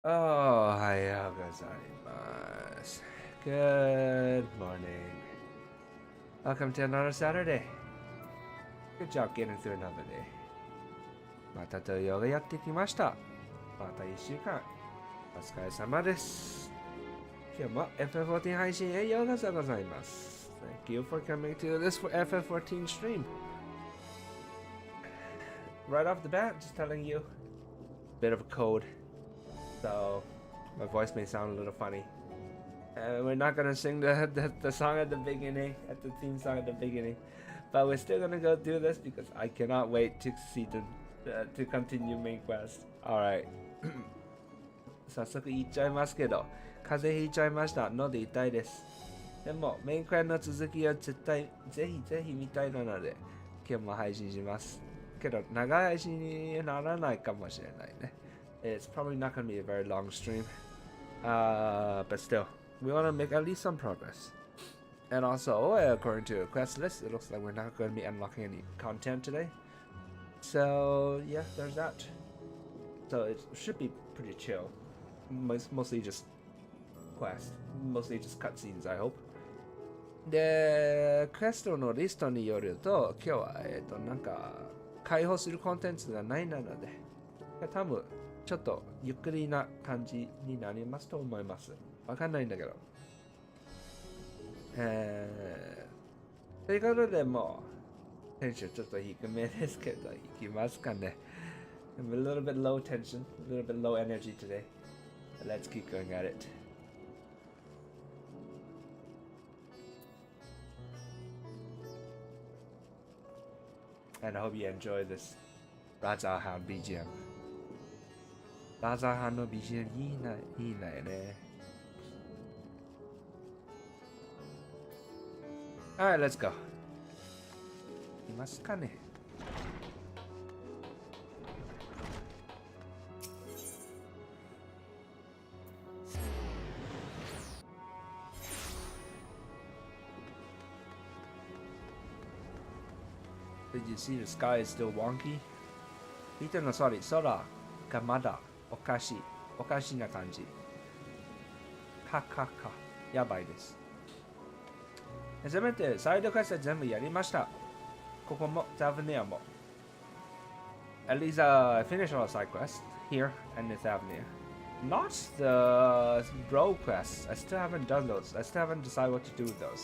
おはようございます。Good morning. Welcome to another Saturday. Good job getting through another day. また土曜がやってきました。また1週間。お疲れ様です。今日も FF14 配信へようこそございます。Thank you for coming to this FF14 stream. Right off the bat, just telling you a bit of a code.So my voice may sound a little funny. We're not gonna sing the song at the beginning, at the theme song at the beginning, but we're still gonna go do this because I cannot wait to see to continue main quest. All right. 早速言っちゃいますけど、風邪ひいちゃいました。喉痛いです。でもメインクエの続きは絶対ぜひ見たいなので、今日も配信します。けど長い配信にならないかもしれないね。It's probably not going to be a very long stream. But still, we want to make at least some progress. And also, according to a quest list, it looks like we're not going to be unlocking any content today. So, yeah, there's that. So it should be pretty chill. Mostly just quest. Mostly just cutscenes, I hope. で、クエストのリストによると、今日は、なんか、開放するコンテンツがないなので、多分、ちょっとゆっくりな感じになりますと思います。わかんないんだけど。ということでもう、テンションちょっと低めですけど、いきますかね。I'm a little bit low tension, a little bit low energy today. Let's keep going at it. And I hope you enjoy this Raja Hound BGM. ラザーハンの BGM いいなよね。Alright, let's go. いますかね。Did you see the sky is still wonky? 見ての空がまだおかしな感じ。やばいです。せめてサイドクエスト全部やりました。ここもタヴネアも。At least I finished all the side quests here and in Thavnia. Not the bro quests. I still haven't done those. I still haven't decided what to do with those.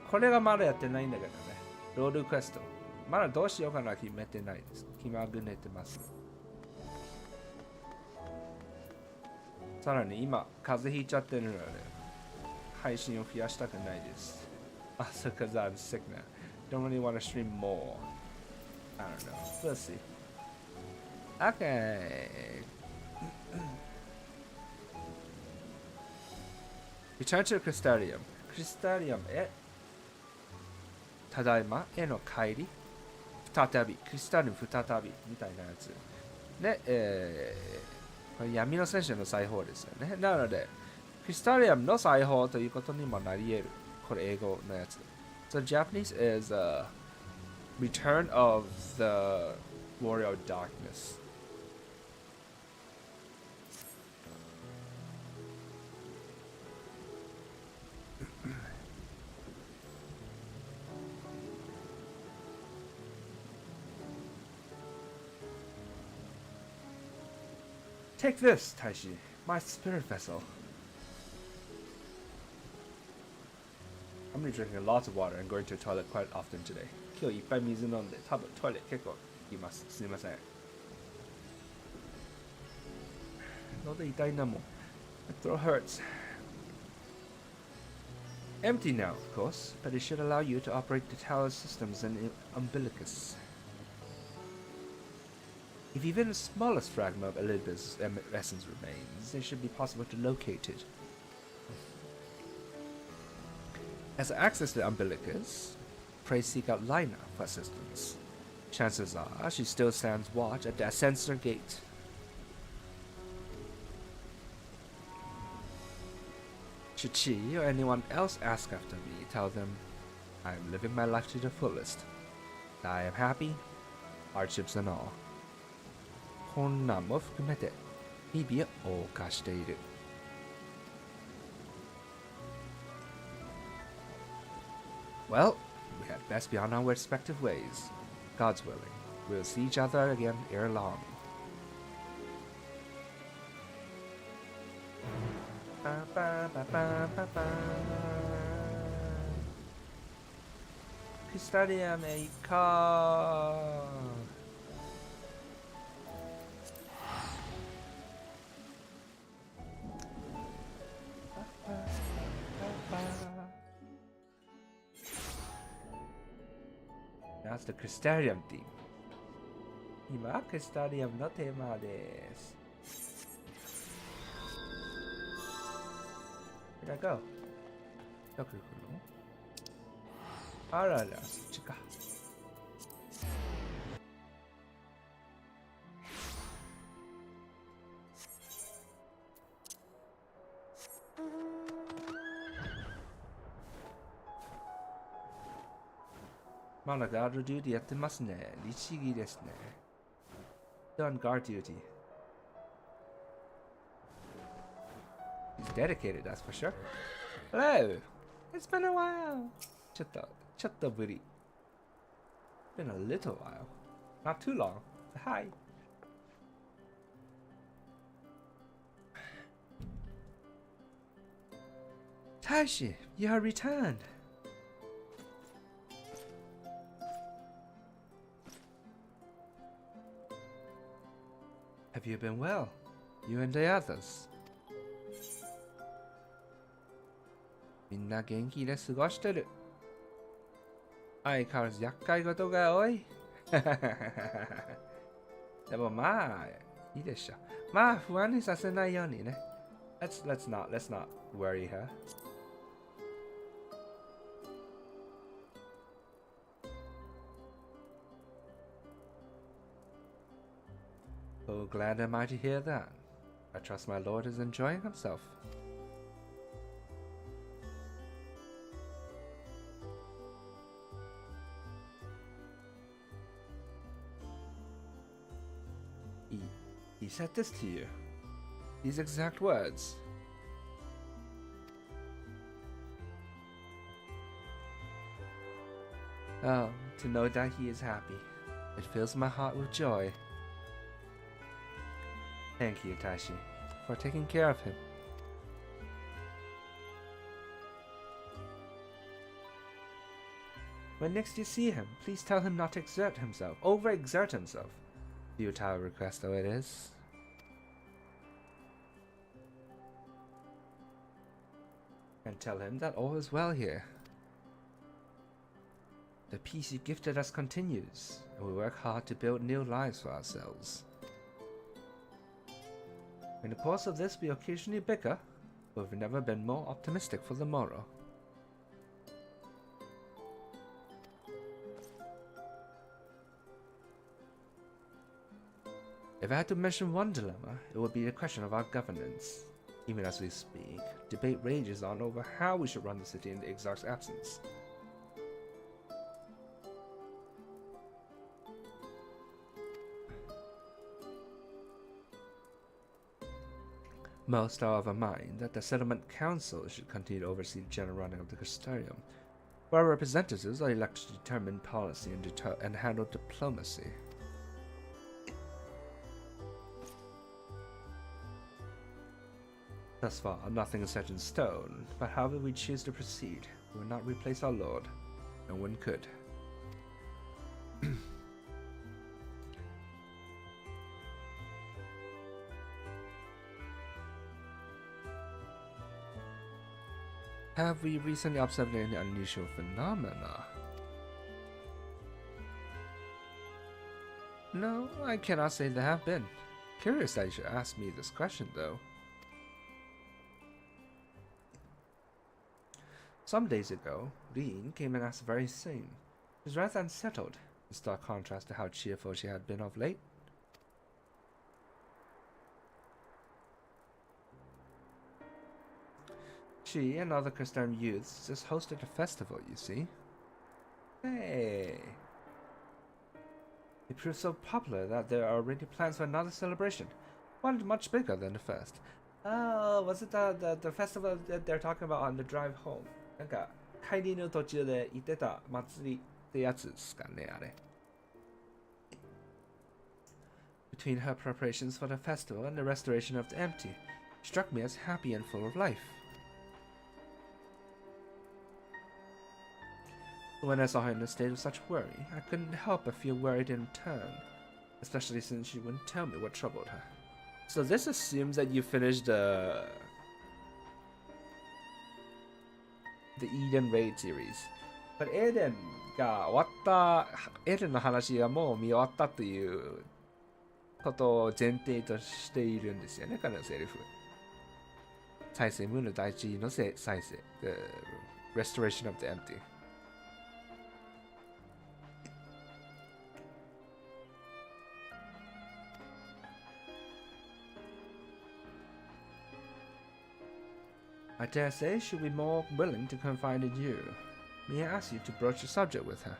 これがまだやってないんだけどね。ロールクエスト。まだどうしようかな決めてないです。気まぐれてます。さらに今、風邪ひいちゃってるので、配信を増やしたくないです。Also, because I'm sick now. Don't really want to stream more. I don't know. We'll see. Okay. Return to Crystarium. Crystarium へ。ただいまへの帰り。再び。Crystarium 再び。みたいなやつ。で、これ闇の戦士の再訪ですよね。なので、クリスタリアムの再訪ということにもなり得る。これ英語のやつ。So Japanese is Return of the Warrior of Darkness. Take this, Taishi, my spirit vessel. I'm gonna be drinking lots of water and going to the toilet quite often today. 今日いっぱい水飲んで、多分トイレ結構行きます。すみません。喉痛いなもん。My throat hurts. Empty now, of course, but it should allow you to operate the tower systems and umbilicus. If even the smallest fragment of Elizabeth's essence remains, it should be possible to locate it. As access to the umbilicus, pray seek out Lina for assistance. Chances are she still stands watch at the ascensor gate. Should she or anyone else ask after me, tell them I am living my life to the fullest. I am happy, hardships and all. こんなんも含めて日々を謳歌している。Well, we had best be on our respective ways. God's willing, we'll see each other again ere long. Crystariumへ行こう。That's the Crystarium theme. 今は Crystarium のテーマです。Where'd I go? どこ行くの？あらら、そっちか。まだガードデューティやってますね。律儀ですね。Done guard duty. He's dedicated, that's for sure. Hello! It's been a while. ちょっとぶり。Been a little while. Not too long. Hi. Taishi, you have returned. Have you been well? You and the others? みんな元気で過ごしてる。相変わらず厄介事が多い。でもまあ、いいでしょ。まあ、不安にさせないようにね。Let's not worry her. Oh, glad am I to hear that. I trust my lord is enjoying himself. He said this to you. These exact words. Oh, to know that he is happy. It fills my heart with joy. Thank you, Tashi, for taking care of him. When next you see him, please tell him not to overexert himself. Futile request though it is. And tell him that all is well here. The peace you gifted us continues, and we work hard to build new lives for ourselves. In the course of this, we occasionally bicker, but we've never been more optimistic for the morrow. If I had to mention one dilemma, it would be the question of our governance. Even as we speak, debate rages on over how we should run the city in the Exarch's absence. Most are of a mind that the Settlement Council should continue to oversee the general running of the Crystarium, while representatives are elected to determine policy and handle diplomacy. Thus far, nothing is set in stone, but however we choose to proceed, we will not replace our lord. No one could. Have we recently observed any unusual phenomena? No, I cannot say there have been. Curious that you should ask me this question, though. Some days ago, Lin came and asked very soon. She was rather unsettled, in stark contrast to how cheerful she had been of late. She and other Crystarium youths just hosted a festival, you see. Hey! It proved so popular that there are already plans for another celebration. One much bigger than the first. Oh, was it the festival that they're talking about on the drive home? なんか帰りの途中で行ってた祭りってやつですかね、あれ。Between her preparations for the festival and the restoration of the empty, she struck me as happy and full of life. When I saw her in a state of such worry, I couldn't help but feel worried in turn, especially since she wouldn't tell me what troubled her. So this assumes that you finished the Eden Raid series. But Eden が終わった、Eden の話がもう見終わったということを前提としているんですよね、彼のセリフ。再生無の第一の再生。The Restoration of the Empty. I dare say she'll be more willing to confide in you. May I ask you to broach the subject with her?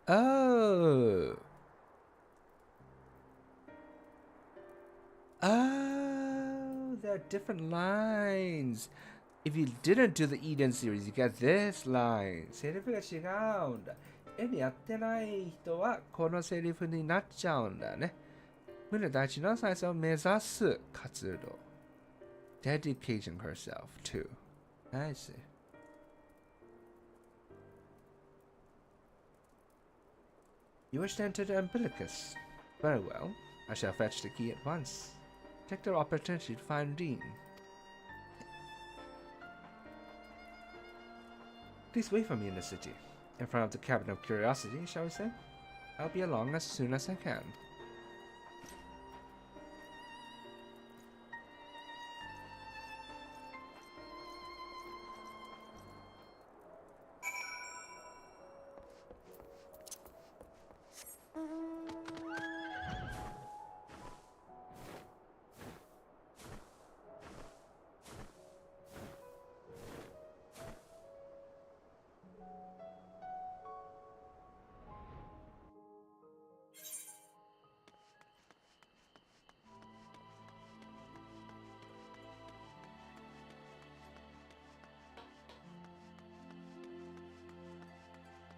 Oh. Oh, there are different lines. If you didn't do the Eden series, you get this line. セリフが違うんだ。絵にやってない人はこのセリフになっちゃうんだね。無の第一の再生を目指す活動。Dedicating herself to. I see. You wish to enter the umbilicus. Very well. I shall fetch the key at once. Take the opportunity to find Dean. Please wait for me in the city. In front of the Cabin of Curiosity, shall we say? I'll be along as soon as I can.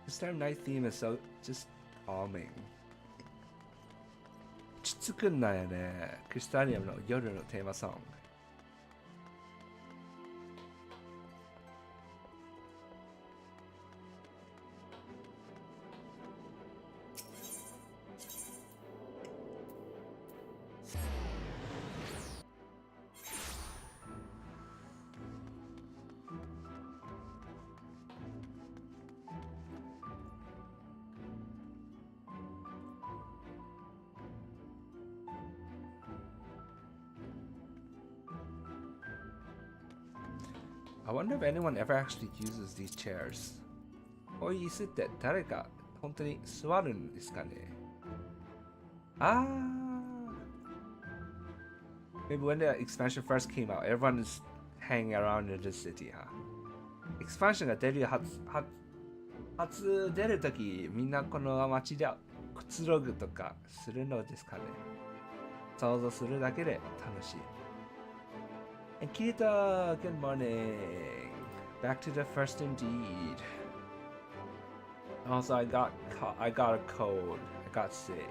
The Star Night theme is so just calming. 落ち着くんだよね。クリスタリアムの夜のテーマソング。I wonder if anyone ever actually uses these chairs. こういう椅子って誰か本当に座るんですかね？あー。Maybe when the expansion first came out, everyone is hanging around in the city, huh? Expansion が出る初出るとき、みんなこの街でくつろぐとかするのですかね？想像するだけで楽しい。And Kita, good morning. Back to the first indeed. Also, I got a cold. I got sick.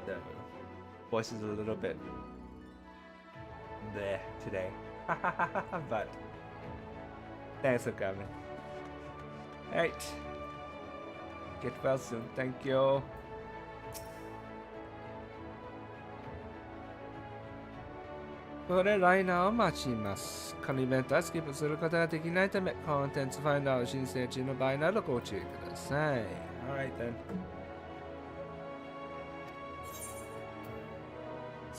The voice is a little bit bleh today. But thanks for coming. Alright. Get well soon. Thank you. これライナーを待ちます。このイベントはスキップすることができないため、コンテンツファインダーを申請中の場合などご注意ください。Alright then.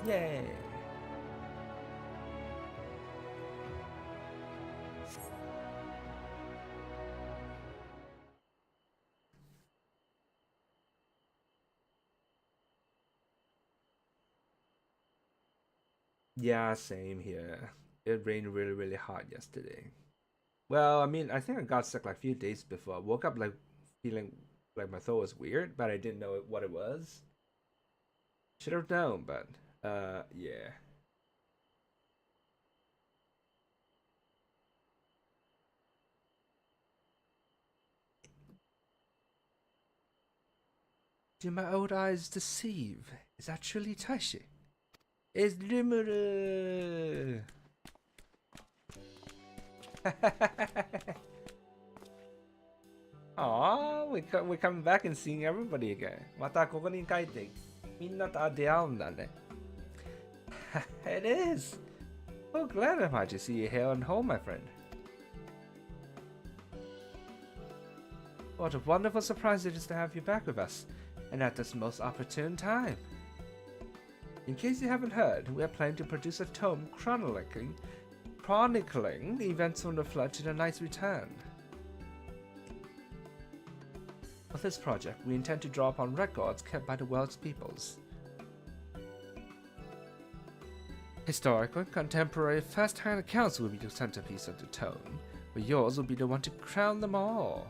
Yay! Yeah, same here. It rained really, really hard yesterday. Well, I mean, I think I got sick like a few days before. I woke up like feeling like my throat was weird, but I didn't know what it was. Should have known, but yeah. Do my old eyes deceive? Is that truly Taishi? It's Rimuru! Aww, we're coming back and seeing everybody again. またここに帰ってみんなと出会うんだね。It is! Oh, glad am I to see you here and home, my friend. What a wonderful surprise it is to have you back with us, and at this most opportune time. In case you haven't heard, we are planning to produce a tome chronicling the events from the flood to the knight's return. For this project, we intend to draw upon records kept by the world's peoples. Historical, contemporary, first-hand accounts will be the centerpiece of the tome, but yours will be the one to crown them all.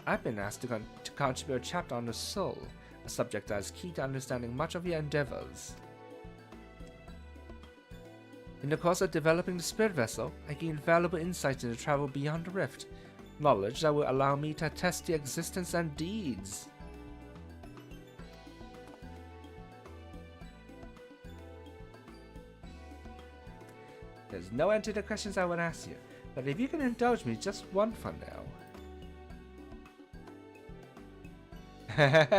I've been asked to contribute a chapter on the soul, a subject that is key to understanding much of your endeavors. In the course of developing the spirit vessel, I gained valuable insights into travel beyond the rift, knowledge that will allow me to attest to your existence and deeds. There's no end to the questions I would ask you, but if you can indulge me just one for now.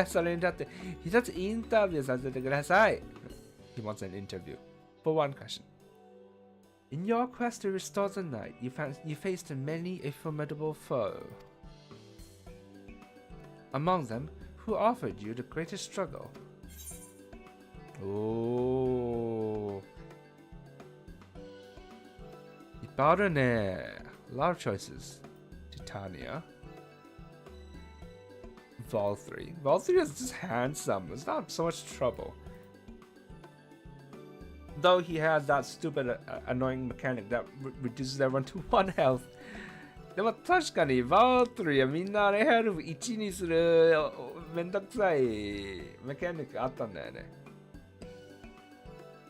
それにだって一つインタビューさせてください. He wants an interview. For one question. In your quest to restore the night, you faced many a formidable foe. Among them, who offered you the greatest struggle? Oh. いっぱいあるね. A lot of choices. Titania. Valkyrie. Valkyrie is just handsome. It's not so much trouble. Though he has that stupid annoying mechanic that reduces everyone to 1 health. でも確かにバートリーはみんなあれヘルフ1にするめんどくさいメカニックあったんだよね。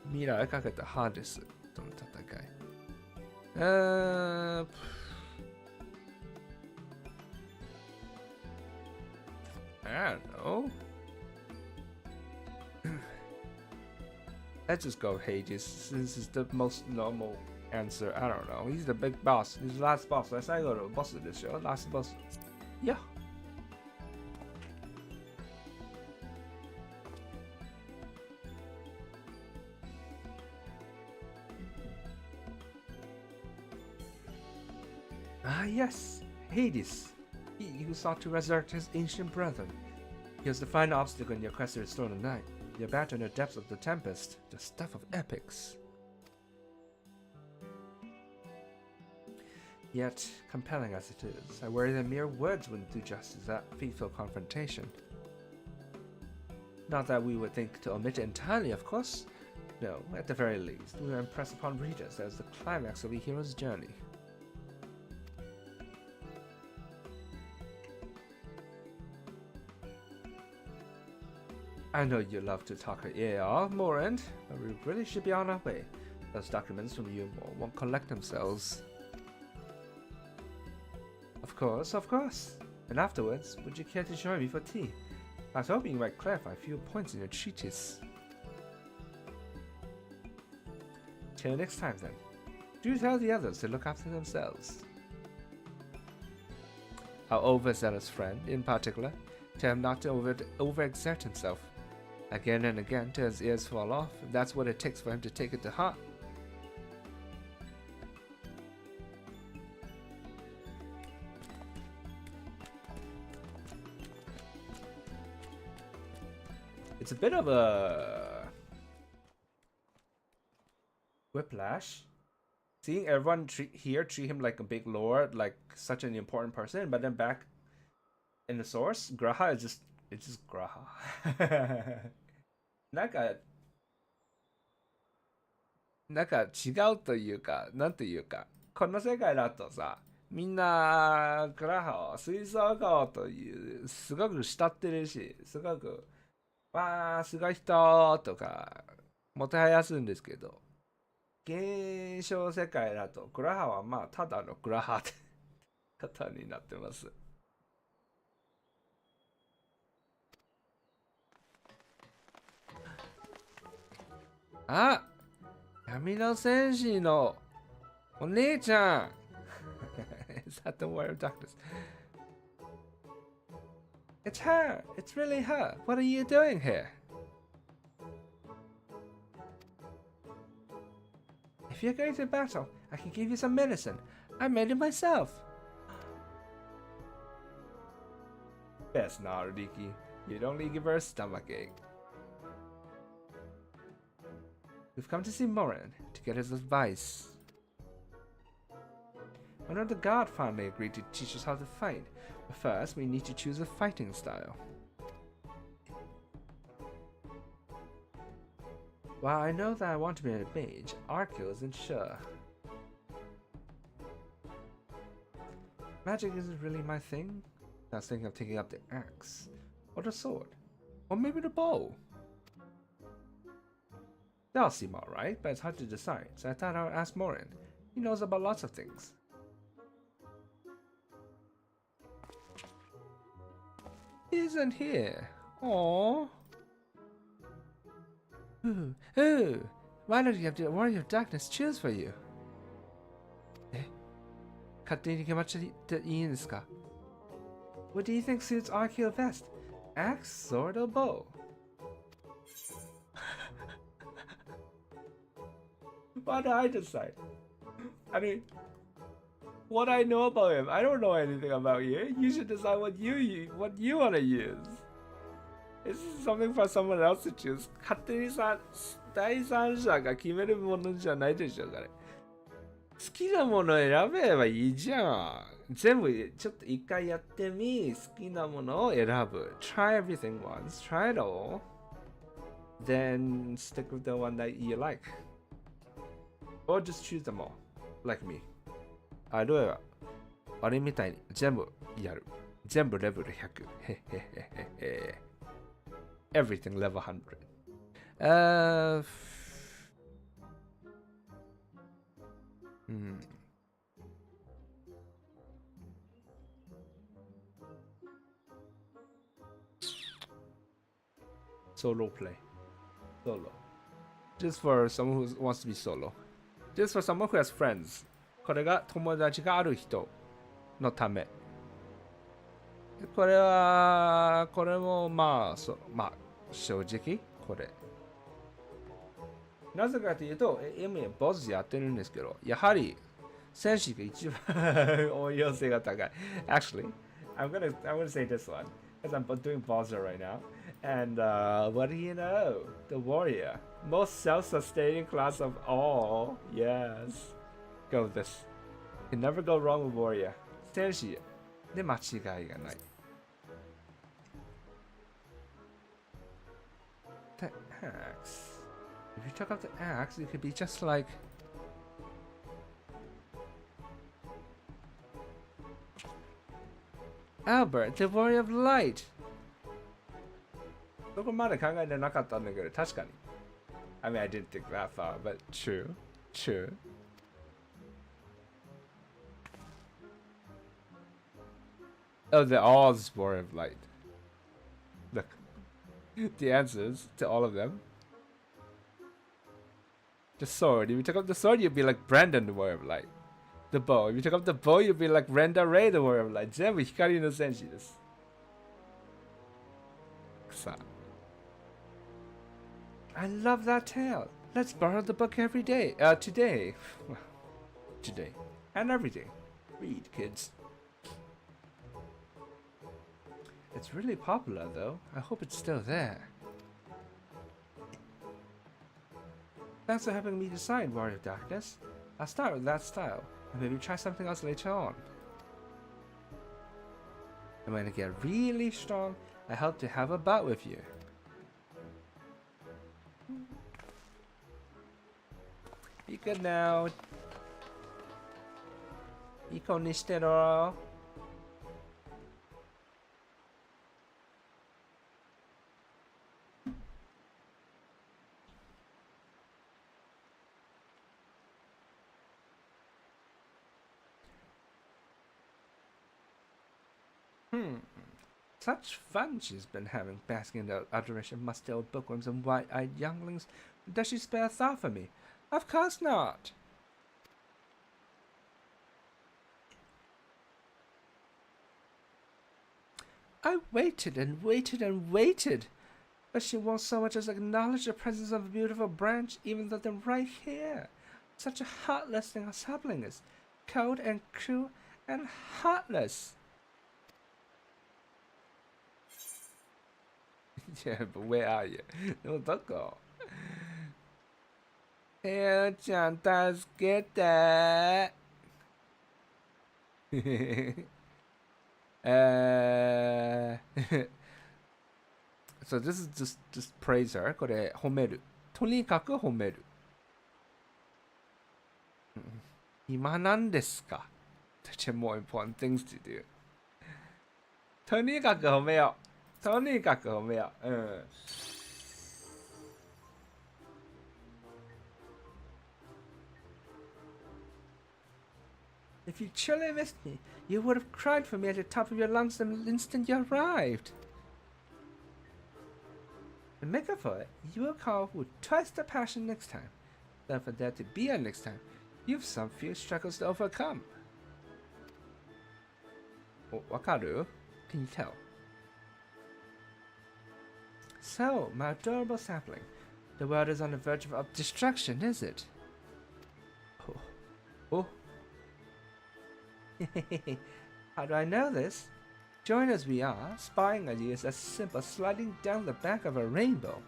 未来かけたハーデスとの戦い。I don't know. Let's just go Hades, since it's the most normal answer. I don't know. He's the big boss. He's the last boss. Let's go to the boss of this show. Last boss. Yeah. Ah, yes. Hades. He who sought to resurrect his ancient brethren. He was the final obstacle in your quest to restore the night. Your battle in the depths of the tempest, the stuff of epics. Yet, compelling as it is, I worry that mere words wouldn't do justice to that fateful confrontation. Not that we would think to omit it entirely, of course. No, at the very least, we will impress upon readers as the climax of a hero's journey. I know you love to talk your ear off, Morand, but we really should be on our way. Those documents from you won't collect themselves. Of course, of course. And afterwards, would you care to join me for tea? I was hoping you might clarify a few points in your treatise. Till next time then. Do tell the others to look after themselves. Our overzealous friend, in particular, tell him not to overexert himself. Again and again till his ears fall off, if that's what it takes for him to take it to heart. It's a bit of a whiplash. Seeing everyone treat him like a big lord, like such an important person, but then back in the source, Graha is it's just Graha. なんか違うというか、なんというか、この世界だとさ、みんな、クラハを吹奏楽という、すごく慕ってるし、すごく、わあ、すごい人とか、もてはやすんですけど、現象世界だと、クラハはまあ、ただのクラハって方になってます。あ、闇の戦士のお姉ちゃん。Is that the word of darkness? It's her. It's really her. What are you doing here? If you're going to battle, I can give you some medicine. I made it myself. Yes, not Riki. You'd only give her a stomachache. We've come to see Morin to get his advice. One of the guard finally agreed to teach us how to fight, but first we need to choose a fighting style. While I know that I want to be a mage, Arceo isn't sure. Magic isn't really my thing. I was thinking of taking up the axe, or the sword, or maybe the bow. They all seem alright, but it's hard to decide, so I thought I would ask Morin. He knows about lots of things. He isn't here. Aww. Ooh. Why don't you have the Warrior of Darkness choose for you? Eh? 勝手に決まっちゃっていいんですか? What do you think suits Arceo best? Axe, sword, or bow? Why do I decide? I mean, what I know about him, I don't know anything about you. You should decide what you want to use. This is something for someone else to choose. 勝手に第三者が決めるものじゃないでしょうかね。好きなもの選べばいいじゃん。全部ちょっと一回やってみ。好きなものを選ぶ。Try everything once. Try it all. Then stick with the one that you like. Or just choose them all. Like me. あるいは、あれみたいに全部やる。全部レベル100。へへへへへ。Everything level 100. Solo play. Solo. Just for someone who wants to be solo. Just for someone who has friends. これが友達がある人のため。これもまあ正直これ。なぜかというと、今ボスやってるんですけど、やはり戦士が一番応用性が高い。Actually, I'm gonna say this one because I'm doing boss right now. And what do you know? The warrior, most self-sustaining class of all. Yes. Go with this. You can never go wrong with warrior. 戦士で間違いがない。The axe. If you took up the axe, it could be just like Albert, the warrior of light. そこまで考えてなかったんだけど、確かに。I mean, I didn't think that far, but true. Oh, they're all this warrior of light. Look. The answers to all of them. The sword. If you took up the sword, you'd be like Brandon, the warrior of light. The bow. If you took up the bow, you'd be like Renda Ray, the warrior of light. 全部光の戦士です。さあ。I love that tale. Let's borrow the book every day. Today. Today. And every day. Read, kids. It's really popular, though. I hope it's still there. Thanks for helping me decide, Warrior of Darkness. I'll start with that style, and maybe try something else later on. And when I get really strong, I hope to have a bout with you. Be good now. いい子にしてろ。Such fun she's been having, basking in the adoration of musty old bookworms and white-eyed younglings. Does she spare a thought for me? Of course not. I waited and waited and waited, but she won't so much as acknowledge the presence of a beautiful branch, even though they're right here. Such a heartless thing a sapling is. Cold and cruel and heartless. Yeah, but where are you? No, don't go. Hey, Chantas, get that. So this is just praise her. これ褒める。とにかく褒める。今なんですか? Such a more important things to do. とにかく褒めよう。とにかく褒めよう。うん。If you truly missed me, you would have cried for me at the top of your lungs the instant you arrived. To make up for it, you will call with twice the passion next time. But for there to be a next time, you've some few struggles to overcome. Wakaru? Can you tell? So, my adorable sapling, the world is on the verge of destruction, is it? Oh. How do I know this? Join as we are, spying on you is as simple as sliding down the back of a rainbow.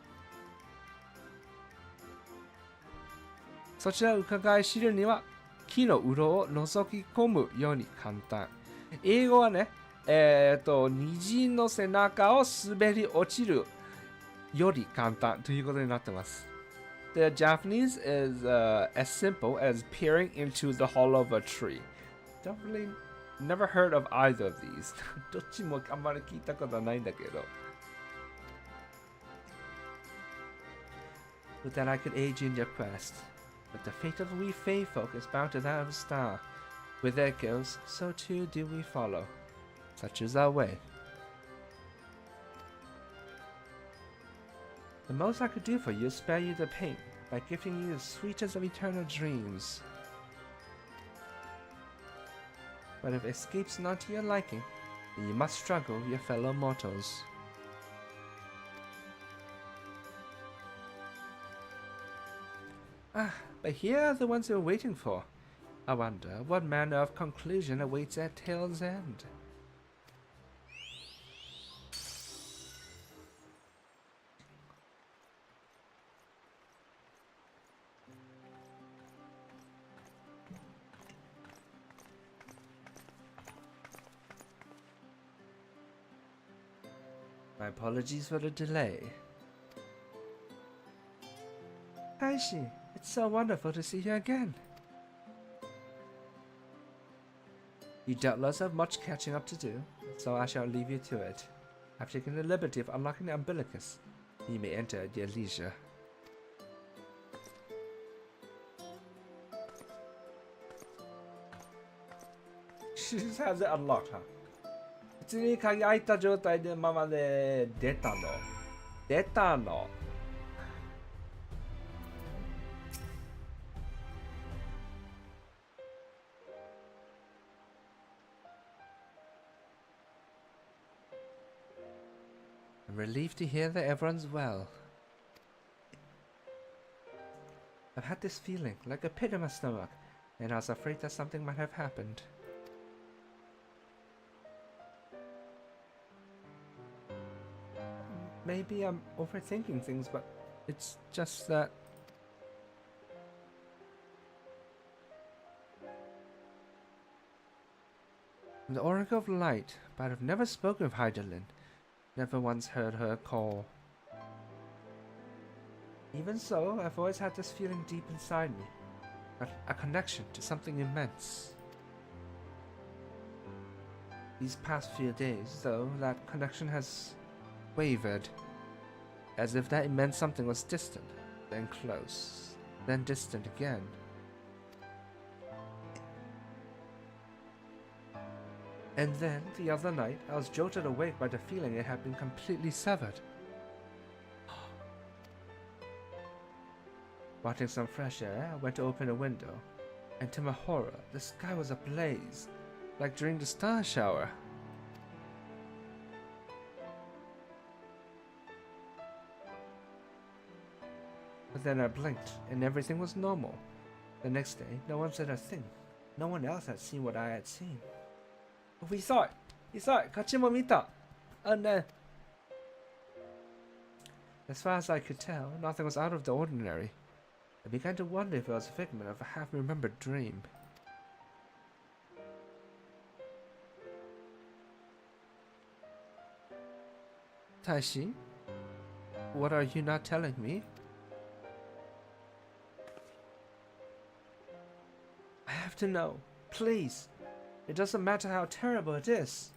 そちらを伺い知るには木のうろを覗き込むように簡単。英語はね、虹の背中を滑り落ちるより簡単ということになってます。The Japanese is as simple as peering into the hollow of a tree. Never heard of either of these. どっちもあんまり聞いたことないんだけど。Would that I could aid you in your quest, but the fate of we Fey folk is bound to that of a star. Where that goes, so too do we follow. Such is our way. The most I could do for you is spare you the pain by gifting you the sweetest of eternal dreams. But if escape's not to your liking, then you must struggle with your fellow mortals. But here are the ones we're waiting for. I wonder what manner of conclusion awaits their tale's end. My apologies for the delay. Kaishi, it's so wonderful to see you again. You doubtless have much catching up to do, so I shall leave you to it. I've taken the liberty of unlocking the umbilicus. You may enter at your leisure. She just has it unlocked, huh? 普通に鍵開いた状態でままで出たの。I'm relieved to hear that everyone's well. I've had this feeling, like a pit in my stomach, and I was afraid that something might have happened. Maybe I'm overthinking things, but it's just that... I'm the Oracle of Light, but I've never spoken with Heidelin. Never once heard her call. Even so, I've always had this feeling deep inside me. A connection to something immense. These past few days, though, that connection has wavered, as if that meant something was distant, then close, then distant again. And then, the other night, I was jolted awake by the feeling it had been completely severed. Wanting some fresh air, I went to open a window, and to my horror, the sky was ablaze, like during the star shower. But then I blinked, and everything was normal. The next day, no one said a thing. No one else had seen what I had seen. We saw it! We saw it! Kachimo mita! Oh no! As far as I could tell, nothing was out of the ordinary. I began to wonder if it was a figment of a half-remembered dream. Taishi, what are you not telling me? I have to know, please. It doesn't matter how terrible it is.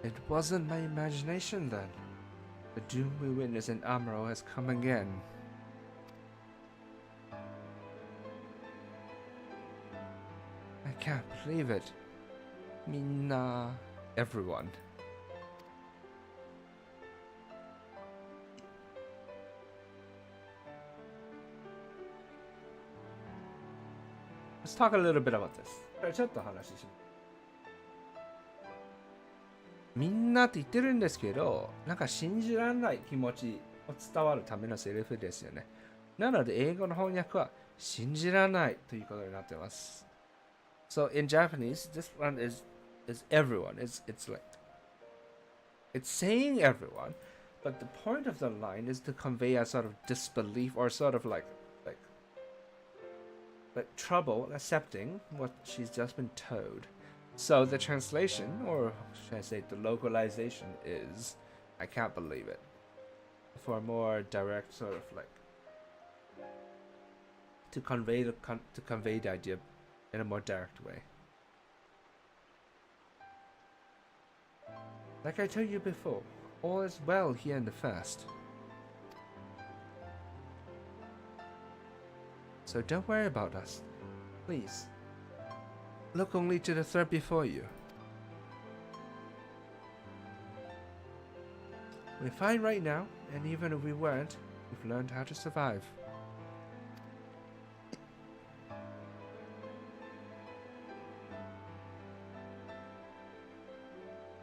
It wasn't my imagination then. The doom we witnessed in Amuro has come again. I can't believe it. Minna, everyone. Let's talk a little bit about this. ちょっと話します。みんなって言ってるんですけど、なんか信じられない気持ちを伝わるためのセリフですよね。なので英語の翻訳は信じられないということになっています。So in Japanese, this one is everyone. It's like it's saying everyone, but the point of the line is to convey a sort of disbelief or sort of like trouble accepting what she's just been told. So the translation, or should I say the localization, is I can't believe it. For a more direct sort of like to convey the idea in a more direct way. Like I told you before, all is well here in the first. So don't worry about us, please. Look only to the threat before you. We're fine right now, and even if we weren't, we've learned how to survive.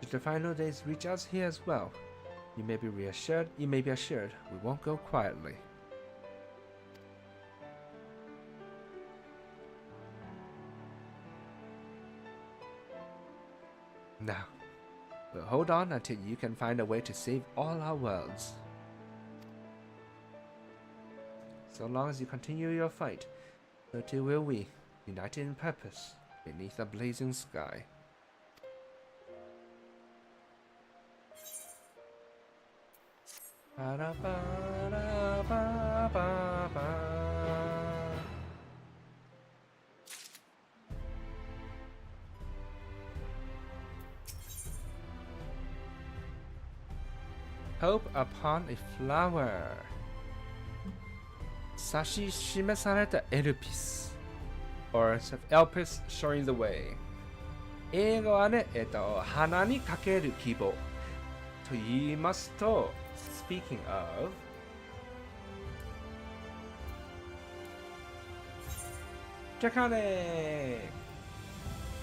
Should the final days reach us here as well, you may be assured we won't go quietly. Now, we'll hold on until you can find a way to save all our worlds. So long as you continue your fight, so too will we, united in purpose, beneath a blazing sky. Hope upon a flower. 指し示されたエルピス or Elpis showing the way. 英語はね、花にかける希望と言いますと speaking of Draconic!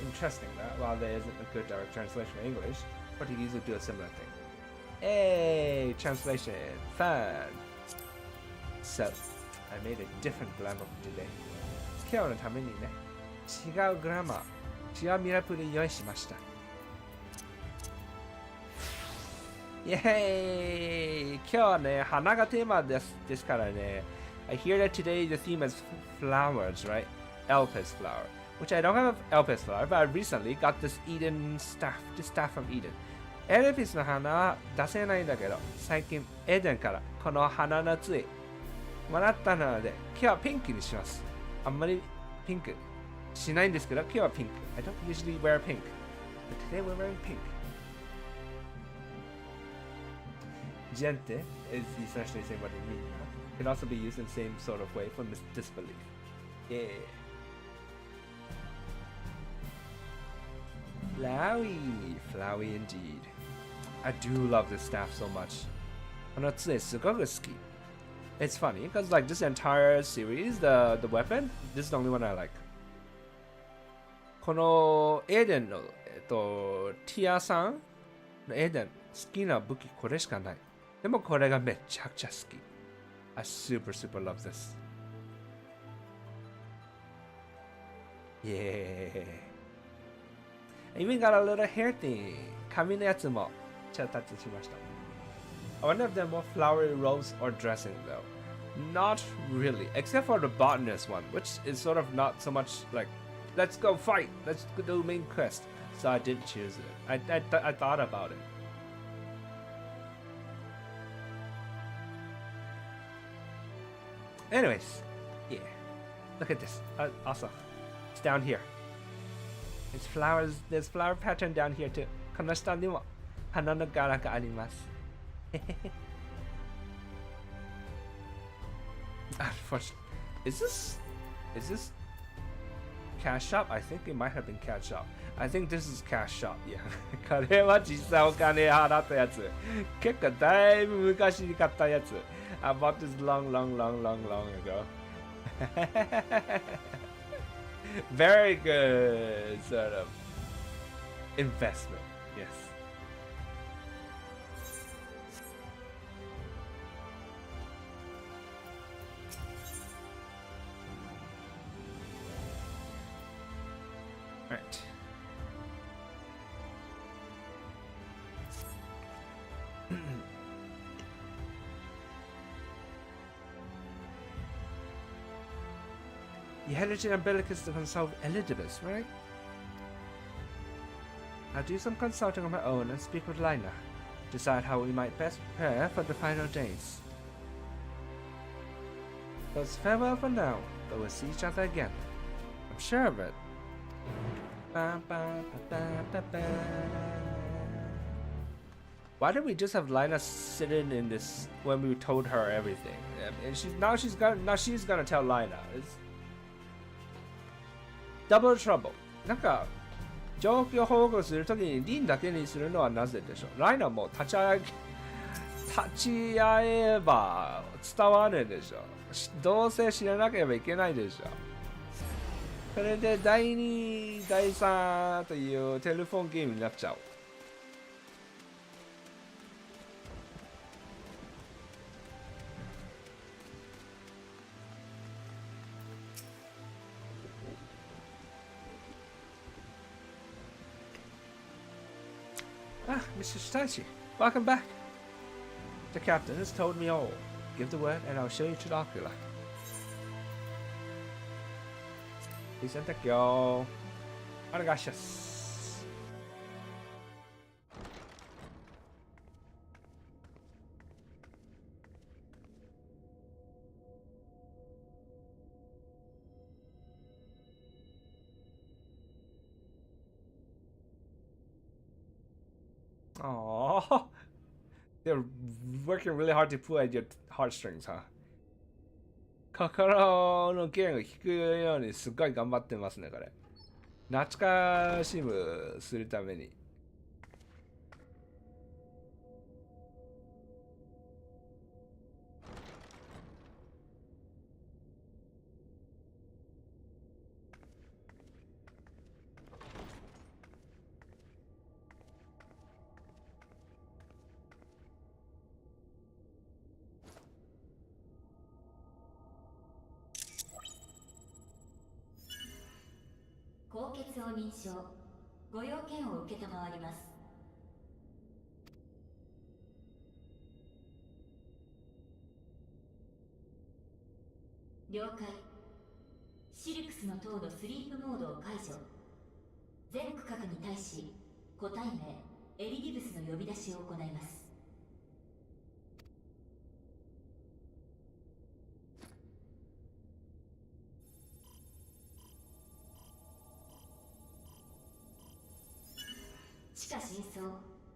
Interesting that while there isn't a good direct translation in English, Portuguese would do a similar thing. Hey, translation, fun. So, I made a different grammar today. 今日のためにね、違うグラマー、違うミラプリ用意しました。イエーイ！今日はね、花がテーマですからね、I hear that today the theme is flowers, right? Elpis flower. Which I don't have Elpis flower, but I recently got this Eden staff. This staff from Eden. Elpis の花は出せないんだけど、最近エデンからこの花の杖もらったので、今日はピンクにします。あんまりピンクしないんですけど、今日はピンク。I don't usually wear pink, but today we're wearing pink. Gente is essentially saying what it means. It can also be used in the same sort of way for disbelief. Yeah. Flowey. Flowey indeed. I do love this staff so much. It's funny because like this entire series, the weapon, this is the only one I like. このエデンのティア3のエデン好きな武器これしかない。でもこれがめちゃくちゃ好き。I super love this. Yeah. I even got a little hair thing. 髪のやつも調達しました。I wonder if they're more flowery robes or dressing though. Not really, except for the botanist one, which is sort of not so much like, let's go fight, let's do main quest. So I didn't choose it. I thought about it. Anyways, yeah. Look at this. Also, it's down here. It's flowers. There's flower pattern down here too. この下にも花の柄があります。Unfortunately, is this cash shop? I think it might have been cash shop. I think this is cash shop. Yeah. これは実際お金払ったやつ。結構だいぶ昔に買ったやつ。I bought this long ago. Very good sort of investment. Yes. Right. You headed to Umbilicus to consult Elidibus, right? I'll do some consulting on my own and speak with Lina. Decide how we might best prepare for the final days. So it's farewell for now, but we'll see each other again. I'm sure of it. Why did we just have Lina sitting in this when we told her everything? And she's gonna tell Lina. It's double trouble. なんか状況報告するときにリンだけにするのはなぜでしょう。ライナも立ち会えば伝わるでしょ。どうせ知らなければいけないでしょ。それで第2、第3というテレフォンゲームになっちゃう。Ah, Mr. Stacey, welcome back. The captain has told me all. Give the word and I'll show you to the ocular. Please enter yo. Arigatas. Aww. They're working really hard to pull at your heartstrings, huh? 心の弦を弾くようにすごい頑張ってますね、これ。懐かしむするために。高血を認証、ご用件を受けたまわります。了解。シルクスの塔のスリープモードを解除。全区画に対し個体名エリディブスの呼び出しを行います。地下深層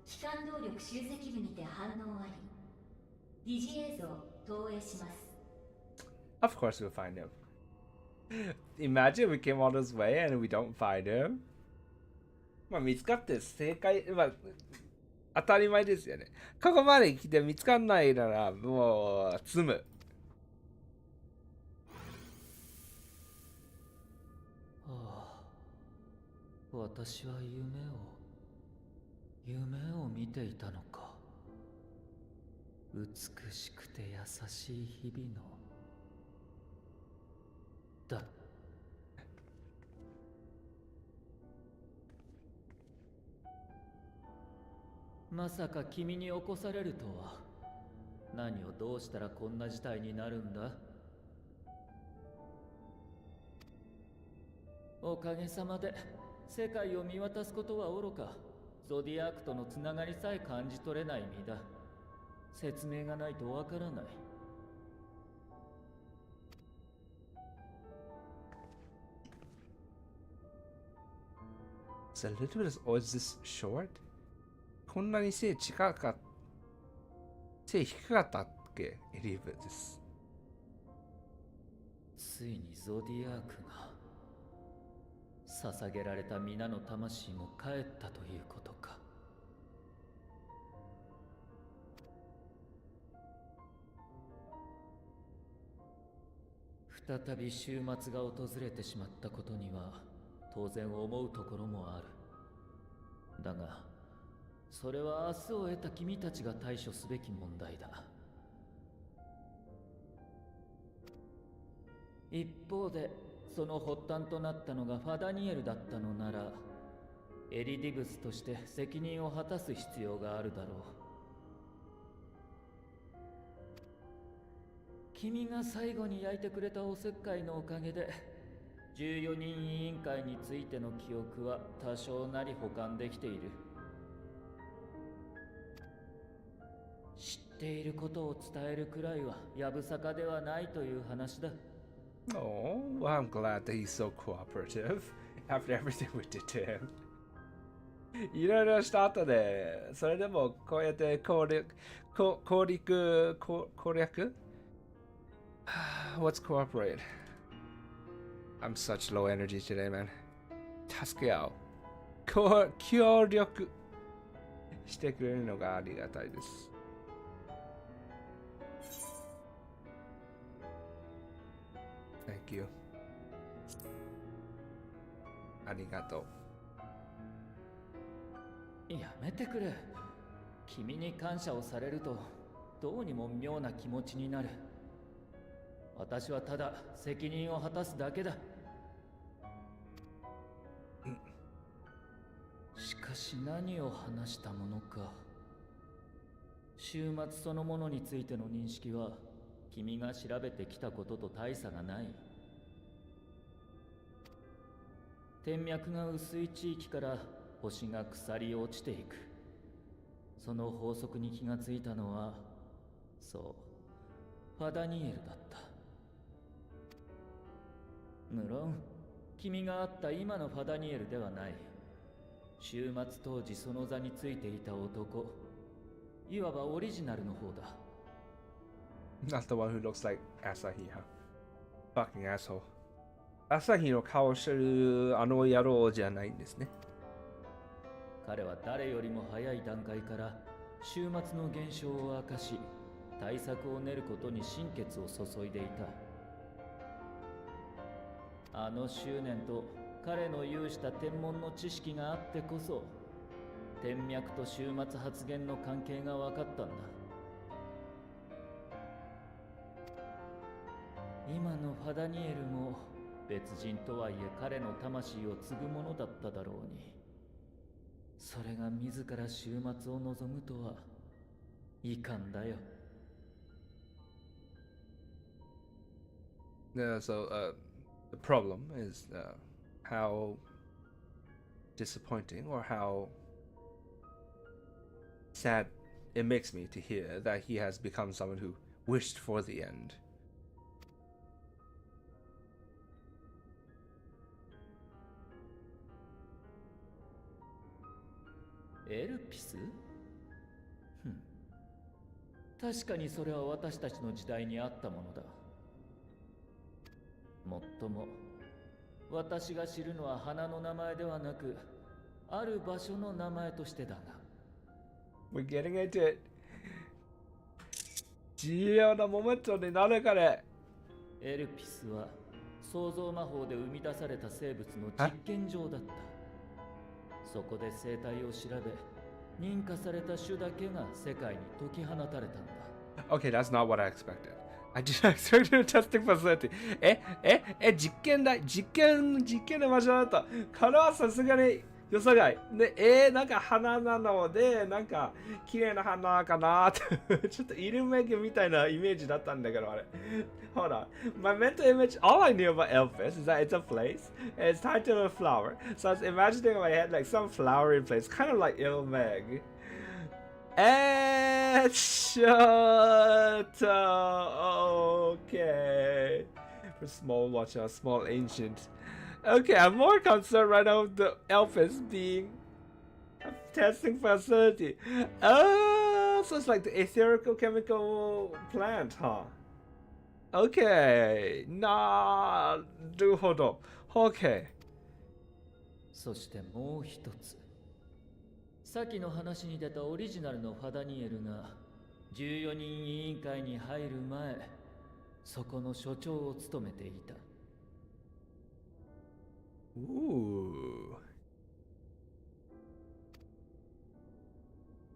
機関動力集積部にて反応あり。疑似映像投影します。Of course we'll find him. Imagine we came all this way and we don't find him. まあ見つかって正解、まあ当たり前ですよね。ここまで来て見つかんないならもう積む。ああ、私は夢を見ていたのか。美しくて優しい日々のだ。まさか君に起こされるとは。何をどうしたらこんな事態になるんだ。おかげさまで世界を見渡すことはおろか、ゾディアークとのつながりさえ感じ取れない身だ。説明がないとわからない。Is a little bit as always this short? こんなに背近かった、背低かったっけ、エリーブです。ついにゾディアークが捧げられた皆の魂も帰ったということか。再び週末が訪れてしまったことには当然思うところもある。だがそれは明日を得た君たちが対処すべき問題だ。一方でその発端となったのがファダニエルだったのなら、エリディブスとして責任を果たす必要があるだろう。君が最後に焼いてくれたおせっかいのおかげで14人委員会についての記憶は多少なり保管できている。知っていることを伝えるくらいはやぶさかではないという話だ。Oh, well, I'm glad that he's so cooperative after everything we did to him. いろいろした後で、それでもこうやって攻略 What's cooperate? I'm such low energy today, man. 助け合う。協力してくれるのがありがたいです。Thank you. ありがとう。やめてくれ。君に感謝をされるとどうにも妙な気持ちになる。私はただ責任を果たすだけだ。しかし何を話したものか。週末そのものについての認識は君が調べてきたことと大差がない。天脈が薄い地域から星が腐り落ちていく。その法則に気がついたのは、そうファダニエルだった。無論君があった今のファダニエルではない。週末当時その座についていた男、いわばオリジナルの方だ。Not the one who looks like Asahia. Fucking asshole. 朝日の顔してるあの野郎じゃないんですね。彼は誰よりも早い段階から週末の現象を明かし、対策を練ることに心血を注いでいた。あの執念と彼の有した天文の知識があってこそ、天脈と週末発言の関係が分かったんだ。今のファダニエルも別人とはいえ彼の魂を継ぐものだっただろうに、それが自ら週末を望むとはいかんだよ。The problem is how disappointing or how sad it makes me to hear that he has become someone who wished for the end. エルピス？確かにそれは私たちの時代にあったものだ。もっとも、私が知るのは花の名前ではなく、ある場所の名前としてだが。We're getting into it. 重要なモメントになるから。エルピスは創造魔法で生み出された生物の実験場だった。そこで生態を調べ、認可された種だけが世界に解き放たれたんだ。Okay, that's not what I expected. I did not expect a testing facility. 実験の場所だった。これはさすがに予想外。で、なんか花なので、なんか綺麗な花かなって、ちょっとイルメグみたいなイメージだったんだけど、あれ。Hold on. My mental image, all I knew about Elvis is that it's a place, and it's tied to a flower. So I was imagining in my head like some flowery place, kind of like Ilmeg. And shut up. Okay. For small watcher, small ancient. Okay, I'm more concerned right now with the Elvis being a testing facility. Oh, so it's like the etherical chemical plant, huh? Okay. なるほど。Okay. そしてもう一つ。さっきの話に出たオリジナルのファダニエルが14人委員会に入る前、そこの所長を務めていた。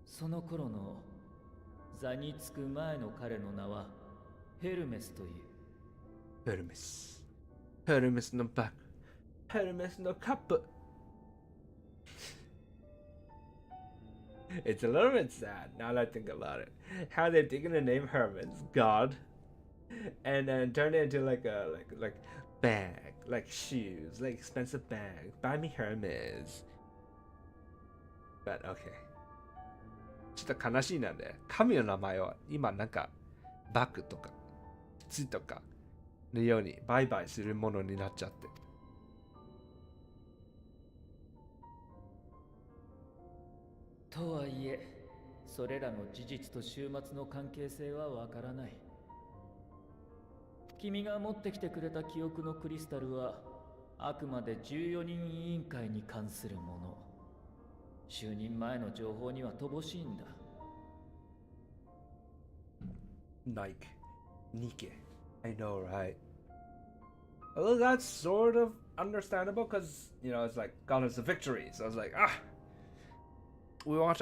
その頃の座につく前の彼の名はヘルメスという。ヘルメス。ヘルメスのバッグ。ヘルメスのカップ。It's a little bit sad now that I think about it. How they've taken the name Hermes, God, and then turned it into like a like bag, like shoes, like expensive bag. Buy me Hermes. But okay. ちょっと悲しいなんで、神の名前は今なんかバッグとか靴とかのように売買するものになっちゃって。とはいえ、それらの事実と終末の関係性はわからない。君が持ってきてくれた記憶のクリスタルは、あくまで14人委員会に関するもの。就任前の情報には乏しいんだ。Nike. I know, right? Well, that's sort of understandable because, you know, it's like goddess of victory. So I was like, we want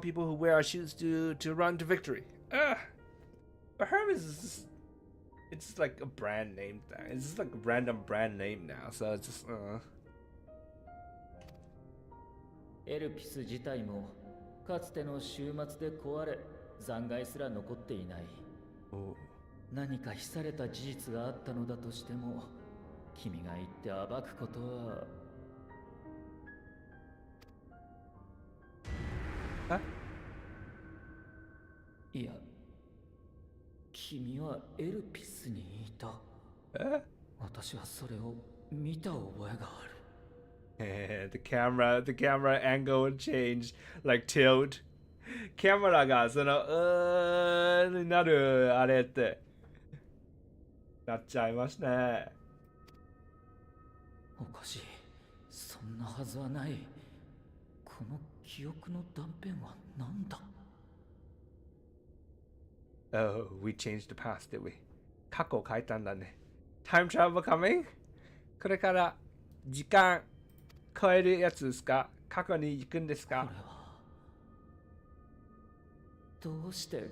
people who wear our shoes to run to victory. But Hermes is just, it's just like a brand name thing. It's just like a random brand name now. So it's justエルピス自体もかつての終末で壊れ、残骸すら残っていない。何か秘された事実があったのだとしても、君が言って暴くことは。いや、君はエルピスにいた。私はそれを見た覚えがある。the camera angle changed, like tilt. キャメラがそのになるあれってなっちゃいますね。おかしい。そんなはずはない。この記憶の断片は何だ？ Oh, we changed the past, did we? 過去を変えたんだね。Time travel coming? これから時間変えるやつですか？過去に行くんですか？これはどうして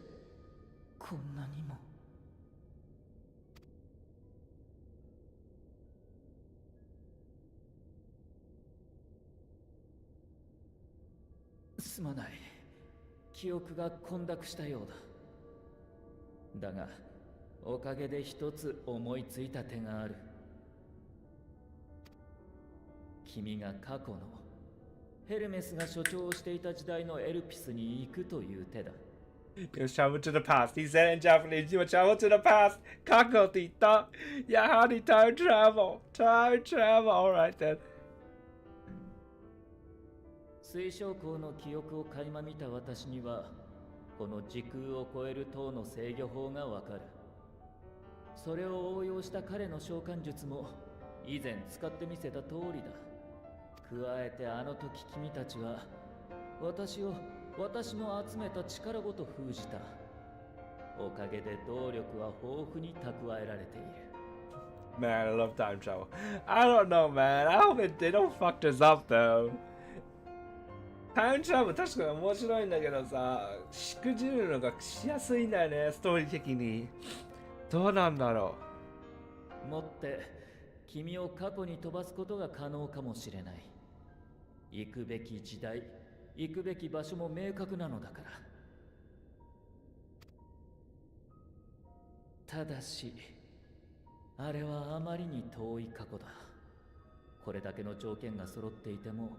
こんなにも。すまない。記憶が混濁したようだ。だがおかげで一つ思いついた手がある。君が過去のヘルメスが所長をしていた時代のエルピスに行くという手だ。You travel to the past. He said in Japanese, you travel to the past. 過去って言った。やはり time travel. Time travel. Alright then. 水晶港の記憶を垣間見た私には、この時空を超える塔の制御法がわかる。それを応用した彼の召喚術も以前使ってみせた通りだ。加えてあの時君たちは私の集めた力ごと封じた。おかげで動力は豊富に蓄えられている。Man, I love time travel. I don't know, man. I hope they don't fuck this up, though. Time travel 確かに面白いんだけどさ、しくじるのがしやすいんだよね、ストーリー的に。どうなんだろう。もって君を過去に飛ばすことが可能かもしれない。行くべき時代、行くべき場所も明確なのだから。ただし、あれはあまりに遠い過去だ。これだけの条件が揃っていても、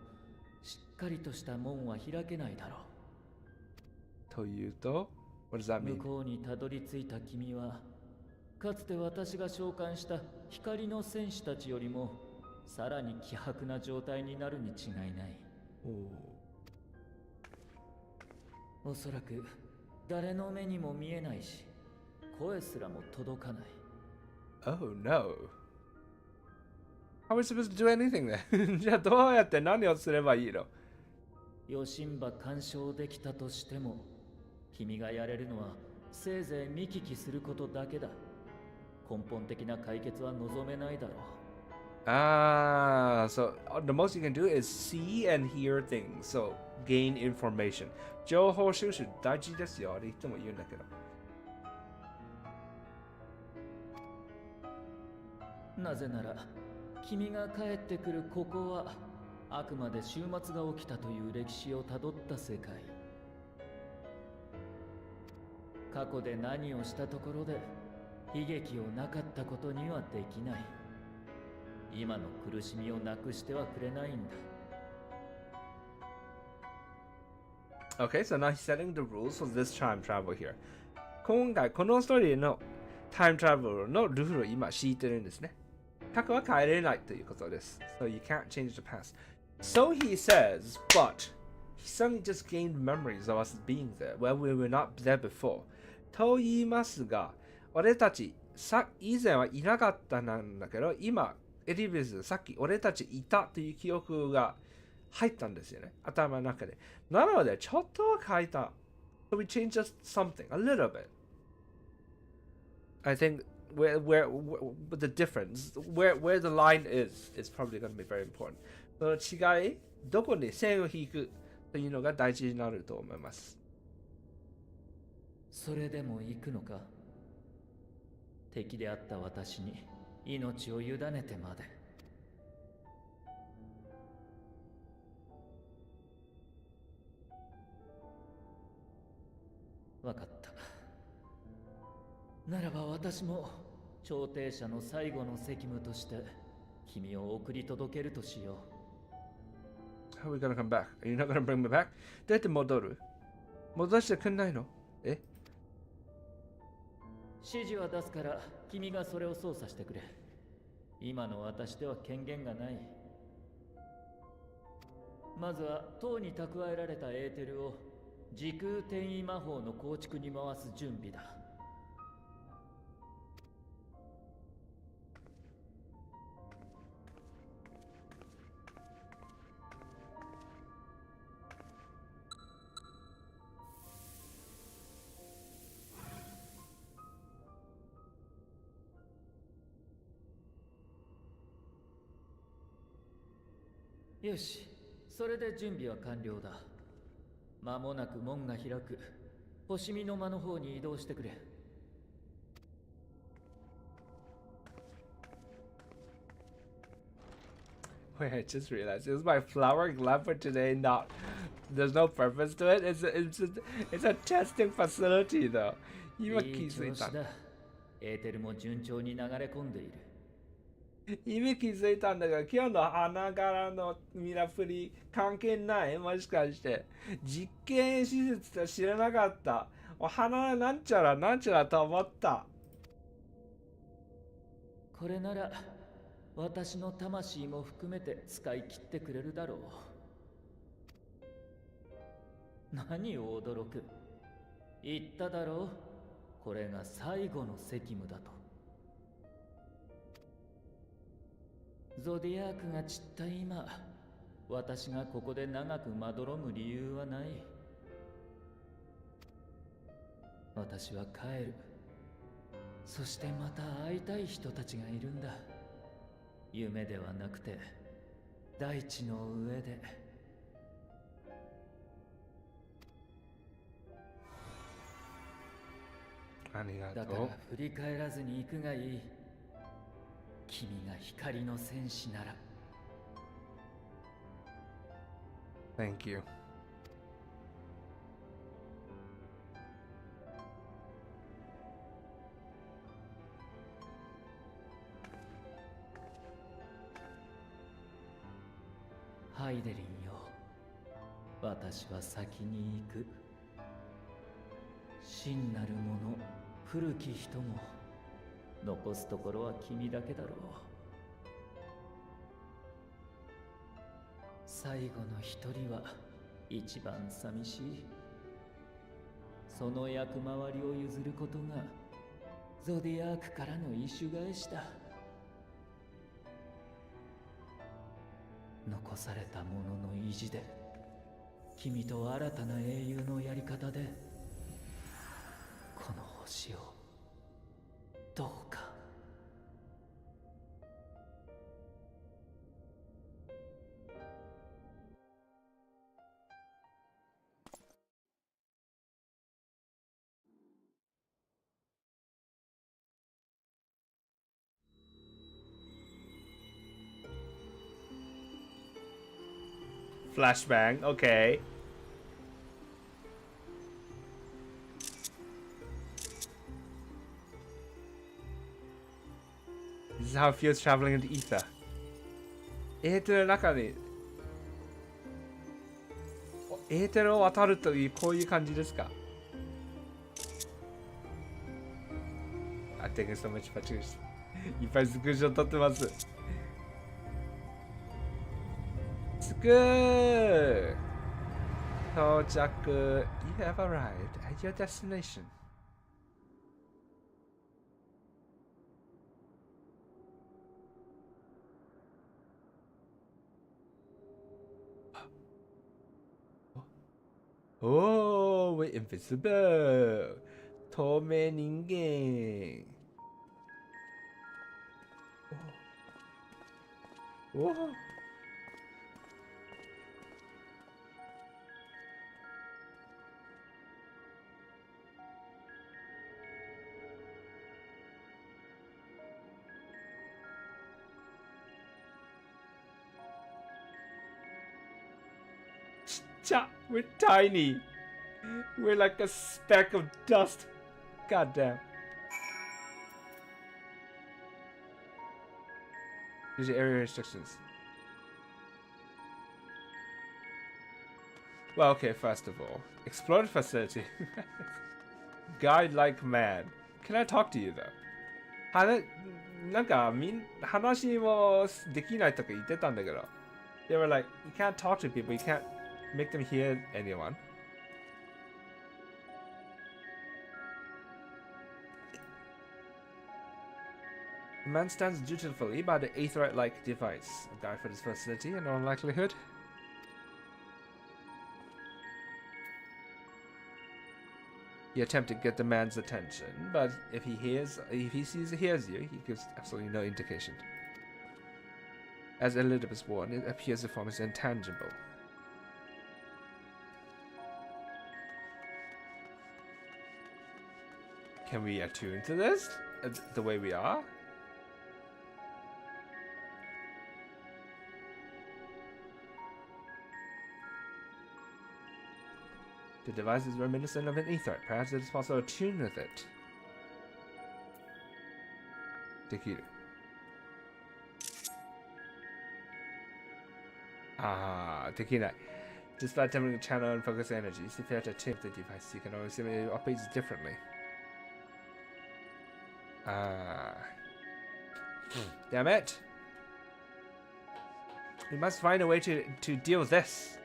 しっかりとした門は開けないだろう。というと、What does that mean? 向こうにたどり着いた君は、かつて私が召喚した光の戦士たちよりも、さらに希薄な状態になるに違いない。おそらく誰の目にも見えないし、声すらも届かない。Oh no. How are we supposed to do anything then? じゃあどうやって何をすればいいの？ヨシンバ干渉できたとしても、君がやれるのはせいぜい見聞きすることだけだ。根本的な解決は望めないだろう。So the most you can do is see and hear things. So gain information. 情報収集大事ですよっていつも言うんだけど。なぜなら、君が帰ってくるここは、あくまで終末が起きたという歴史をたどった世界。過去で何をしたところで、悲劇をなかったことにはできない。今の苦しみをなくしてはくれないんだ。Okay, so now he's setting the rules for this time travel here. 今回このストーリーのタイムトラベルのルールを今敷いてるんですね。過去は変えれないということです。So you can't change the past. So he says, but he suddenly just gained memories of us being there where we were not there before. と言いますが、俺たち以前はいなかったなんだけど、今エリベスさっき俺たちいたという記憶が入ったんですよね。頭の中で。なのでちょっとは変えた。So we changed just something, a little bit. I think where the difference, where the line is probably going to be very important. その違い、どこに線を引くというのが大事になると思います。それでも行くのか？敵であった私に命を委ねてまで。わかった。ならば私も調停者の最後の責務として君を送り届けるとしよう。How are we gonna come back? Are you not gonna bring me back? どうやって戻る？戻してくんないの？え？指示は出すから君がそれを操作してくれ。今の私では権限がない。まずは塔に蓄えられたエーテルを時空転移魔法の構築に回す準備だ。よし、それで準備は完了だ。間もなく門が開く。星見の間の方に移動してくれ。Wait, I just realized is my flower glove for today not? There's no purpose to it. It's a testing facility though. 今気づいた。エーテルも順調に流れ込んでいる。今気づいたんだが、今日の花柄のミラプリ関係ない？もしかして。実験施設って知らなかった。お花なんちゃらなんちゃらと思った。これなら私の魂も含めて使い切ってくれるだろう。何を驚く。言っただろう。これが最後の責務だと。ゾディアークが散った今、私がここで長くまどろむ理由はない。私は帰る。そしてまた会いたい人たちがいるんだ。夢ではなくて大地の上で。ありがとう。だから振り返らずに行くがいい。君が光の戦士なら。 Thank you. ハイデリンよ、私は先に行く。真なる者、古き人も残すところは君だけだろう。最後の一人は一番寂しい。その役回りを譲ることがゾディアークからの意趣返しだ。残された者の意地で君と新たな英雄のやり方でこの星をどうか。Flashbang, okay. This is how it feels traveling into ether. エーテルの中にエーテルを渡るというこういう感じですか？ I think it's so much pictures. いっぱいスクショ撮ってます。すくー到着。You have arrived at your destination. Oh, we're invisible. 透明人間。おお。We're tiny. We're like a speck of dust. God damn. These are area restrictions. Well, okay, first of all, explore the facility. Guide like man. Can I talk to you though? なんか話もできないとか言ってたんだけど。They were like, you can't talk to people, you can't make them hear anyone. The man stands dutifully by the aetherite-like device. A guide for this facility in all likelihood. You attempt to get the man's attention, but if he hears you, he gives absolutely no indication. As Elizabeth warned, it appears the form is intangible. Can we attune to this the way we are? The device is reminiscent of an aetherite. Perhaps it is possible to attune with it. できる。ああ、できない。Just by attempting to channel and focus energies, if you have to tip the device, you can always see it operates differently. Damn it! We must find a way to deal with this.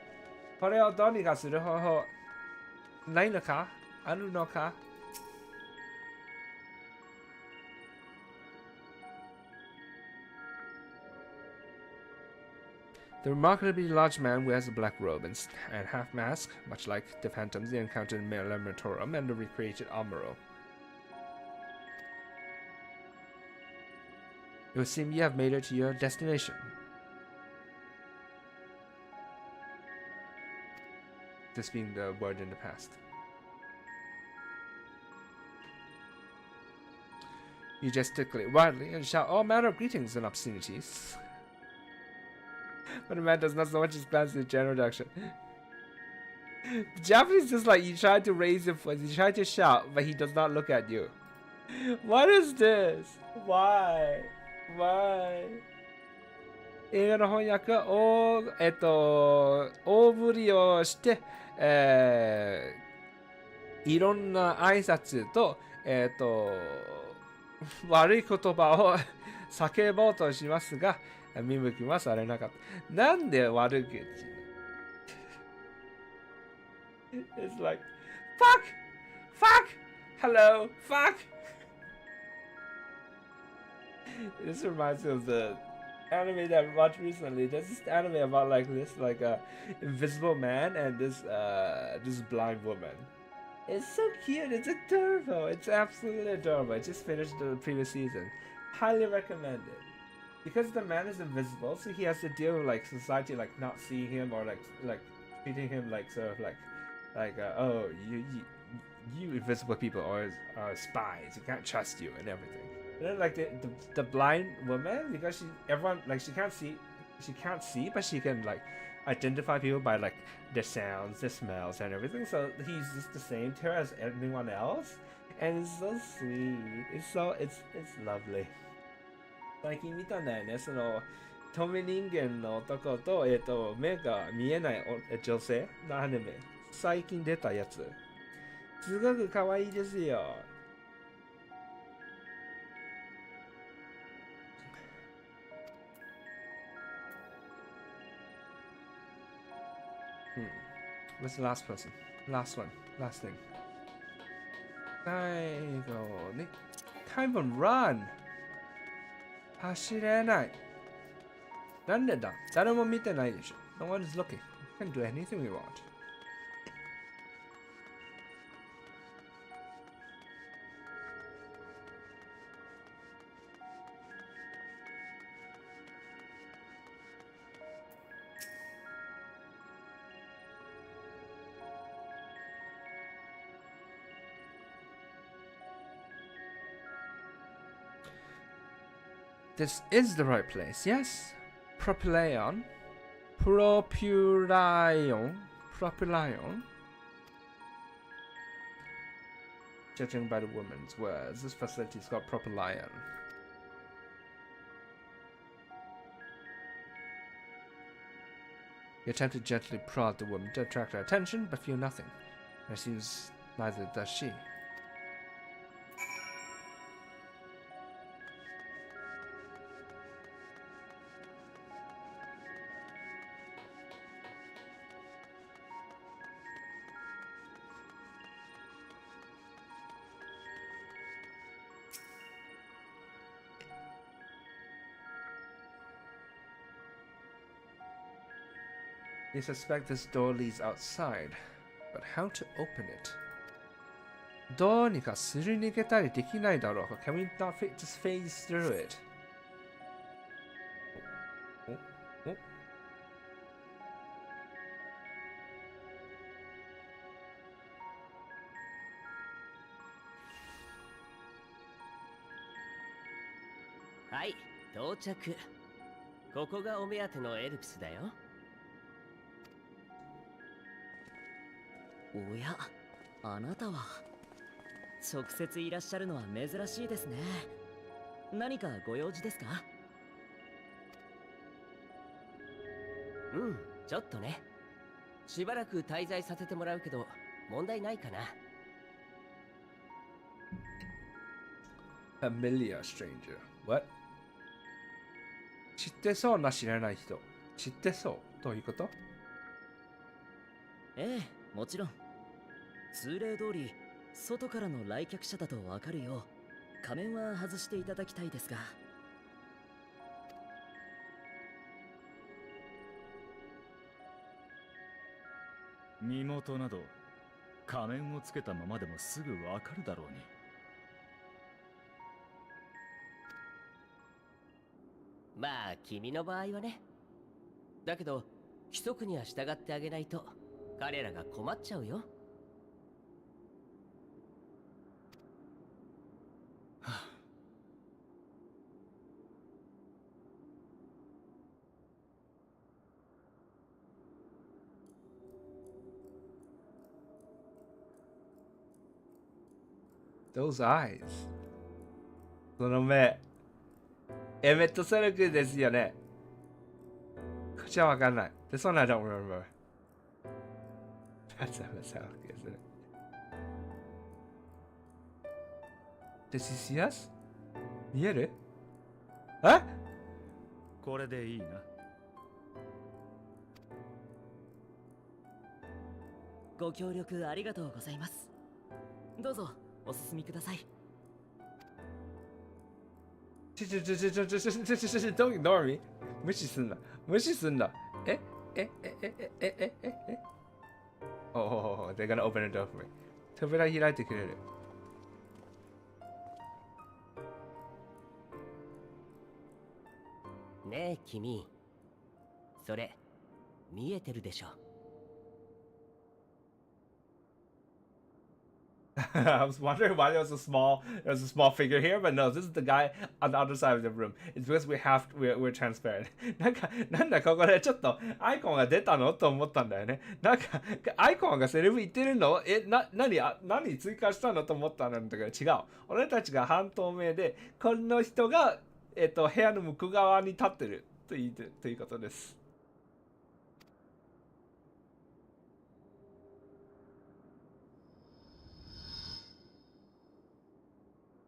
これをどうにかする方法ないのか？あるのか？ The remarkably large man wears a black robe and half mask, much like the phantoms they encountered in Laboratorum and the recreated Amuro. It would seem you have made it to your destination. This being the word in the past. You gesticulate wildly and shout all manner of greetings and obscenities. But the man does not so much as glance at the general direction. The Japanese just like you try to raise your voice, you try to shout, but he does not look at you. What is this? Why? Why? 映画の翻訳を大振りをして、いろんな挨拶と悪い言葉を叫ぼうとしますが、見向きはされなかった。なんで悪口？ It's like, fuck! Fuck! Hello! Fuck! This reminds me of the anime that I watched recently. There's this anime about like this, like a invisible man and this blind woman. It's so cute. It's adorable. It's absolutely adorable. I just finished the previous season. Highly recommend it. Because the man is invisible, so he has to deal with like society like not seeing him or like treating him like sort of like oh you invisible people are spies. You can't trust you and everything. And then like the blind woman, because everyone like she can't see, but she can like identify people by like their sounds, their smells, and everything. So he's just the same to her as anyone else, and it's so sweet. It's lovely. 最近見たんだよね。その透明人間の男と目が見えない女性のアニメ。最近出たやつ。すごく可愛いですよ。What's the last person? Last one. Last thing. 最後に Time to run! 走れない。なんでだ？誰も見てないでしょ。No one is looking. We can do anything we want. This is the right place, yes? Propylion. Judging by the woman's words, this facility is called Propylion. You attempt to gently prod the woman to attract her attention, but feel nothing. It seems neither does she. You suspect this door leads outside, but how to open it? どうにかすり抜けたりできないだろうか? Can we not just phase through it? Oh. はい、到着。ここがお目当てのエルピスだよ。おや、あなたは直接いらっしゃるのは珍しいですね。何かご用事ですか？うん、ちょっとね。しばらく滞在させてもらうけど、問題ないかな。Familiar stranger. What? 知ってそうな知らない人。知ってそうどういうこと？ええ、もちろん。通例通り、外からの来客者だとわかるよう、仮面は外していただきたいですが。身元など仮面をつけたままでもすぐわかるだろうに。まあ君の場合はね。だけど規則には従ってあげないと彼らが困っちゃうよ。Those eyes. その目。めっちゃセルクですよね。口はわかんない。This one I don't remember. That's a mistake, isn't it? Does he see us? 見える？え？これでいいな。ご協力ありがとうございます。どうぞお進みください。Don't ignore me. 無視すんな。無視すんな。Oh, they're gonna open a door for me. 扉開いてくれる。ねえ君、それ見えてるでしょ。I was wondering why there was a small figure here, but no, this is the guy on the other side of the room. It's because we're transparent. なんだここでちょっとアイコンが出たのと思ったんだよね。なんかアイコンがセリフ言ってるの？何追加したのと思ったんだけど違う。俺たちが半透明でこの人が部屋の向こう側に立ってるということです。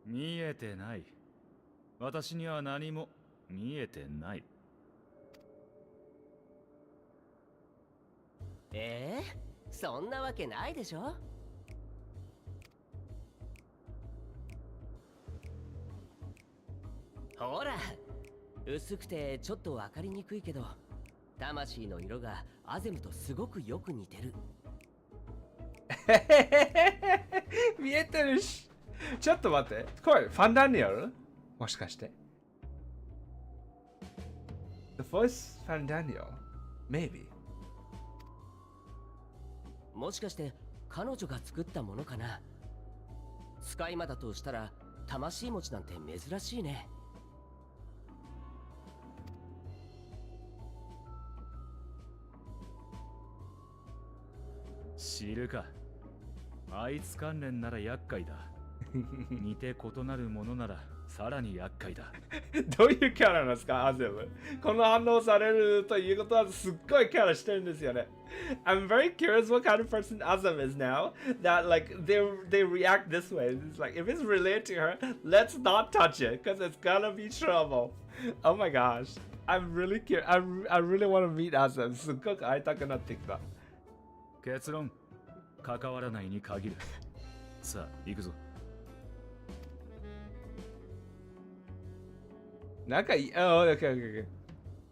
見えてない。私には何も見えてない。そんなわけないでしょ。ほら、薄くてちょっとわかりにくいけど、魂の色がアゼムとすごくよく似てる。見えてるし。ちょっと待って。これ、ファンダニエル？もしかして。The voice Fandaniel? Maybe. もしかして彼女が作ったものかな。使い魔だとしたら魂持ちなんて珍しいね。知るか。あいつ関連なら厄介だ。似て異なるものならさらに厄介だ。どういうキャラなんですか、アゼム。この反応されるということはすっごいキャラしてるんですよね。I'm very curious what kind of person Azem is now. That like they react this way. It's like if it's related to her, let's not touch it because it's gonna be trouble. Oh my gosh. I'm really curious. I really want to meet Azem. すっごく会いたくなってきた。結論、関わらないに限る。さあ、行くぞ。なんかoh, okay.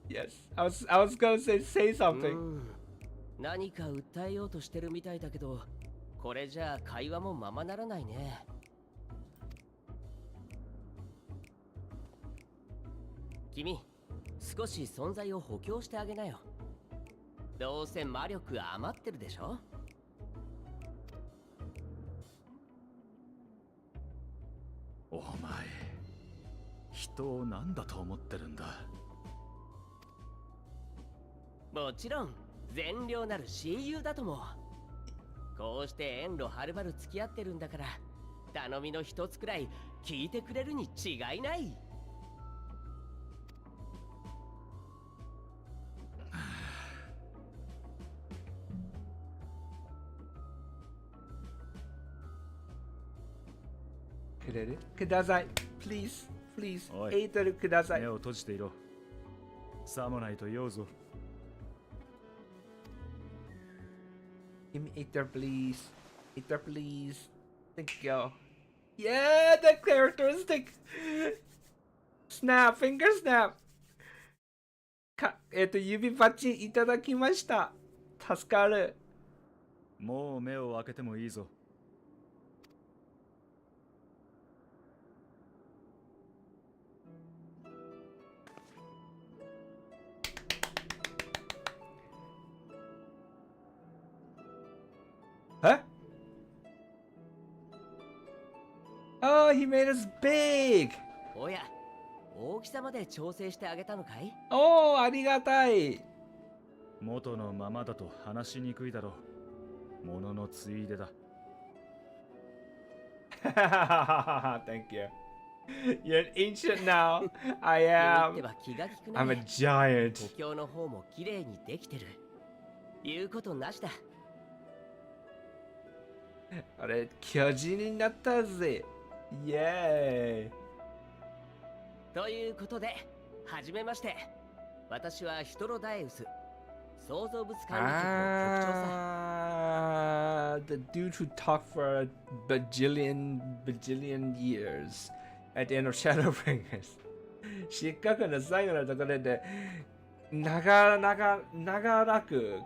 Yes. I was gonna say something. 何か訴えようとしてるみたいだけど、これじゃあ会話もままならないね。君、少し存在を補強してあげなよ。どうせ魔力余ってるでしょ。お前、人を何だと思ってるんだ。もちろん善良なる親友だとも。こうして遠路はるばる付き合ってるんだから、頼みの一つくらい聞いてくれるに違いない。くれるください。Please, please. おいエートルください目。を閉じていろ。さもないと酔うぞ。Give me Aether, please. Aether, please. Thank you. Yeah, that characteristic. Snap, finger snap. 指パッチンいただきました。助かる。もう目を開けてもいいぞ。え Oh, he made us big! おや、大きさまで調整してあげたのかい？おー、ありがたい。元のままだと話しにくいだろう。もののついでだ。Thank you. You're an ancient now. I 君って am. ば気が利くね。 I'm a giant. 故郷の方も綺麗にできてる。言うことなしだ。あれ、巨人になったぜ。イエーイ。ということで、はじめまして。私はヒトロダエウス。創造物管理局の局長さ。The dude who talked for a bajillion years at the end of Shadowbringers. せっかくの最後のところで、長らく、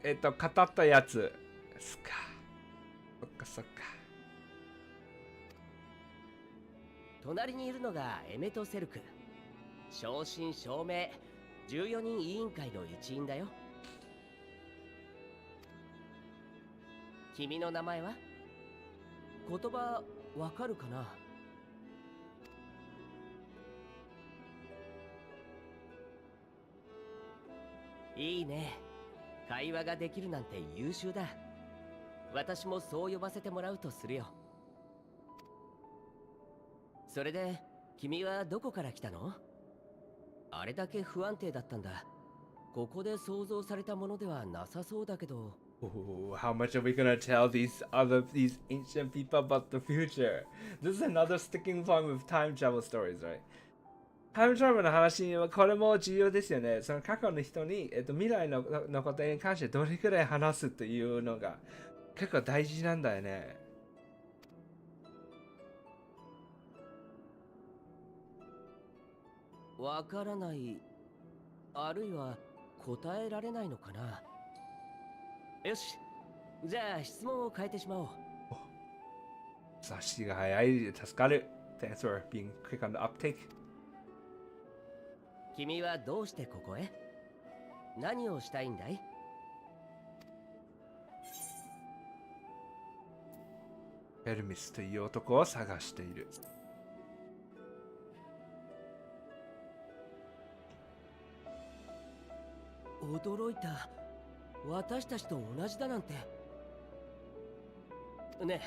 語ったやつ。そっか。そっかそっか。隣にいるのがエメト・セルク。正真正銘、14人委員会の一員だよ。君の名前は？言葉わかるかな？いいね。会話ができるなんて優秀だ。私もそう呼ばせてもらうとするよ。それで、君はどこから来たの？あれだけ不安定だったんだ。ここで想像されたものではなさそうだけど。Ooh, how much are we gonna tell these ancient people about the future? This is another sticking point with time travel stories, right? タイムトラベルの話はこれも重要ですよね。その過去の人に、未来のことに関してどれくらい話すというのが結構大事なんだよね。わからない、あるいは答えられないのかな。よし、じゃあ質問を変えてしまおう。察しが早い、助かる。Thanks for being quick on the uptake. 君はどうしてここへ？何をしたいんだい？ヘルミスという男を探している。驚いた。私たちと同じだなんて。ね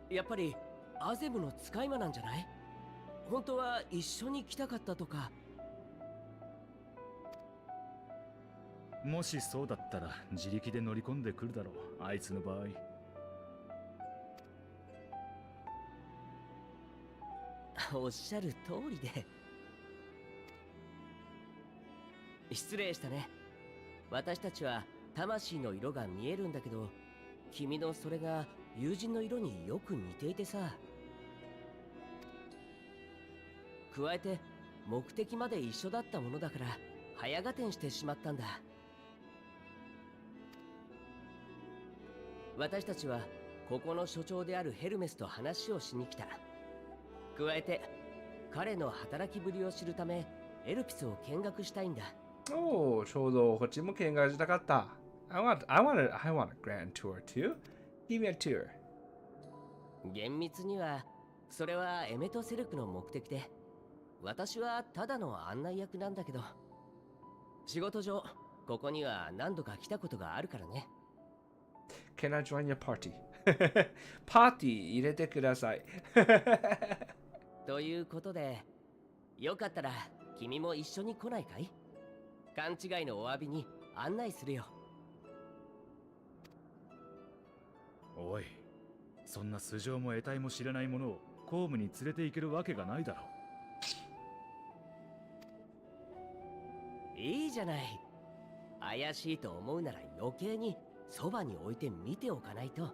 え、やっぱりアゼムの使い魔なんじゃない？本当は一緒に来たかったとか。もしそうだったら自力で乗り込んでくるだろう、あいつの場合。おっしゃる通りで。失礼したね。私たちは魂の色が見えるんだけど、君のそれが友人の色によく似ていてさ。加えて目的まで一緒だったものだから早合点してしまったんだ。私たちはここの所長であるヘルメスと話をしに来た。加えて彼の働きぶりを知るためエルピスを見学したいんだ。おお、ちょうどこっちも見学したかった。I want a grand tour too. Give me a tour. 厳密にはそれはエメト・セルクの目的で、私はただの案内役なんだけど、仕事上ここには何度か来たことがあるからね。Can I join your party? パーティー入れてください。ということで、よかったら君も一緒に来ないかい？勘違いのお詫びに案内するよ。おい、そんな素性も得体も知らないものを公務に連れて行けるわけがないだろう。いいじゃない。怪しいと思うなら余計にそばに置いて見ておかないと。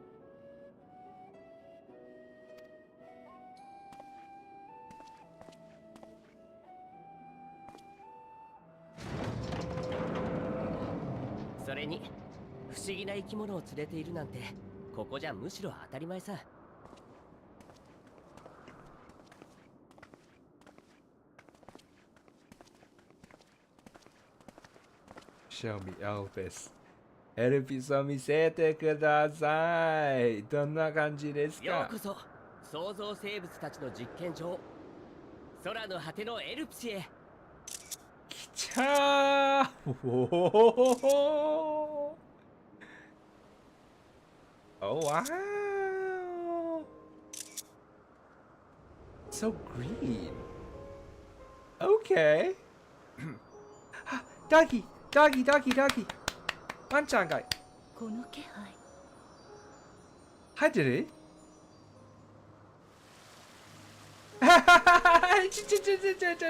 それに不思議な生き物を連れているなんてここじゃむしろ当たり前さ。Show me Elvis. エルピスを見せてください。どんな感じですか？ようこそ創造生物たちの実験場、空の果てのエルプスへ。来たー。Oh wow. So green. Okay. ダギダギダギダギ。ワンちゃんが。この気配。Hi, did it?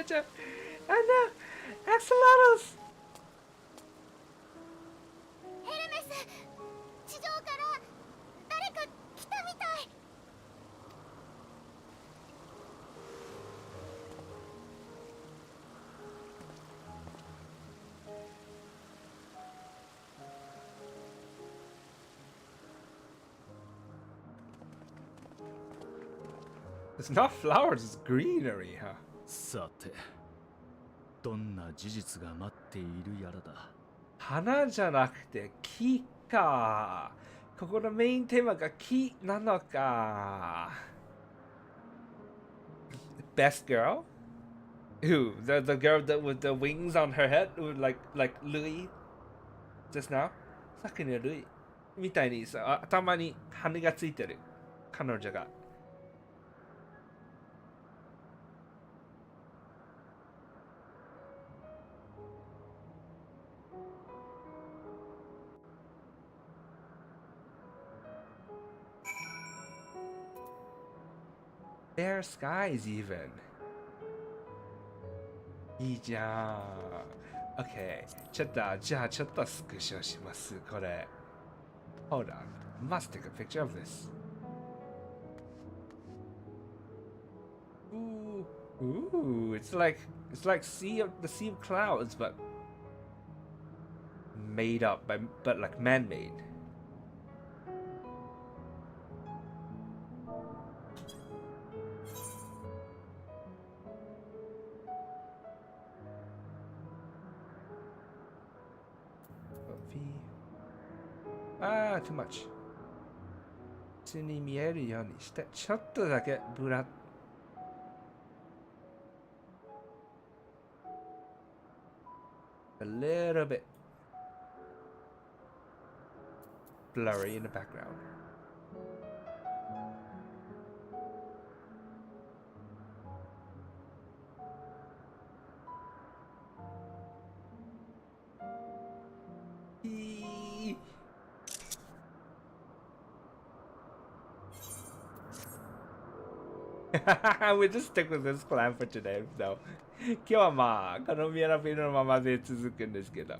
ちょ。あの、アクセラロス。ヘルメス、地上から誰か来たみたい。It's not flowers, it's greenery, huh? さてどんな事実が待っているやらだ。花じゃなくて木か。ここのメインテーマが木なのか。Best girl? Who? The girl that with the wings on her head? Who, like Louis? Just now? さっきのルイみたいにさ、頭に羽がついてる。彼女が。Fair skies even. いいじゃん。OK。じゃあちょっとスクショします。これ。Hold on. Must take a picture of this. Ooh, it's like the sea of clouds, but made up but like man-made. Too much. 普通に見えるようにして、ちょっとだけブラッ。A little bit blurry in the background. We'll just stick with this plan for today, though. 今日はまあ、このミラフィルのままで続くんですけど。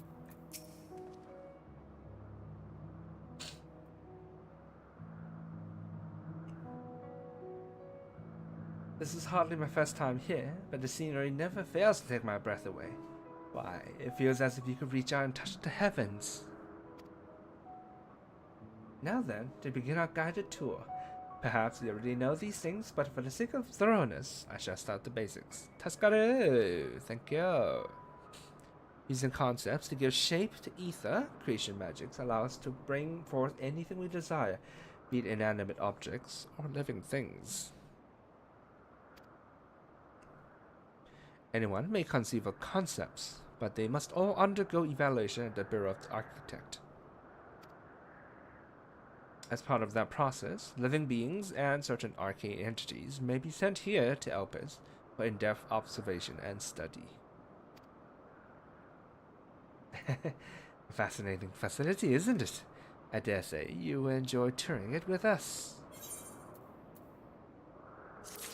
This is hardly my first time here, but the scenery never fails to take my breath away. Why, it feels as if you could reach out and touch the heavens. Now then, to begin our guided tour. Perhaps you already know these things, but for the sake of thoroughness, I shall start the basics. Tasukaru! Thank you. Using concepts to give shape to ether, creation magics allow us to bring forth anything we desire, be it inanimate objects or living things. Anyone may conceive of concepts, but they must all undergo evaluation at the Bureau of the Architect. As part of that process, living beings and certain arcane entities may be sent here to Elpis for in-depth observation and study. A fascinating facility, isn't it? I dare say you enjoy touring it with us.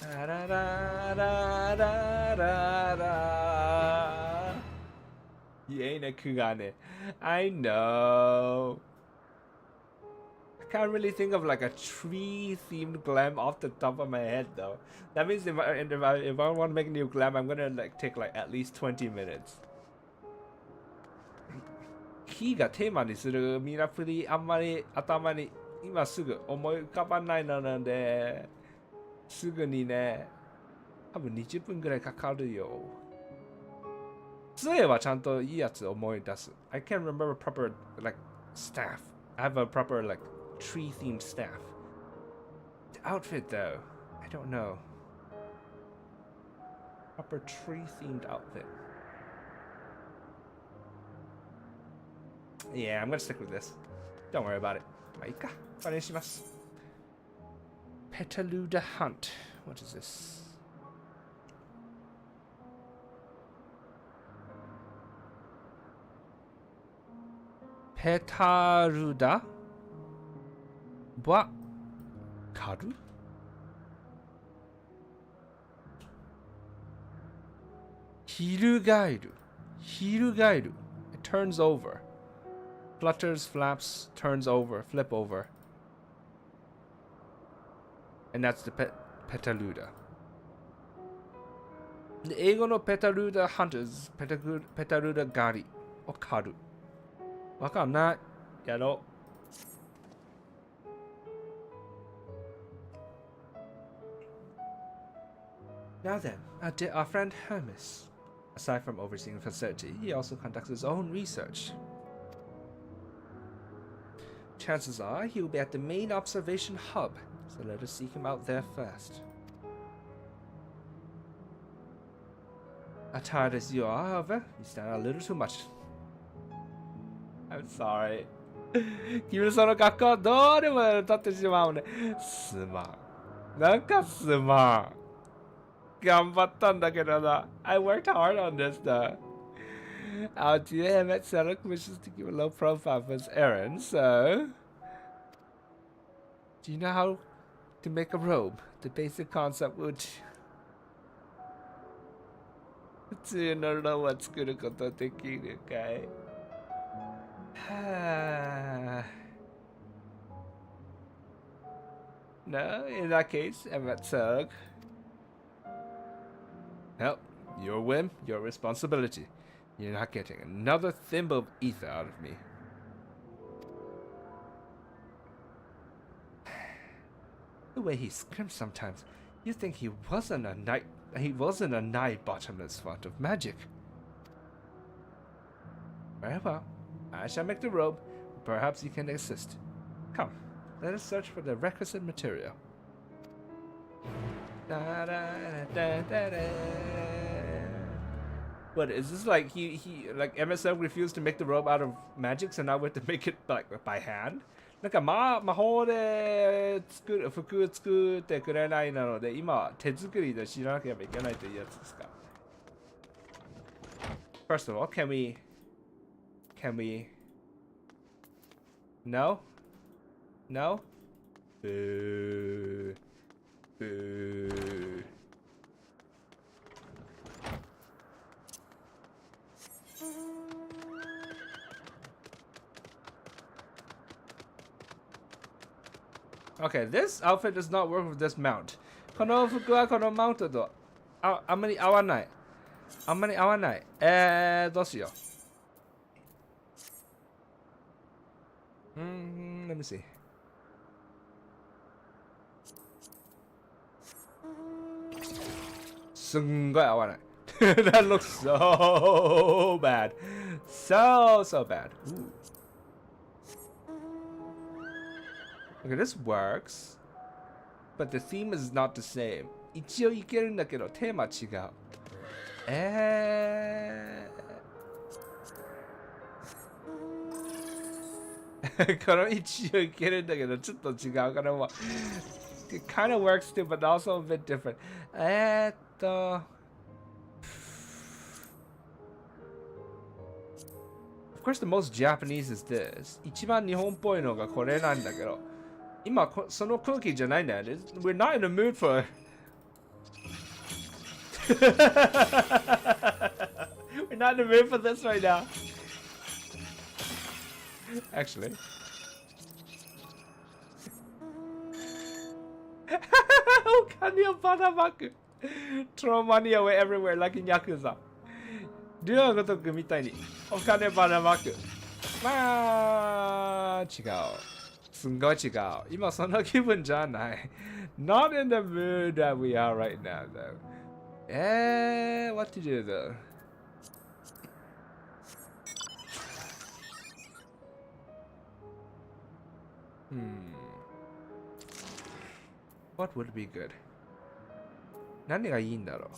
ラララララララ。家ねくがね。I know. I can't really think of like a tree-themed glam off the top of my head though. That means if I want to make a new glam, I'm gonna like take like at least 20 minutes. 木がテーマにするミラプリあんまり頭に今すぐ思い浮かばないのですぐにね多分20分ぐらいかかるよ。杖はちゃんといいやつ思い出す。I can't remember proper like staff. I have a proper like tree themed staff. The outfit though, I don't know. Proper tree themed outfit. Yeah, I'm gonna stick with this. Don't worry about it. まあいいか。これにします。Petaluda Hunt. What is this? Petaluda? What? Karu? Hirugairu. Hirugairu. It turns over. Flutters, flaps, turns over, flip over. And that's the Petaluda. The 英語の Petaluda Hunters, Petaluda Gari or Karu. わかんない。やろう。Now then, our friend Hermes. Aside from overseeing the facility, he also conducts his own research. Chances are he will be at the main observation hub, so let us seek him out there first. As tired as you are, however, you stand out a little too much. I'm sorry. 君その格好はどうでも立ってしまうね。すまん。なんかすまん。頑張ったんだけどな。I worked hard on this though. Our dear Emmett Selleck wishes to keep a low profile for his errand, so... Do you know how to make a robe? The basic concept would... 普通のロボを作ることできるかい？No, in that case, Emmett Selleck. Well, your whim, your responsibility. You're not getting another thimble of ether out of me. The way he scrims sometimes, you think he wasn't a nigh bottomless font of magic. Very well, I shall make the robe. Perhaps you can assist. Come, let us search for the requisite material. What is this like? He like MSM refused to make the robe out of magic, so now we have to make it like by hand. なんか魔法で服を作ってくれないなので今は手作りで知らなければいけないというやつですか。First of all, can we No? No? Boo. Boo. Okay, this outfit does not work with this mount. この服はこのマウントとあんまり合わない。あんまり合わない。どうしよう。let me see. すんごい合わない。That looks so bad. So bad. Ooh. Okay, this works. But the theme is not the same. 一応いけるんだけど、テーマ違う。この一応いけるんだけど、ちょっと違うからもう。It kind of works too, but also a bit different. Of course, the most Japanese is this. 一番日本っぽいのがこれなんだけど、今その空気じゃないんだよね。We're not in the mood for We're not in the mood for this right now. Actually. Okane banamaku. Throw money away everywhere like in Yakuza. 竜のごとくみたいにお金ばらまく。まあ、違う。すんごい違う。今そんな気分じゃない。Not in the mood that we are right now, though. What to do, though? What would be good? 何がいいんだろう。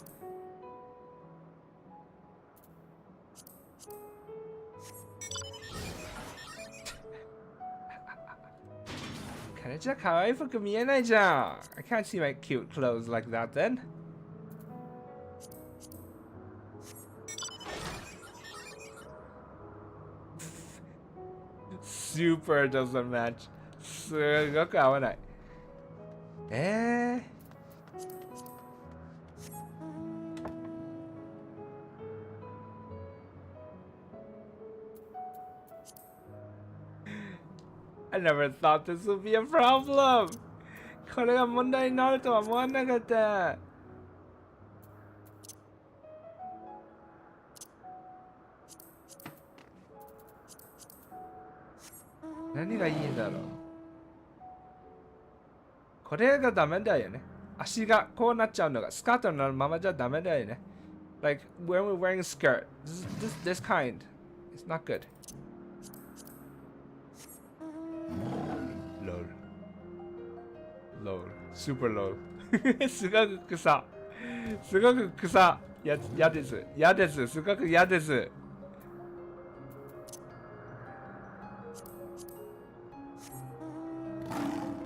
かねちゃん可愛い服見えないじゃん。I can't see my cute clothes like that then. Super doesn't match. すごく合わない。I never thought this would be a problem. これが問題になるとは思わなかった。何がいいんだろう。これがダメだよね。足がこうなっちゃうのがスカートのままじゃダメだよね。Like when we're wearing a skirt, this kind, it's not good. Low, super low. すごく草。すごく草。やです。やです。すごくやです。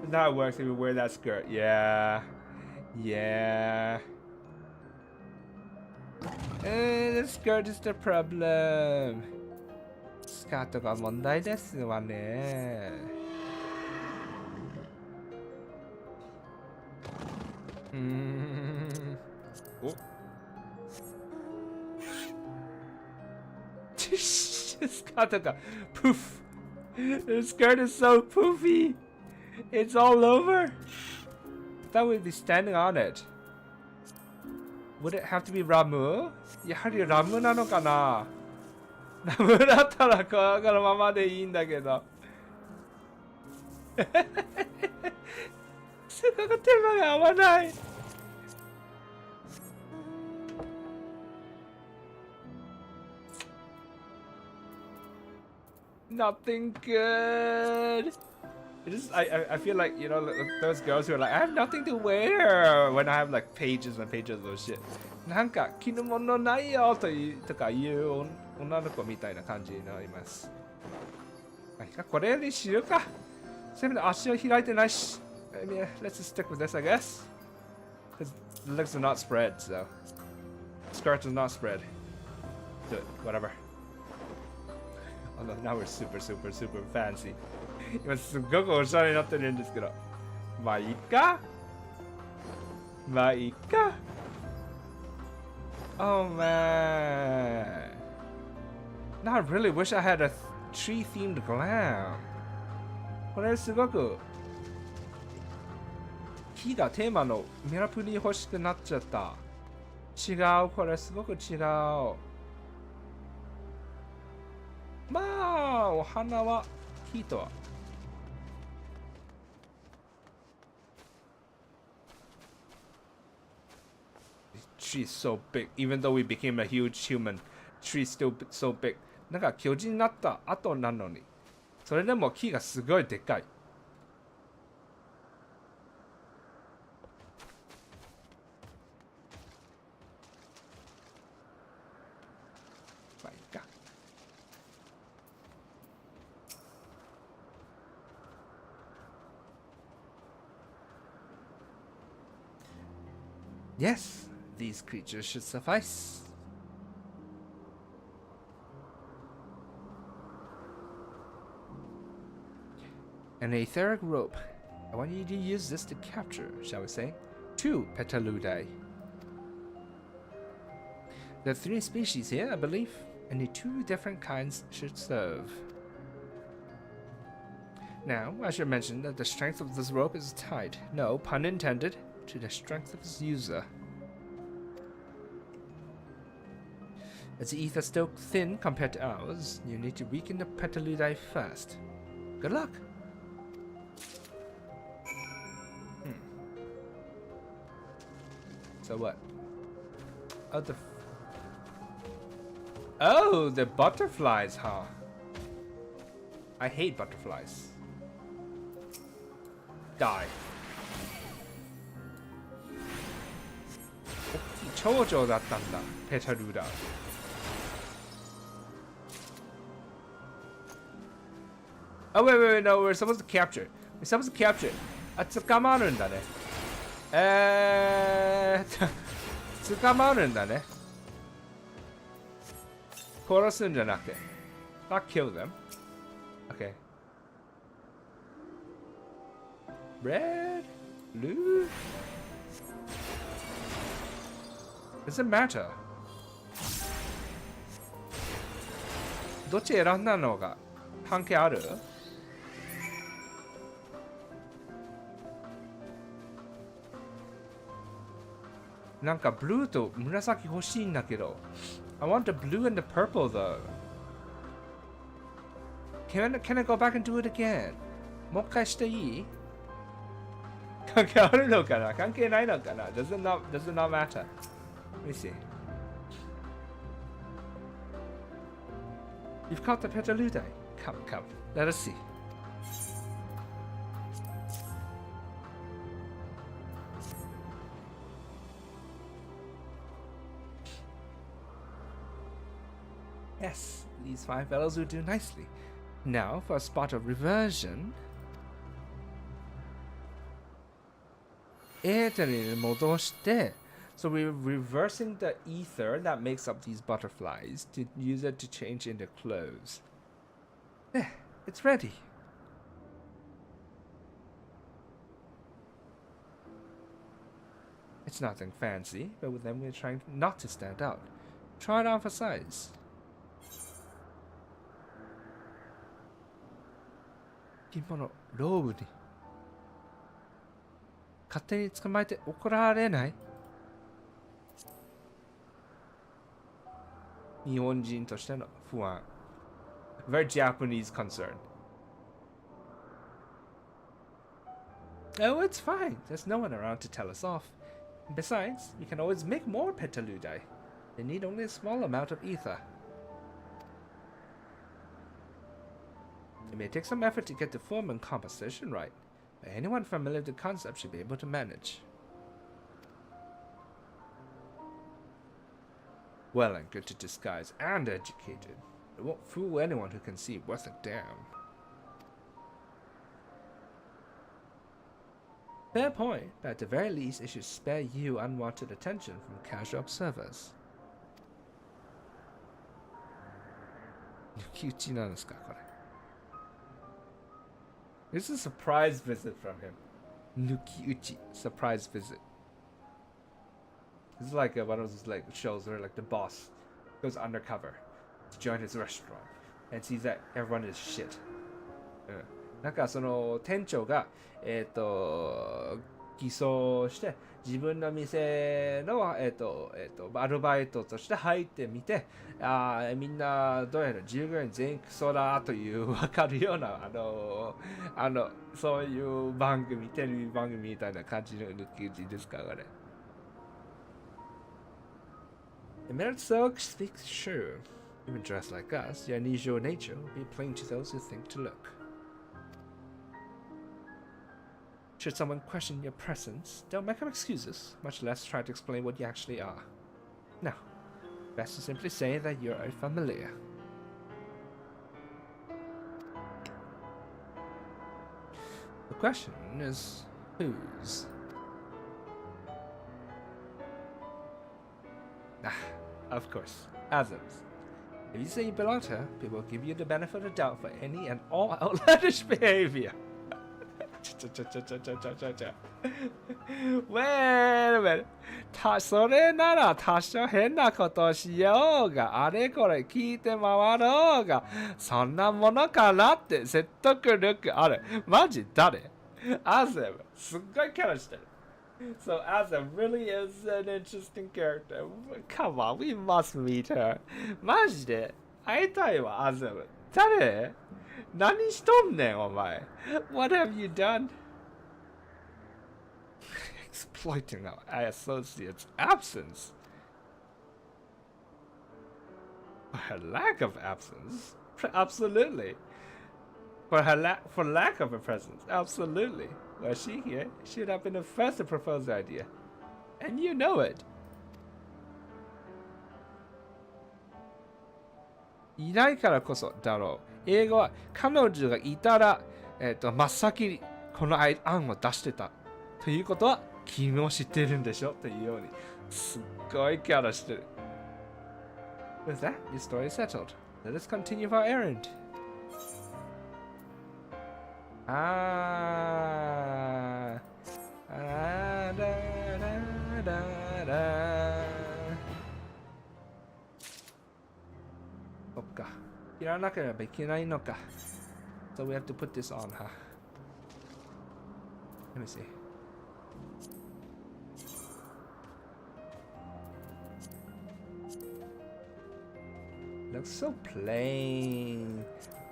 That works if you wear that skirt. Yeah. Yeah. The skirt is the problem. スカートが問題ですわね。おスカートが poof. The skirt is so poofy. It's all over. That would be standing on it. Would it have to be Ramu? やはりラムなのかな。ラムだったらこのままでいいんだけど。すごく手間が合わない。Nothing good. I feel like, you know, those girls who are like, I have nothing to wear when I have like pages and pages of shit. なんか着るものないよとかいう女の子みたいな感じになります。これにしようか。せめて足を開いてないし。I mean, let's just stick with this, I guess. Because the legs are not spread, so. Skirt is not spread. Do it, whatever. Oh no, now we're super fancy. 今すっごくおしゃれになってるんですけど。まあいいか。まあいいか。Oh man. Now I really wish I had a tree-themed glam. これすごく木がテーマのミラプリ欲しくなっちゃった。違う、これすごく違う。まあ、お花は木とは。Tree's so big. Even though we became a huge human, tree's still so big. なんか巨人になった後なのに、それでも木がすごいでかい。まあいいか。Yes, these creatures should suffice. An etheric rope. I want you to use this to capture, shall we say, 2 Petaludae. There are 3 species here, I believe. Only 2 different kinds should serve. Now, I should mention that the strength of this rope is tied, no pun intended, to the strength of its user. As the ether is still thin compared to ours, you need to weaken the Petaludai first. Good luck! So what? Oh, the butterflies, huh? I hate butterflies. Die. Chojo だったんだ、ペタルーダ。Oh, wait, no, we're supposed to capture. We're supposed to capture. あ、捕まるんだね。捕まるんだね。殺すんじゃなくて。Not kill them. Okay. Red? Blue? Doesn't matter. どっち選んだのが関係ある？なんかブルーと紫欲しいんだけど。I want the blue and the purple though. Can I go back and do it again? もう一回していい？関係あるのかな？関係ないのかな？ Does it not matter? Let me see. You've caught the Petaludai. Come. Let us see. Yes, these 5 fellows will do nicely. Now for a spot of reversion. エーテルに戻して、so we're reversing the ether that makes up these butterflies to use it to change into clothes. There, it's ready. It's nothing fancy, but with them we're trying not to stand out. Try it on for size. 今のローブに勝手に捕まえて怒られない？日本人としての不安。Very Japanese concern. Oh, it's fine. There's no one around to tell us off. Besides, we can always make more Petaludai. They need only a small amount of ether. It may take some effort to get the form and composition right, but anyone familiar with the concept should be able to manage. Well and good to disguise and educated. It won't fool anyone who can see worth a damn. Fair point, but at the very least it should spare you unwanted attention from casual observers. 抜き打ちなんですかこれ。This is a surprise visit from him. Nuki-uchi, surprise visit. This is like one of those like shows where like the boss goes undercover to join his restaurant and sees that everyone is shit. なんかその店長が偽装して自分の店のアルバイトとして入ってみて、みんなどうやら従業員全員クソだという分かるようなそういう番組テレビ番組みたいな感じの抜き打ちですかこれ。Emerald Silk speaks true. Even dressed like us, your unusual nature will be plain to those who think to look. Should someone question your presence, don't make up excuses, much less try to explain what you actually are. No, best to simply say that you're a familiar. The question is, whose? Of course, Azim's. If you say you belong to her, people will give you the benefit of the doubt for any and all outlandish behavior. Wait a minute. それなら多少変なことしようが、あれこれ聞いて回ろうが、そんなものかなって説得力ある。マジ誰？アゼム。すっごいキャラしてる。So Azem really is an interesting character. Come on, we must meet her. マジで会いたいわ、アゼム。誰？何しとんねん、お前。What have you done? Exploiting our associate's absence. For her lack of absence? Absolutely. For lack of a presence? Absolutely. Was she here? She would have been the first to propose the idea. And you know it. いないからこそだろう。英語は彼女がいたら、真っ先にこの案を出してた。ということは君も知ってるんでしょというようにすっごいキャラしてる。With that, your story is settled. Let us continue our errand. そっか。切らなければいけないのか。So we have to put this on, huh? Let me see. Looks so plain.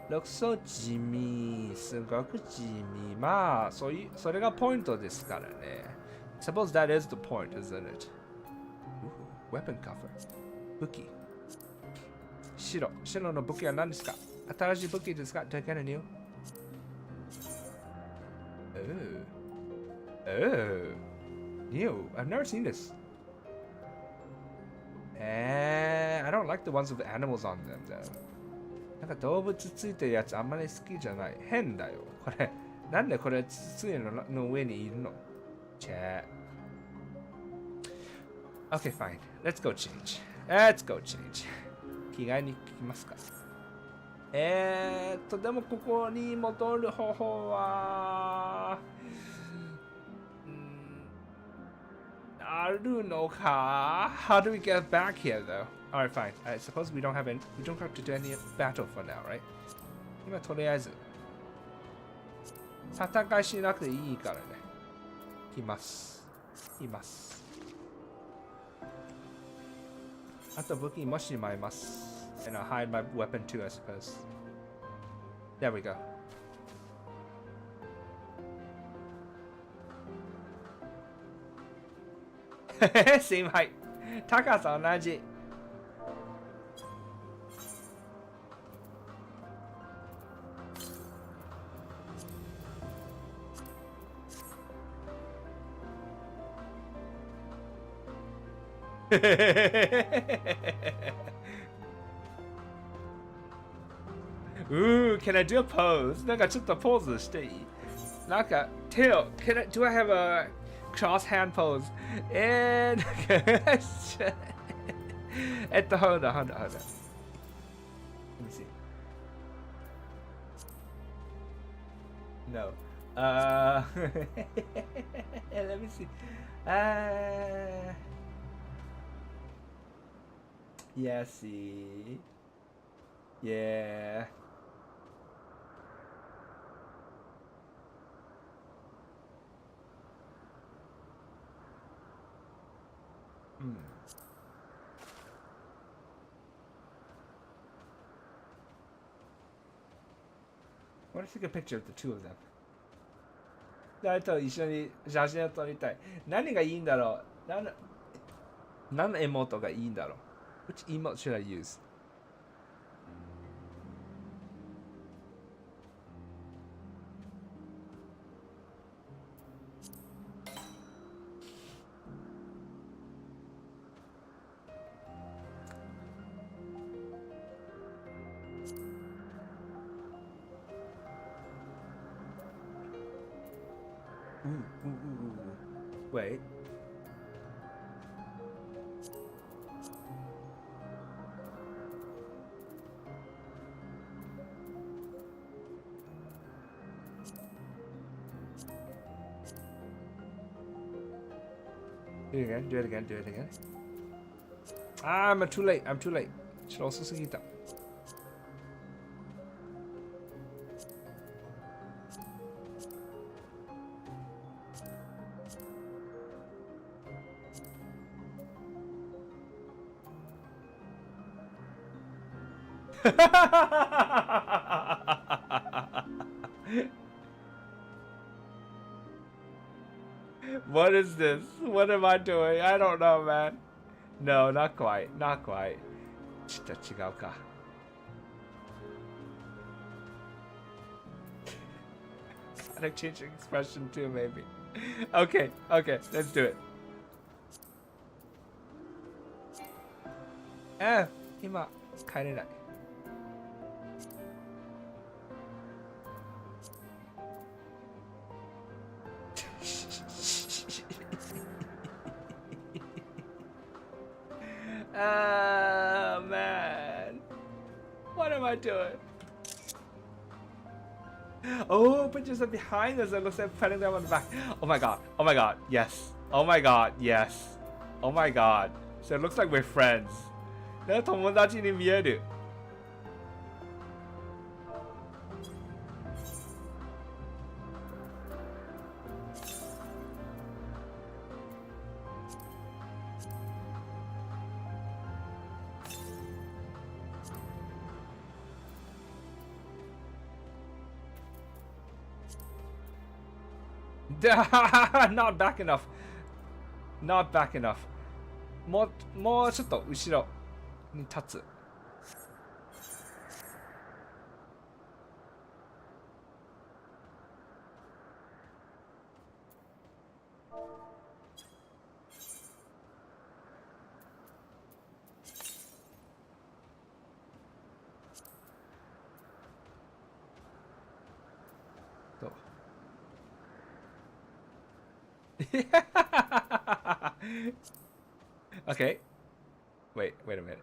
Looks so 地味。すごく地味。まあ、それがポイントですからね。Suppose that is the point, isn't it? Ooh, weapon cover. 武器。白の武器は何ですか？新しい武器ですか？ Do I get a new? Oh. New. I've never seen this. I don't like the ones with animals on them though. なんか動物ついてるやつあんまり好きじゃない。変だよ。これ、なんでこれついの上にいるの？チェー。Okay, fine. Let's go change. 着替えに行きますか。でもここに戻る方法は、あるのか？ How do we get back here though? Alright, fine. I suppose we don't have to do any battle for now, right? 今とりあえず戦いしなくていいからね。います。あと武器もしまいます。And I'll hide my weapon too, I suppose. There we go. セームハイ。高さ同じ。Can I do a pose? なんかちょっとポーズしていい？なんか手を、do I have a cross hand pose? Hold on. Let me see. No. Let me see. Yeah, see. Yeah. I want to take a picture of the two of them. 誰と一緒に写真を撮りたい。何がいいんだろう？何のエモートがいいんだろう？ Which emote should I use? Wait. Do it again, do it again, do it again. Ah, I'm too late, I'm too late. ちょっと遅すぎた。What is this? What am I doing? I don't know, man. No, not quite. Not quite. ちょっと違うか。Gotta change the expression too, maybe. Okay, okay, let's do it. 今、帰れない。Oh man, what am I doing? Oh, put yourself behind us. It looks like patting them on the back. Oh my god, oh my god, yes. Oh my god, yes. Oh my god. So it looks like we're friends. 友達に見える。Not back enough. Not back enough. もうちょっと後ろに立つ。どうOkay. Wait a minute.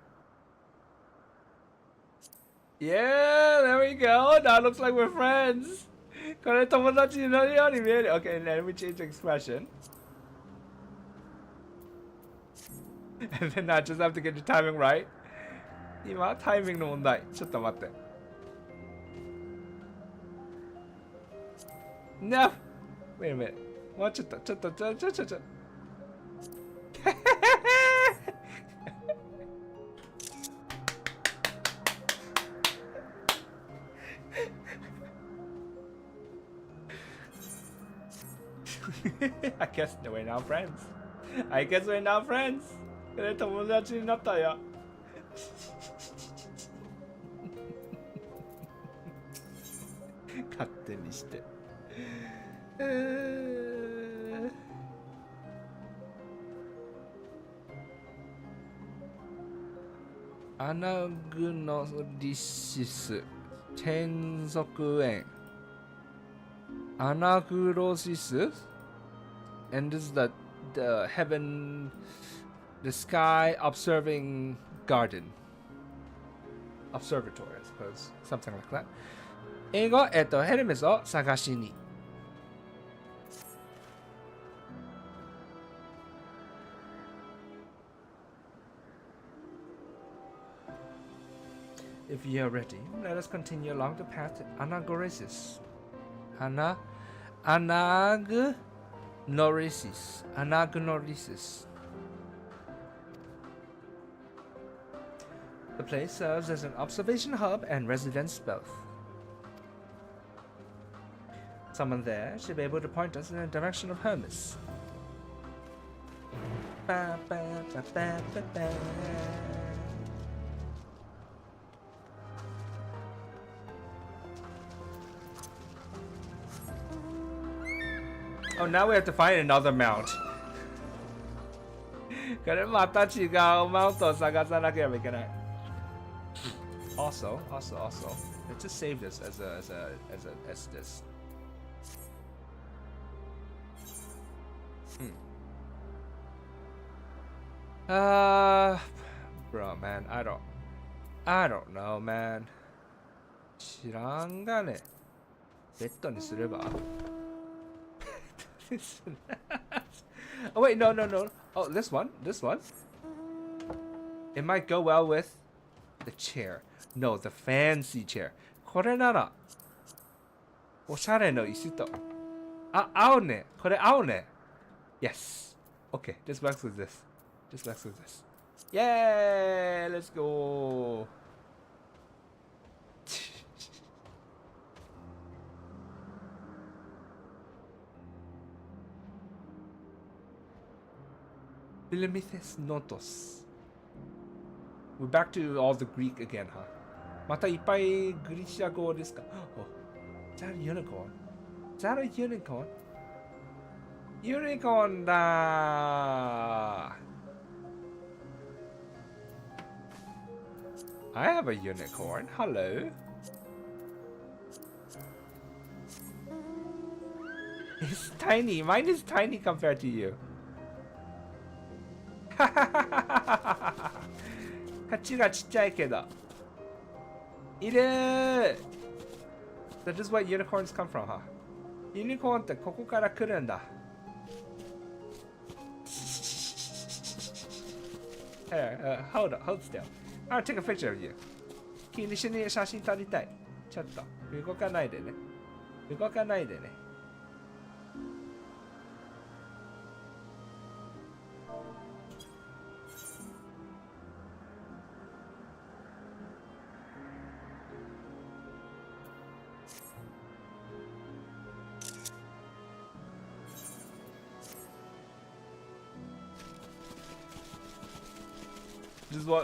Yeah, there we go. Now it looks like we're friends. これ友達になるように見える。Okay, let me change the expression. And then I just have to get the timing right. 今、タイミングの問題。ちょっと待って。No! Wait a minute. もうちょっと。I guess we're now friends. I guess we're now friends. これ友達になったよ。勝手にして。アナグノリシス転属円アナグロシス and this is the heaven the sky observing garden observatory I suppose something like that 英語ヘルメスを探しにIf you are ready, let us continue along the path to Anagoresis. Anagnorisis. The place serves as an observation hub and residence both. Someone there should be able to point us in the direction of Hermes. Ba, ba, ba, ba, ba, ba. Oh, now we have to find another mount. これまた違うマウントを探さなければいけない。Also, let's just save this as this. Bro, man, I don't know, man. 知らんがね。ベッドにすれば Oh wait, no. Oh, this one. It might go well with the chair. No, the fancy chair. これならおしゃれの椅子と合うね。これ合うね。Yes. Okay, this works with this. Yay! Let's go. Philimites notos. We're back to all the Greek again, huh? またいっぱいグリシア語ですか? Oh, is that a unicorn? Is that a unicorn? Unicorn だ! I have a unicorn. Hello. It's tiny. Mine is tiny compared to you. こっちがちっちゃいけど。いるー。That is where unicorns come from, huh? ユニコーンってここから来るんだ。Here, hold still. I'll take a picture of you. 君一緒に写真撮りたい。ちょっと動かないでね。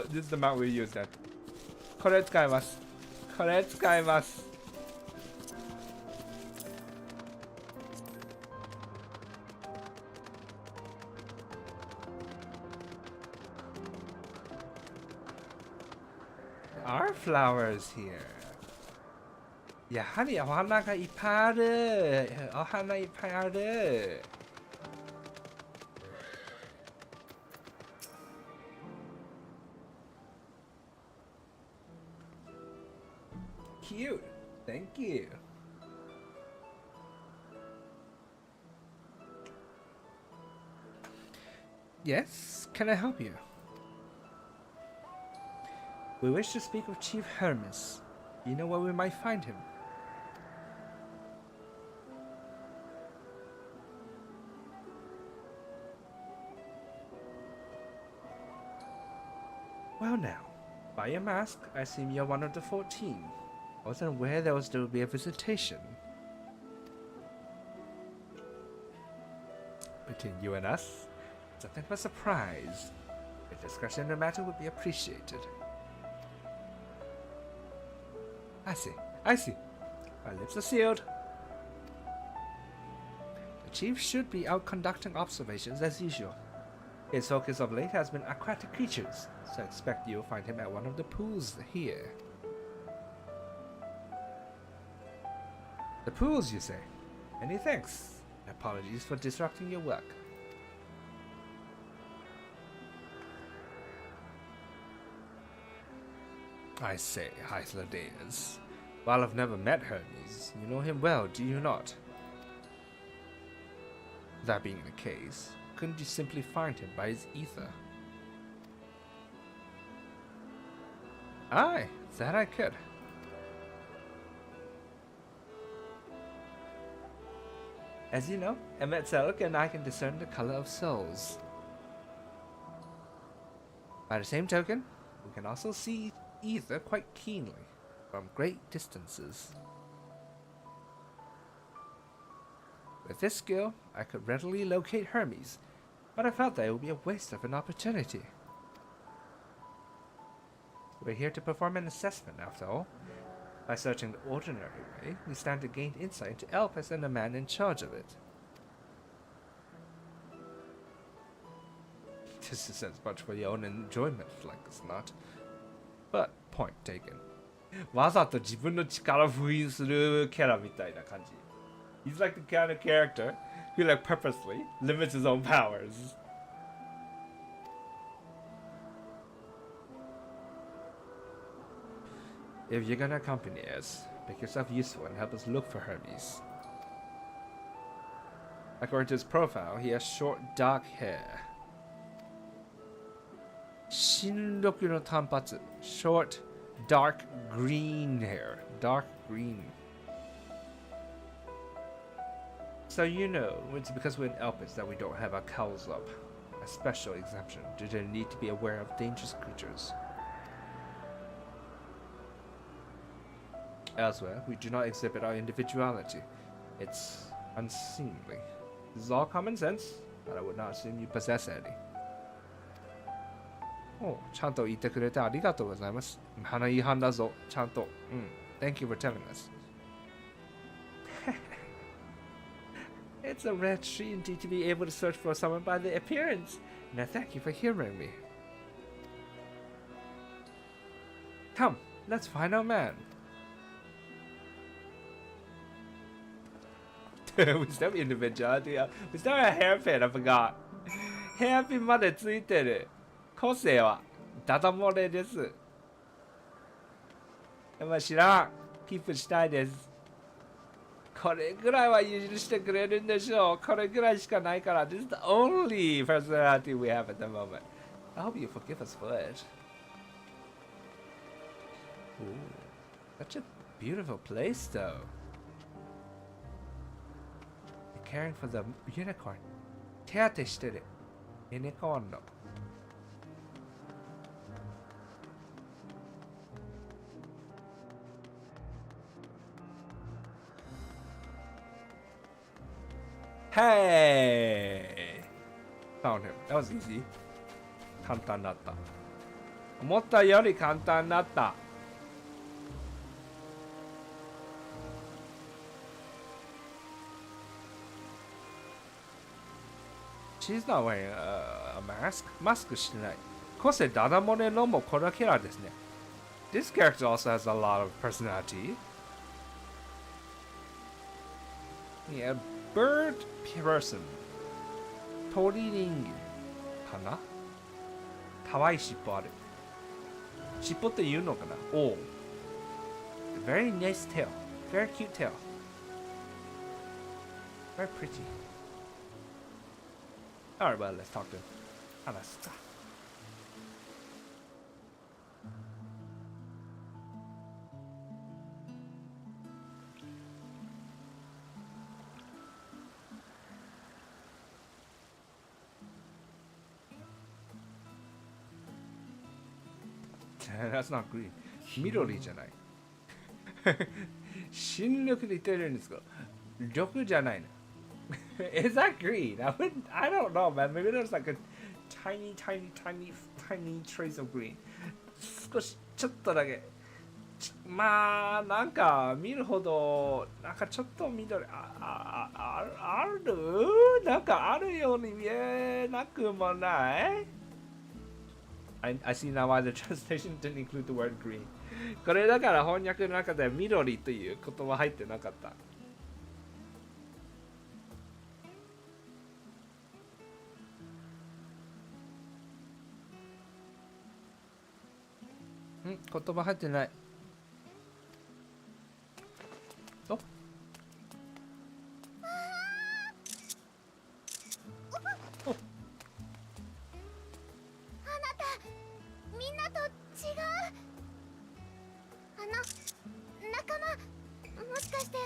This is the mount we use then. これ使います。Our flowers here. やはりお花がいっぱいある。Cute. Thank you. Yes, can I help you? We wish to speak with Chief Hermes. You know where we might find him? Well now, by your mask, I assume you're one of the 14. I wasn't aware there would be a visitation. Between you and us, something of a surprise. A discussion on the matter would be appreciated. I see. My lips are sealed. The chief should be out conducting observations as usual. His focus of late has been aquatic creatures, so I expect you'll find him at one of the pools here. The pools, you say? Many thanks. Apologies for disrupting your work. I say, Hythlodaeus. While I've never met Hermes, you know him well, do you not? That being the case, couldn't you simply find him by his ether? Aye, that I could. As you know, Emet and I can discern the color of souls. By the same token, we can also see ether quite keenly, from great distances. With this skill, I could readily locate Hermes, but I felt that it would be a waste of an opportunity. We're here to perform an assessment, after all. By searching the ordinary way, we stand to gain insight into Elpis and the man in charge of it. This is as much for your own enjoyment, like it's not. But, point taken. わざと自分の力を封印するキャラみたいな感じ。He's like the kind of character who like purposely limits his own powers. If you're gonna accompany us, make yourself useful and help us look for Hermes. According to his profile, he has short, dark hair. 新緑の短髪 short, dark green hair. Dark green. So you know, it's because we're in Elpis that we don't have our cowls up. A special exemption due to the need to be aware of dangerous creatures. Elsewhere, we do not exhibit our individuality. It's unseemly. This is all common sense, but I would not assume you possess any. お、ちゃんと言ってくれてありがとうございます。花違反だぞ、ちゃんと。Thank you for telling us. It's a rare treat indeed to be able to search for someone by their appearance. Now thank you for hearing me. Come, let's find our man. Was that individuality? Was that a hairpin? I forgot. Hairpin までついてる。個性はダダ漏れです。まあ知らん。キープしたいです。これぐらいは許してくれるんでしょう。これぐらいしかないから。This is the only personality we have at the moment. I hope you forgive us for it. Ooh, such a beautiful place, though. You're caring for the unicorn. 手当てしてる。ユニコーンの。Hey! Found him. That was easy. 簡単だった。思ったより簡単だった。She's not wearing a mask. マスクしてない。個性ダダ漏れのもこのキャラですね。This character also has a lot of personality. Yeah, bird person. 鳥人間かな？かわいい尻尾ある。尻尾って言うのかな？おう。Very nice tail. Very cute tail. Very pretty. Alright, well, let's talk to him. 話すか。That's not green. 緑じゃない。新緑で言ってるんですか？緑じゃないの。Is that green? I don't know, man. Maybe there's like a tiny trace of green. 少し、ちょっとだけ。まあ、なんか見るほど、なんかちょっと緑、ある？なんかあるように見えなくもない？I see now why the translation didn't include the word green. これだから翻訳の中で緑という言葉入ってなかった。言葉入ってない。お？あなた、みんなと違う。仲間、もしかして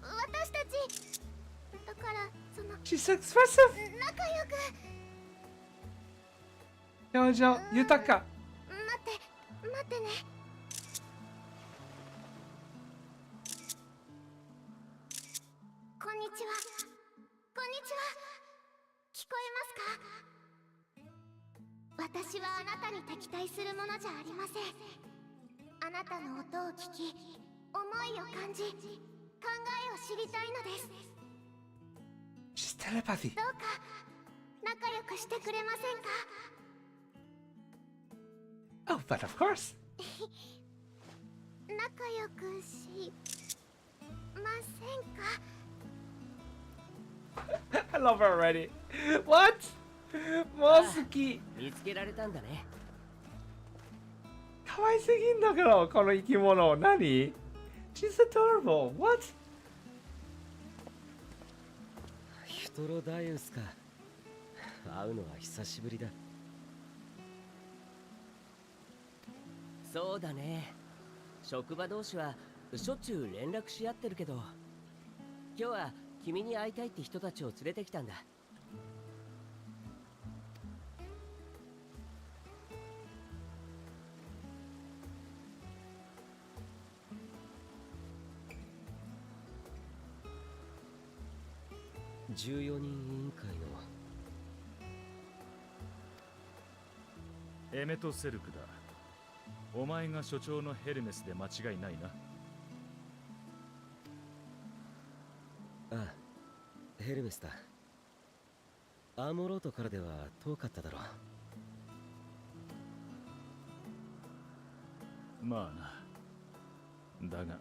私たちだからその She's so expressive! 仲良く。表情豊か。待ってね。こんにちは。聞こえますか？私はあなたに敵対するものじゃありません。あなたの音を聞き、思いを感じ、考えを知りたいのです。She's telepathy. どうか仲良くしてくれませんか？Oh, but of course. 仲良くしませんか？ I love her already. What? もう好き。見つけられたんだね。可愛すぎんだから、この生き物。何？ She's adorable. What? トロダイウスか。会うのは久しぶりだ。そうだね。職場同士はしょっちゅう連絡し合ってるけど、今日は君に会いたいって人たちを連れてきたんだ。14人委員会のエメトセルクだ。お前が所長のヘルメスで間違いないな。ああ、ヘルメスだ。アーモロートからでは遠かっただろう。まあな。だが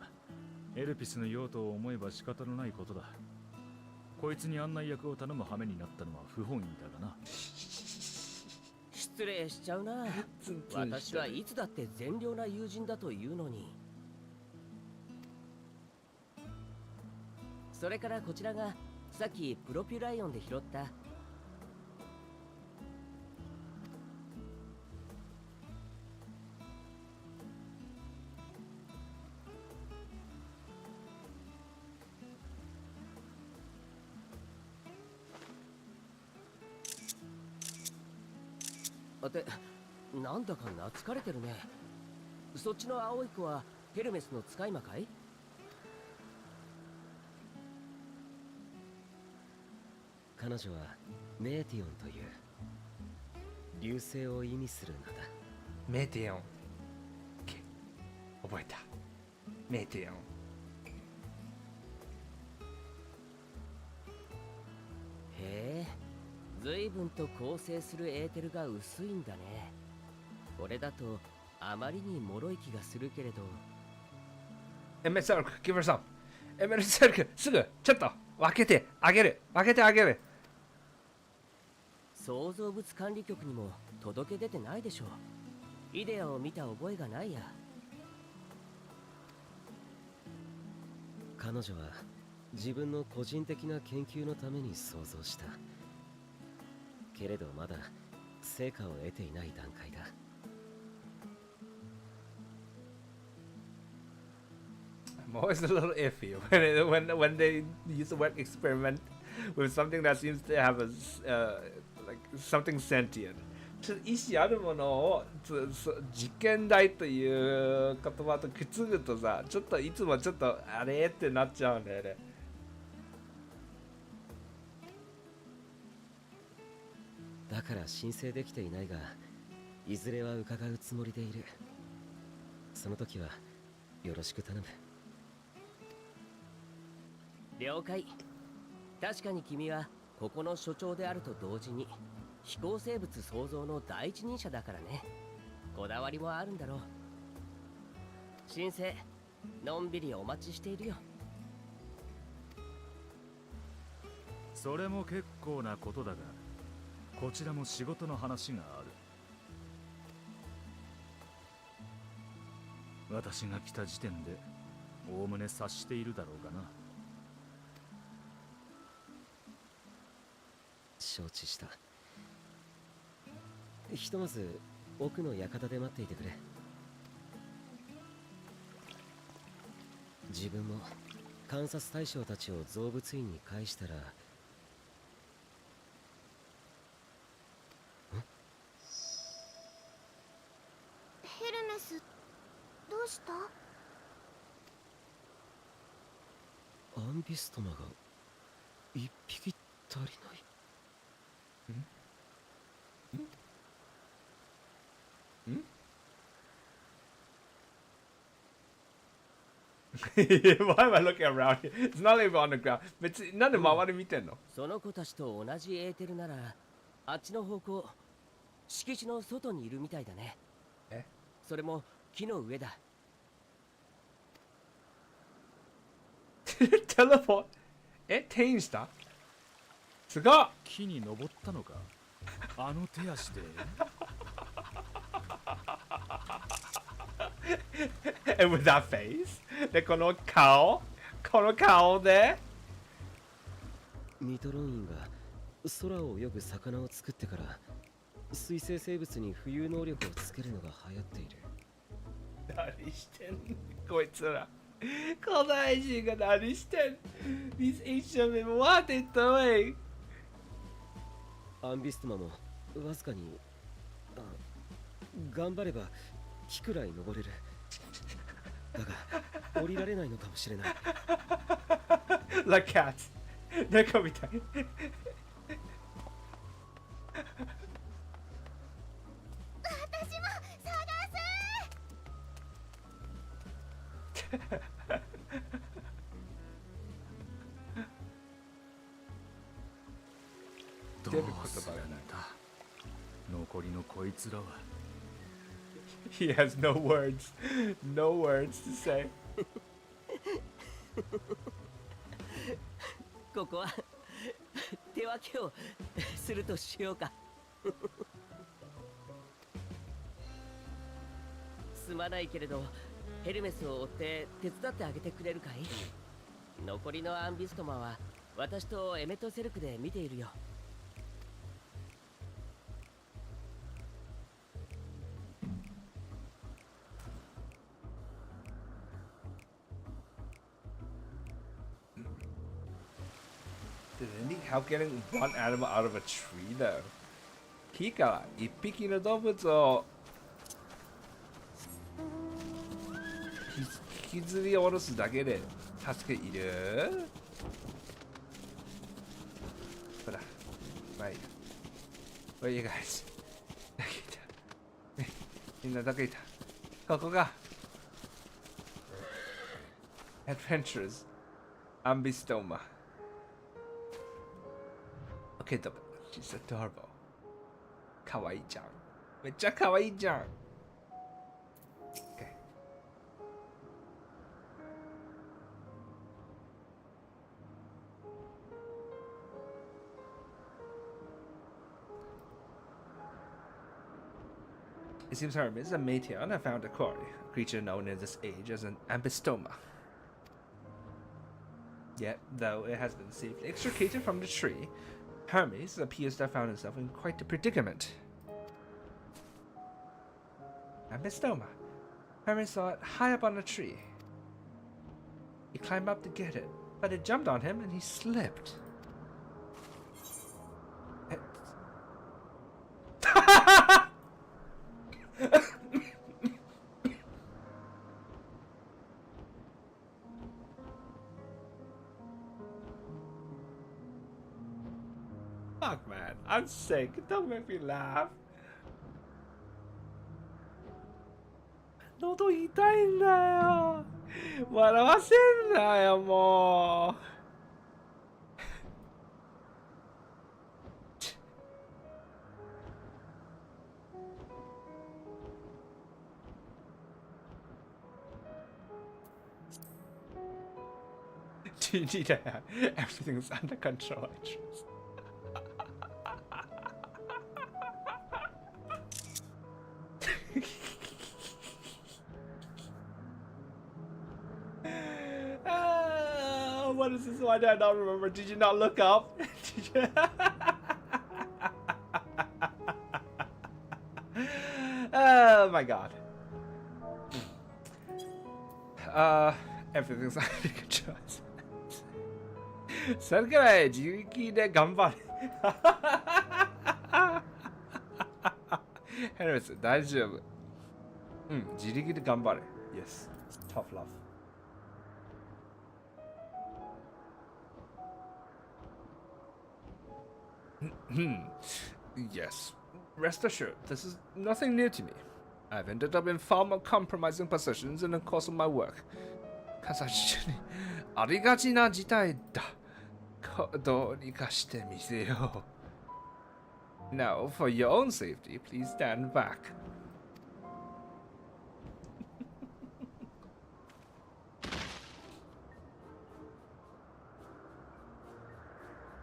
エルピスの用途を思えば仕方のないことだ。こいつに案内役を頼む羽目になったのは不本意だがな。失礼しちゃうな。私はいつだって善良な友人だというのに。それからこちらがさっきプロピュライオンで拾ったってなんだか懐かれてるね。そっちの青い子はヘルメスの使い魔かい？彼女はメーティオンという流星を意味する名だ。メーティオン。覚えた。メーティオン。へえ、随分と構成するエーテルが薄いんだね。これだとあまりに脆い気がするけれど。エメセルク、give her some。エメセルク、すぐ、ちょっと分けてあげる。分けてあげる。創造物管理局にも届け出てないでしょう。イデアを見た覚えがないや。彼女は自分の個人的な研究のために創造した。けれどまだ成果を得ていない段階だ。I'm always a little iffy when they use the word experiment with something that seems to have a like something sentient. ちょっと意思あるものを実験台という言葉とくっつぐとさ、ちょっといつもちょっとあれってなっちゃうんだよね。だから申請できていないが、いずれは伺うつもりでいる。その時はよろしく頼む。了解。確かに君はここの所長であると同時に飛行生物創造の第一人者だからね。こだわりもあるんだろう。申請のんびりお待ちしているよ。それも結構なことだが、こちらも仕事の話がある。私が来た時点でおおむね察しているだろうがな。承知した。ひとまず奥の館で待っていてくれ。自分も観察対象たちを造物院に返したら。ヘルメス、どうした？アンビストマが一匹足りない。Why am I looking around here? It's not even on the ground. 別になんで周り見てんの？その子たちと同じエーテルなら、あっちの方向、敷地の外にいるみたいだね。え？それも木の上だ。テレポート？転移した？すごっ！木に登ったのか？あの手足で。And with that face? で、この顔でミトロインが空を泳ぐ魚を作ってから水生生物に浮遊能力をつけるのが流行っている。何してんこいつら。古代人が何してん These ancient men, what are they doing? アンビストマもわずかに頑張れば木くらい登れる。だが降りられないのかもしれない。Like cats. 猫みたい。私も探どうするんだ残りのこいつらは。He has no words. No words to say. ここは手分けをするとしようか。すまないけれどヘルメスを追って手伝ってあげてくれるかい？残りのアンビストマは私とエメトセルクで見ているよ。Did it need help getting one animal out of a tree though? 木から一匹の動物を引きずり下ろすだけで助けいる？ほら、まあいいや。Where are you guys? どこいた？みんなどこいた？ここが Adventures Ambistoma Okay, but she's adorable. かわいいじゃん。めっちゃかわいいじゃん。Okay. It seems Hermes and Meteon have found a quarry, a creature known in this age as an ambistoma. Yet, though it has been safely extricated from the tree, Hermes appears to have found himself in quite a predicament. Ambistoma. Hermes saw it high up on a tree. He climbed up to get it, but it jumped on him and he slipped. Fuck, man. I'm sick. Don't make me laugh. 喉痛いんだよ。笑わせんなよ、もう。Do you need to have everything's under control, I trust. What is this? Why did I not remember? Did you not look up? Did you... Oh my god. Everything's under control. それくらい自力で頑張れ。ヘルメス、大丈夫。うん、自力で頑張れ。Yes, tough love. Yes, rest assured, this is nothing new to me. I've ended up in far more compromising positions in the course of my work. 形にありがちな事態だ。どうにかしてみせよう。Now, for your own safety, please stand back.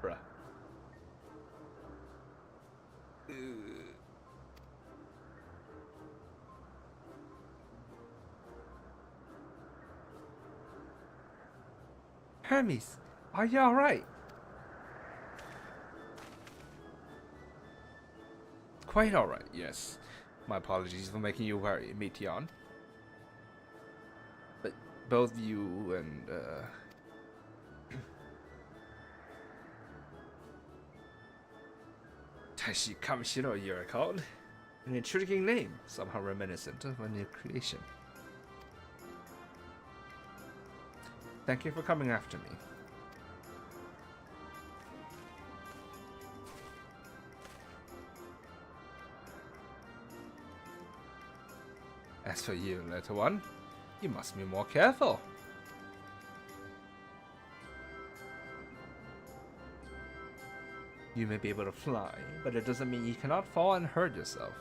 Bruh. Hermes, are you alright? quite alright, yes. My apologies for making you worry, Meteon. But both you and, Taishi Kamishiro, you're called. An intriguing name, somehow reminiscent of a new creation. Thank you for coming after me. As for you, little one, you must be more careful. You may be able to fly, but it doesn't mean you cannot fall and hurt yourself.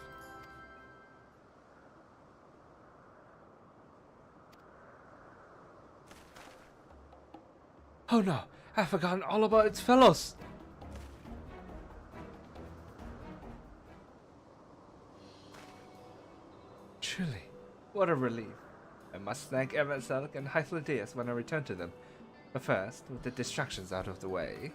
Oh no, I've forgotten all about its fellows! Truly, what a relief. I must thank Emerselk and Hythlodeus when I return to them. But first, with the distractions out of the way.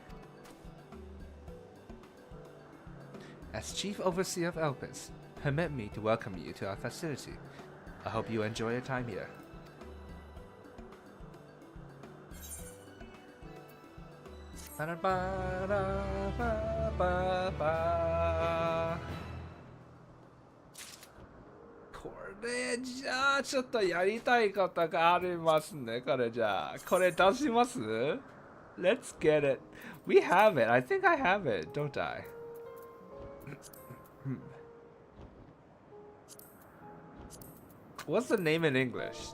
As Chief Overseer of Elpis, permit me to welcome you to our facility. I hope you enjoy your time here. Ba-da-ba-da-ba-ba-ba. これじゃあちょっとやりたいことがありますね。これじゃあこれ出します Let's get it. We have it. I think I have it, don't I? What's the name in English?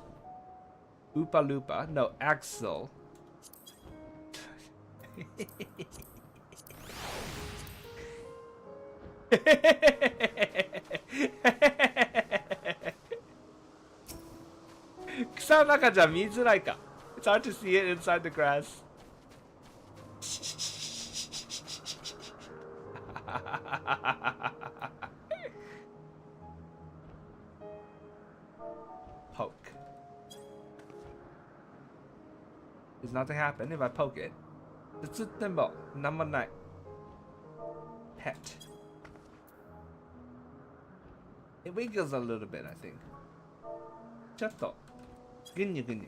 Oopa Loopa? No, Axel. It's hard to see it inside the grass. Poke. Does nothing happen if I poke it? It's a thimble. Number 9. Pet. It wiggles a little bit, I think. Chatto. Gunyu gunyu.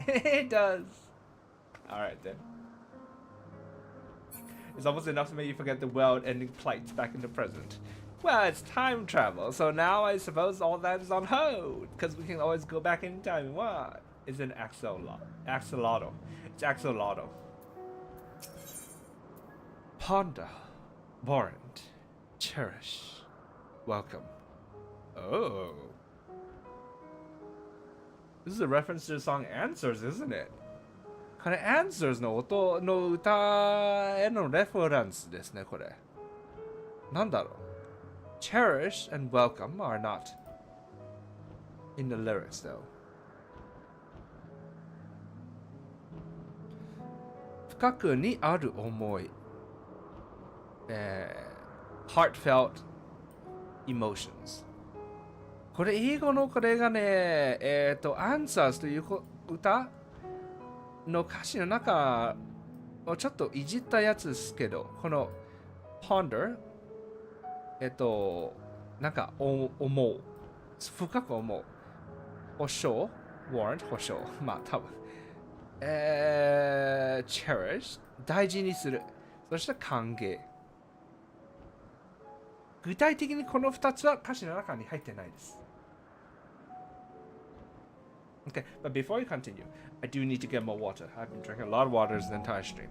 It does. Alright then. It's almost enough to make you forget the world-ending plights back in the present. Well, it's time travel, so now I suppose all that is on hold, because we can always go back in time. What? It's an axolotl. It's axolotl. Ponder, warrant, cherish, welcome. Oh. This is a reference to the song Answers, isn't it? これ Answers の音の歌へのレファレンスですね、これ。なんだろう Cherish and welcome are not in the lyrics though. 深くにある思い。heartfelt emotions. これ英語のこれがね、Answers という歌の歌詞の中をちょっといじったやつですけど、この ponder なんか思う、深く思う、保証 warrant 保証、まあ多分cherish 大事にする、そして歓迎。具体的にこの2つは歌詞の中に入ってないです。Okay, but before we continue, I do need to get more water. I've been drinking a lot of water the entire stream.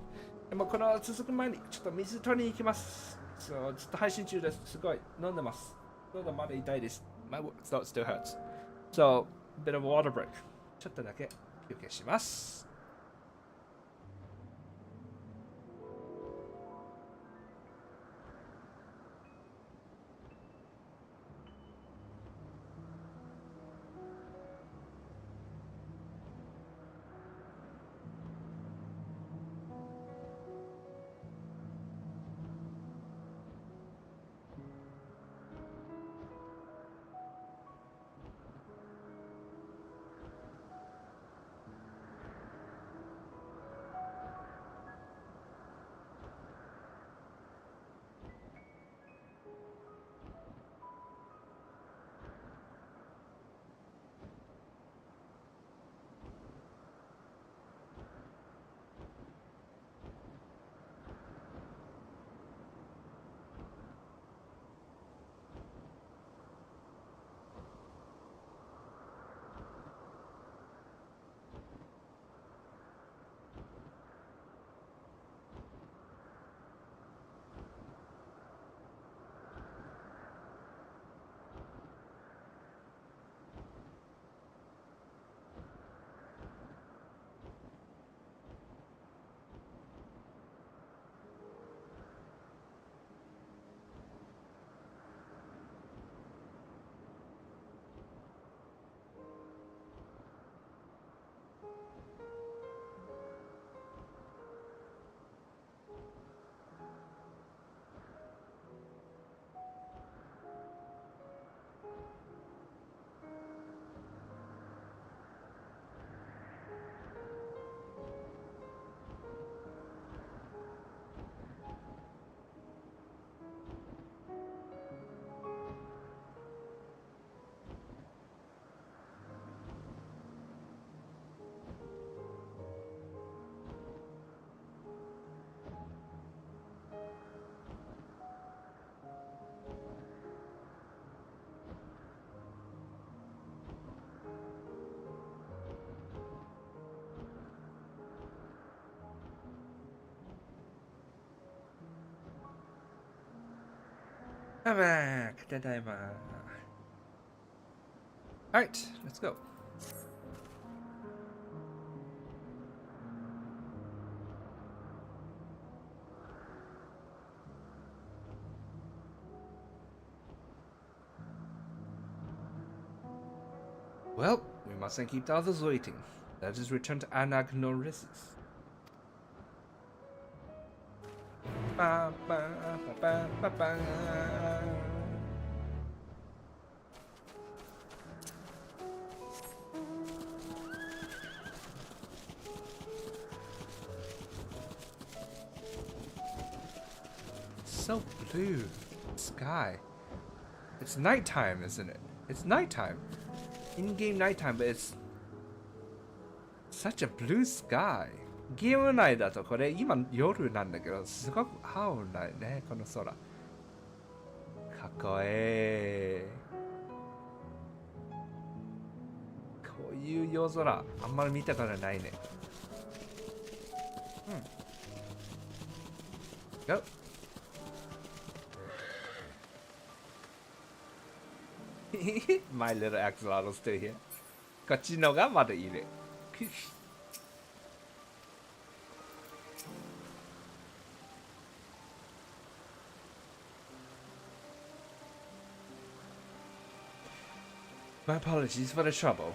でもこの続く前にちょっと水取りに行きます。そうずっと配信中です。すごい飲んでます。喉まだ痛いです。My throat still hurts. So, bit of a water break. ちょっとだけ休憩します。I'm back. Tadaima. Alright, let's go. Well, we mustn't keep the others waiting. Let us return to Anagnorisis. Ba, ba, ba, ba, ba, ba. So blue sky. It's nighttime, isn't it? It's nighttime. In-game nighttime, but it's such a blue sky. ゲーム内だとこれ今夜なんだけどすごく青ないねこの空。かっこいい。こういう夜空あんまり見たことないね。Go. My little axolotl still here. こっちのがまだいる。My apologies for the trouble.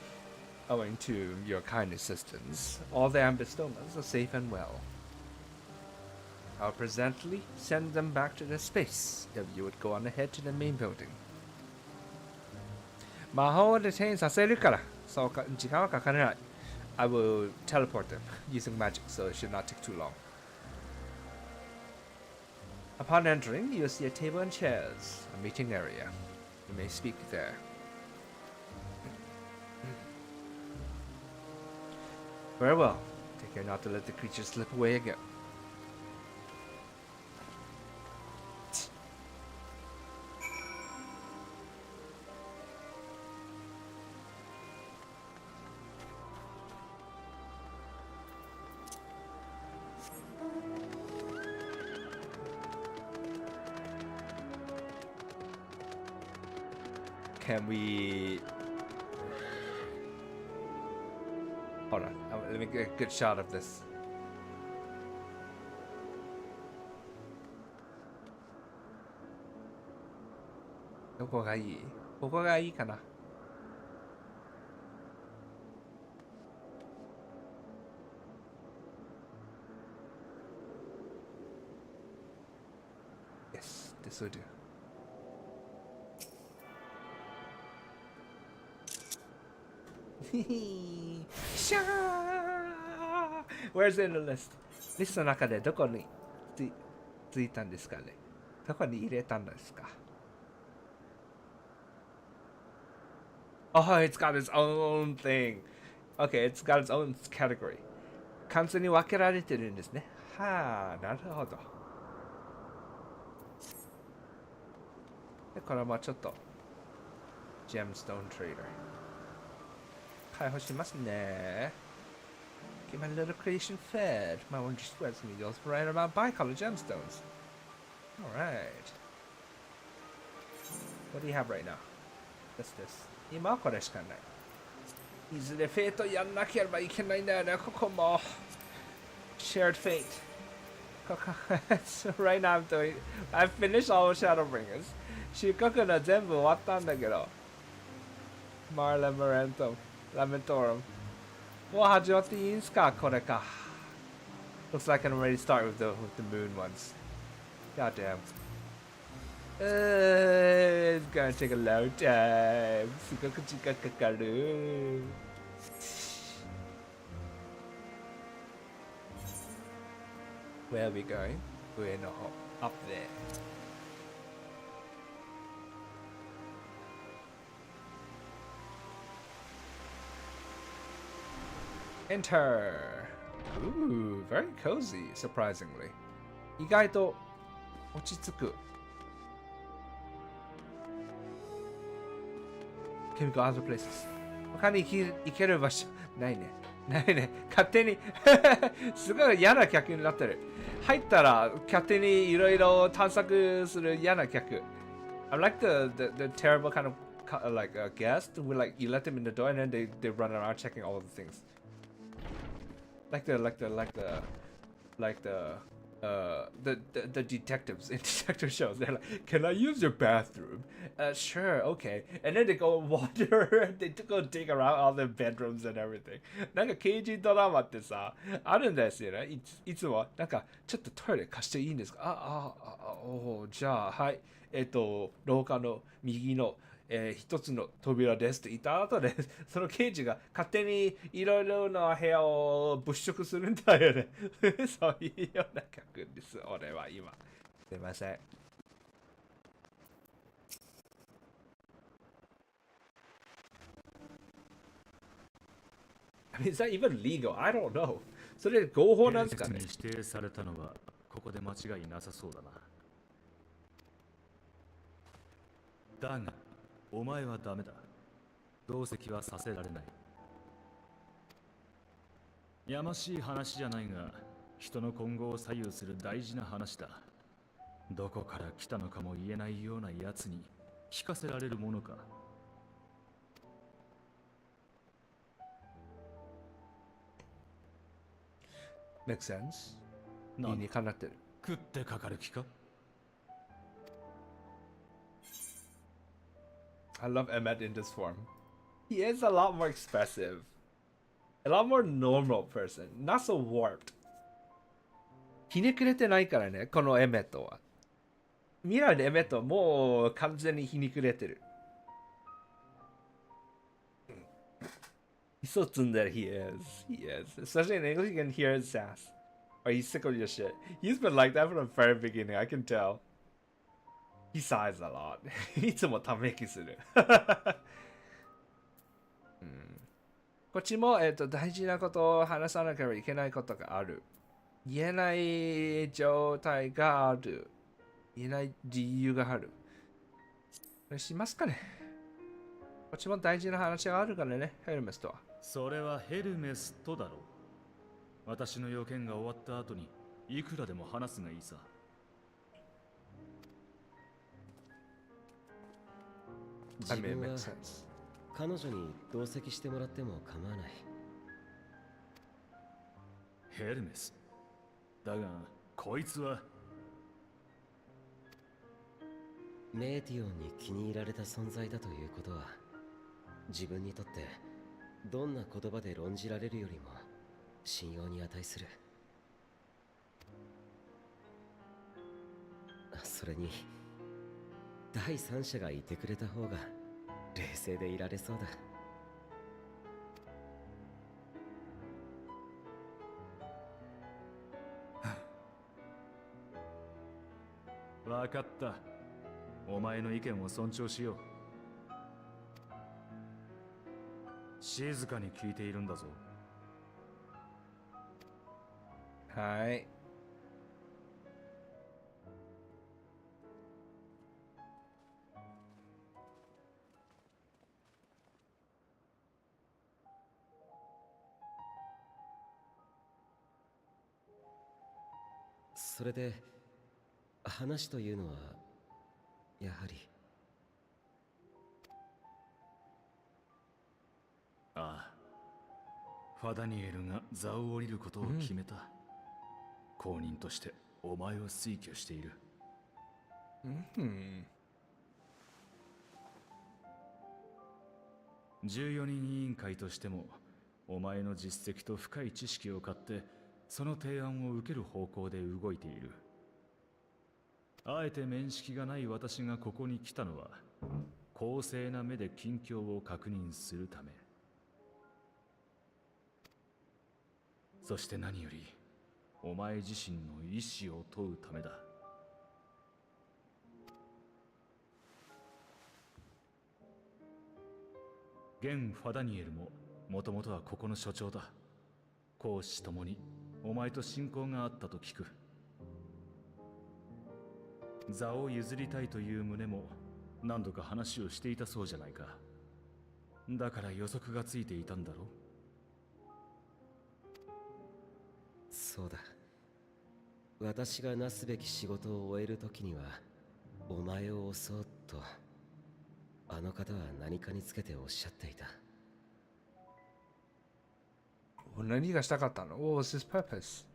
Owing to your kind assistance, all the Ambistomas are safe and well. I'll presently send them back to their space if you would go on ahead to the main building. 魔法で転移させるから、そうか時間はかからない。I will teleport them using magic, so it should not take too long. Upon entering, you'll see a table and chairs, a meeting area. You may speak there. Very well. Take care not to let the creature slip away again. Can we... Hold on, let me get a good shot of this. Whereがいい? ここがいいかな? Yes, this will do. Where's in the list? リストの中でどこについたんですかね? どこに入れたんですか? Oh, it's got its own thing. Okay, it's got its own category. 完全に分けられてるんですね。はあ、なるほど。で、これもちょっと Gemstone Trader 開放しますね。Get my little creation fed. My one just sweats me those right about bicolor gemstones. Alright. What do you have right now? What's this? 今はこれしかない。いずれフェイトやんなければいけないんだよね、ここも。Shared fate. ここso right now I'm doing... I've finished all the Shadowbringers. 収穫の全部終わったんだけど。Marla Marentum. Lamentorum. もう始まっていいんすかこれか。Looks like I can already start with the moon ones. God damn. It's gonna take a long time. すごく時間かかる。Where are we going? 上の方。Up there. Enter. Ooh, very cozy, surprisingly. 意外と落ち着く。Can we go other places? 他に行ける場所ないね。ないね。勝手にすごい嫌な客になってる。入ったら勝手にいろいろ探索する嫌な客。I'm like the terrible kind of like guest who like you let them in the door and then they run around checking all the things. Like the detectives in detective shows. They're like, "Can I use your bathroom?" Sure, okay. And then they go wander. They go dig around all the bedrooms and everything. なんか刑事ドラマってさ、あるんですよね。いつもなんかちょっとトイレ貸していいんですか？じゃあはい。廊下の右の一つの扉ですって言った後で、その刑事が勝手にいろいろな部屋を物色するんだよね。そういうような曲です、俺は今。すいません。I mean, is that even legal? I don't know. それ合法なんですかね？指定されたのはここで間違いなさそうだな。だが、お前はダメだ。同席はさせられない。やましい話じゃないが、人の今後を左右する大事な話だ。どこから来たのかも言えないようなやつに聞かせられるものか。Makes sense. 理にかなってる。食ってかかる気か？ I love Emmett in this form. He is a lot more expressive. A lot more normal person. Not so warped. ひねくれてないからね、このエメットは。未来のエメットはもう完全にひねくれてる。He's so tsundere, he is. He is. Especially in English, you can hear his sass. Or he's sick of your shit. He's been like that from the very beginning, I can tell. He sighs a lot. いつもため息する。こっちも、大事なことを話さなければいけないことがある。言えない状態がある。言えない理由がある。これしますかね？こっちも大事な話があるからね、ヘルメスとは。それはヘルメスとだろう。私の要件が終わった後にいくらでも話すがいいさ。自分は彼女に同席してもらっても構わない。ヘルメス。だが、こいつはメーティオンに気に入られた存在だということは、自分にとってどんな言葉で論じられるよりも信用に値する。それに第三者がいてくれた方が冷静でいられそうだ。わかった。お前の意見を尊重しよう。静かに聞いているんだぞ。はい。それで話というのはやはり。ああ、ファダニエルが座を降りることを決めた。公認としてお前を推挙している。14人委員会としてもお前の実績と深い知識を買ってその提案を受ける方向で動いている。あえて面識がない私がここに来たのは公正な目で近況を確認するため。そして何よりお前自身の意志を問うためだ。現ファダニエルももともとはここの所長だ。公私ともにお前と親交があったと聞く。座を譲りたいという旨も何度か話をしていたそうじゃないか。だから予測がついていたんだろう。そうだ。私がなすべき仕事を終えるときにはお前を襲おうっとあの方は何かにつけておっしゃっていた。何がしたかったの？ What was his purpose?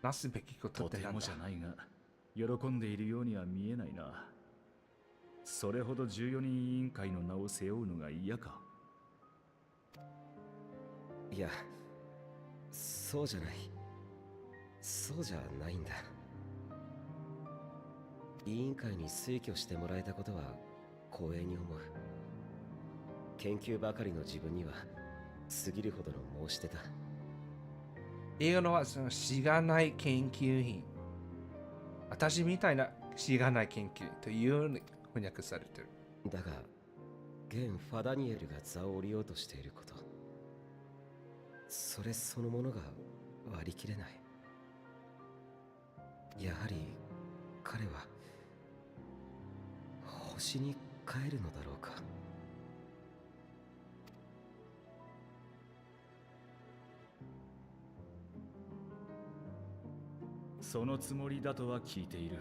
なすべきことってなんだ？とてもじゃないが、喜んでいるようには見えないな。それほど14人委員会の名を背負うのが嫌か？いや、そうじゃない。そうじゃないんだ。委員会に推挙してもらえたことは光栄に思う。研究ばかりの自分には過ぎるほどの申し出だ。英語のはそのしがない研究員。私みたいなしがない研究というように翻訳されてる。だが、現ファダニエルが座を降りようとしていること、それそのものが割り切れない。やはり彼は星に帰るのだろうか。そのつもりだとは聞いている。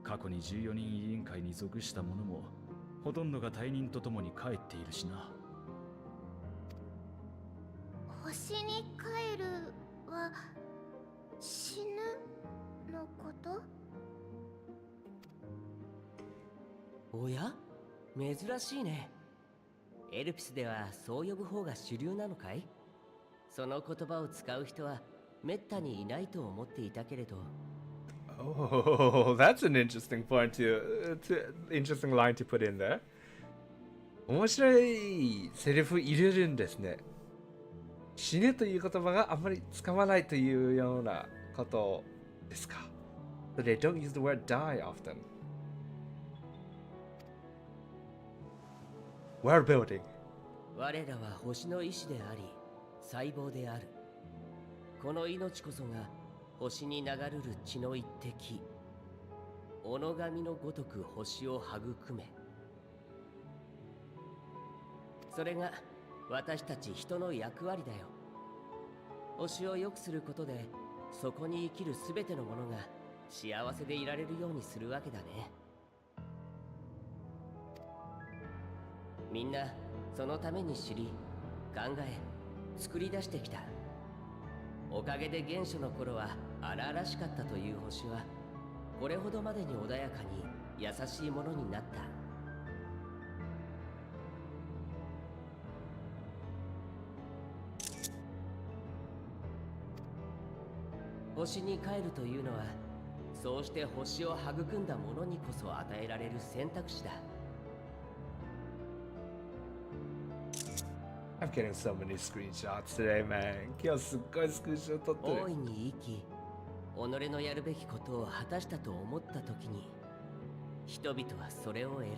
過去に14人委員会に属した者もほとんどが退任とともに帰っているしな。星に帰るは死ぬのこと？おや？珍しいね。エルピスではそう呼ぶ方が主流なのかい？その言葉を使う人はめったにいないと思っていたけれど。Oh, that's an interesting point interesting line to put in there. 面白いセリフ入れるんですね。死ぬという言葉があまり使わないというようなことですか。So they don't use the word die often. World building. 我らは星の意志であり、細胞である。この命こそが星に流るる血の一滴。己神のごとく星を育め。それが私たち人の役割だよ。星を良くすることで、そこに生きるすべてのものが幸せでいられるようにするわけだね。みんなそのために知り、考え、作り出してきた。おかげで原初の頃は荒々しかったという星は、これほどまでに穏やかに優しいものになった。星に帰るというのは、そうして星を育んだ者にこそ与えられる選択肢だ。I'm getting so many screenshots today, man. 今日すっごいスクリーンショット撮ってる。大いに生き、己のやるべきことを果たしたと思ったときに、人々はそれを選ぶ。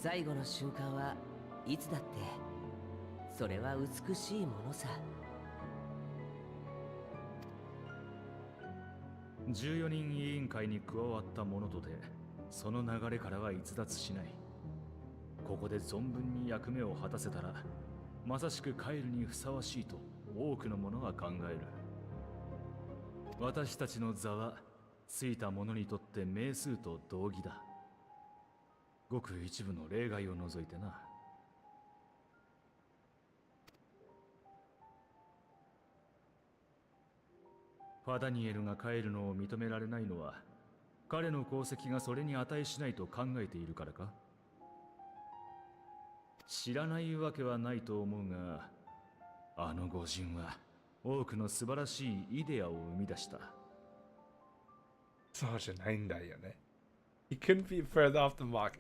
最後の瞬間はいつだって、それは美しいものさ。14人委員会に加わった者とて、その流れからは逸脱しない。ここで存分に役目を果たせたら、まさしく帰るにふさわしいと多くの者は考える。私たちの座はついた者にとって名数と同義だ。ごく一部の例外を除いてな。ファダニエルが帰るのを認められないのは、彼の功績がそれに値しないと考えているからか？知らないわけはないと思うが、あの御人は多くの素晴らしいイデアを生み出した。そうじゃないんだよね。He couldn't be further off the mark.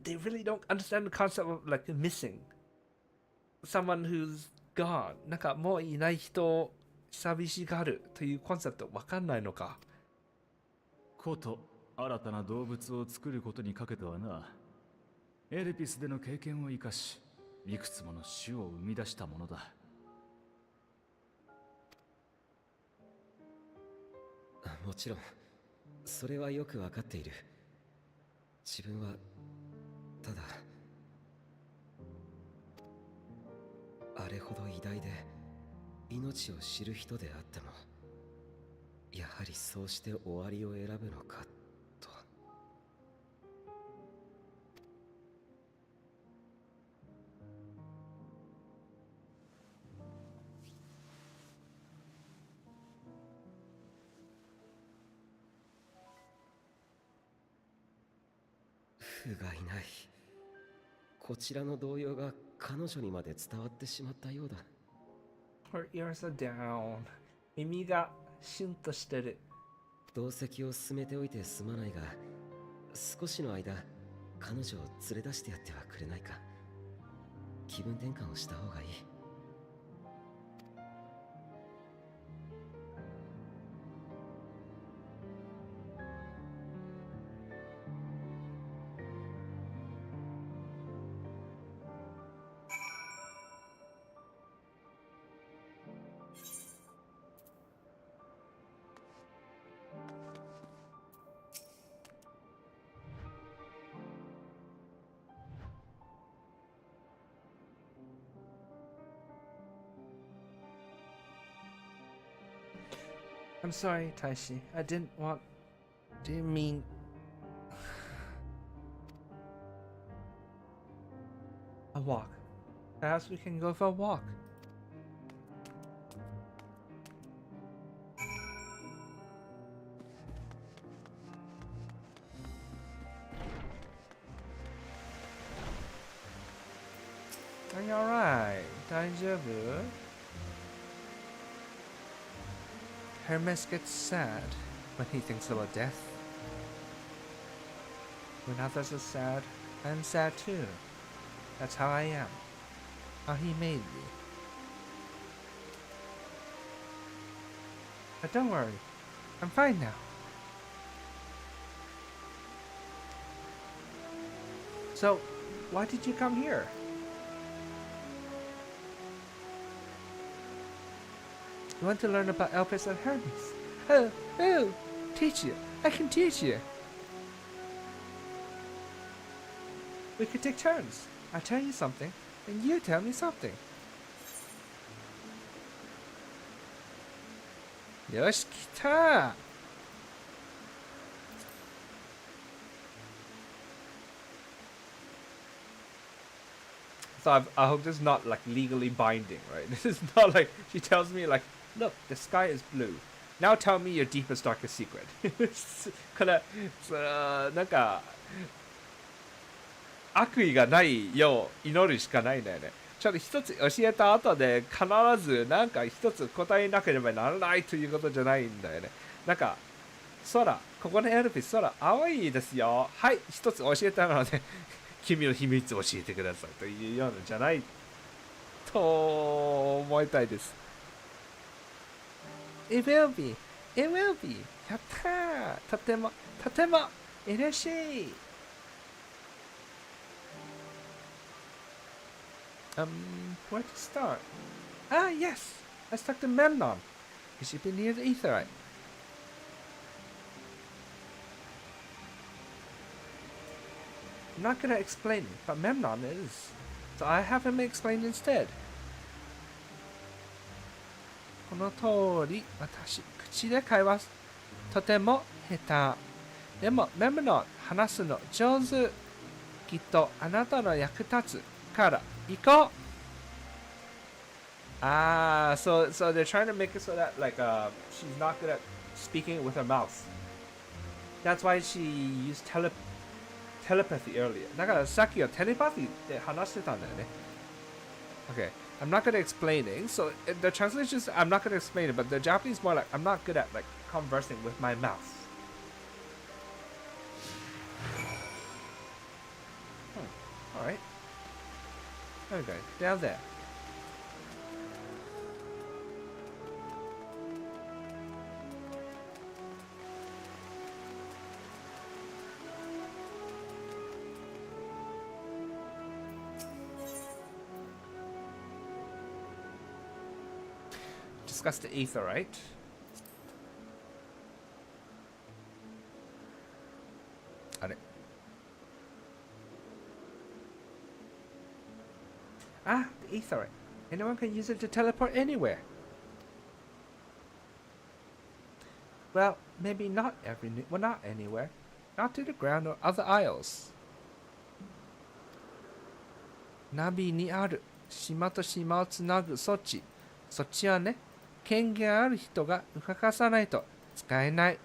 They really don't understand the concept of like missing. Someone who's gone. なんかもういない人を寂しがるというコンセプトわかんないのか。こと新たな動物を作ることにかけてはな。エルピスでの経験を生かし、いくつもの種を生み出したものだ。もちろん、それはよくわかっている。自分はただあれほど偉大で命を知る人であっても、やはりそうして終わりを選ぶのかと。父がいない。こちらの動揺が彼女にまで伝わってしまったようだ。 Her ears are down. 耳がシュンとしてる。同席を進めておいてすまないが、少しの間彼女を連れ出してやってはくれないか。気分転換をした方がいい。I'm sorry, Taishi. I didn't want. Didn't mean. A walk. Perhaps we can go for a walk. Are you alright? 大丈夫? Hermes gets sad when he thinks about death. When others are sad, I'm sad too. That's how I am. How he made me. But don't worry, I'm fine now. So, why did you come here? You want to learn about Elpis and Hermes? Oh, teach you. I can teach you. We could take turns. I'll tell you something, and you tell me something. Yoshi, kita! So I hope this is not like legally binding, right? This is not like she tells me like, look, the sky is blue. Now tell me your deepest, darkest secret. これ、なんか悪意がないよう祈るしかないんだよね。ちょっと一つ教えた後で必ずなんか一つ答えなければならないということじゃないんだよね。なんか空、ここのエルピス空青いですよ。はい、一つ教えたので君の秘密を教えてくださいというようなじゃないと思いたいです。It will be. It will be. やったー。とても嬉しい。Where to start? Ah, yes. Let's talk to Memnon. He should be near the Aetheryte. I'm not gonna explain it, but Memnon is. So I have him explain instead. この通り、私、口で会話とても下手。でも、メムノン話すの上手。きっとあなたの役立つから行こう。Ah, so they're trying to make it so that like she's not good at speaking with her mouth. That's why she used telepathy earlier. だからさっきはテレパシーで話してたんだよね。Okay, I'm not good at explaining. So the translation is I'm not good at explaining, but the Japanese more like I'm not good at like conversing with my mouth. All right. Okay, down there. Discuss the Aetheryte. Ah, the Aetheryte. Anyone can use it to teleport anywhere. Well, maybe not not anywhere. Not to the ground or other isles. ナビにある島と島をつなぐ装置。そっちはね、権限ある人が動かさないと使えない。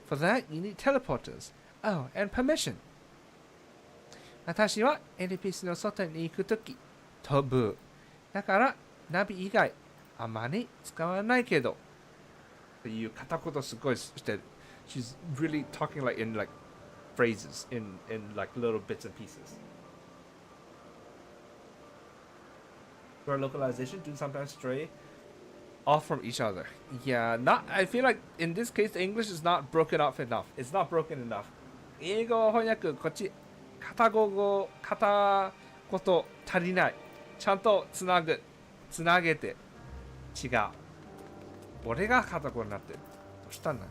For that, you need teleporters. Oh, and permission. 私はエリピスの外に行くとき、飛ぶ。だから、ナビ以外、あまり使わないけど。っていう片言すごいして、she's really talking like in like phrases, in like little bits and pieces. Where localization do sometimes stray off from each other. Yeah, I feel like in this case the English is not broken off enough. It's not broken enough. 英語翻訳こっち片言足りない。ちゃんとつなげて違う。俺が片言になってる。どうしたんだ。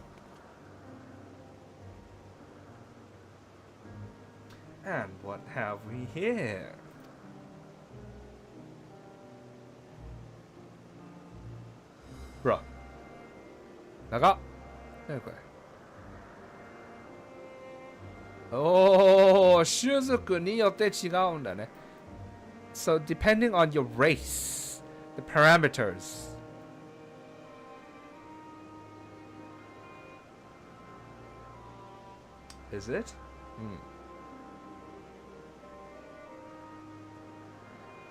And what have we here? ほら。長っ。何これ。おー、種族によって違うんだね。So depending on your race, the parameters. Is it?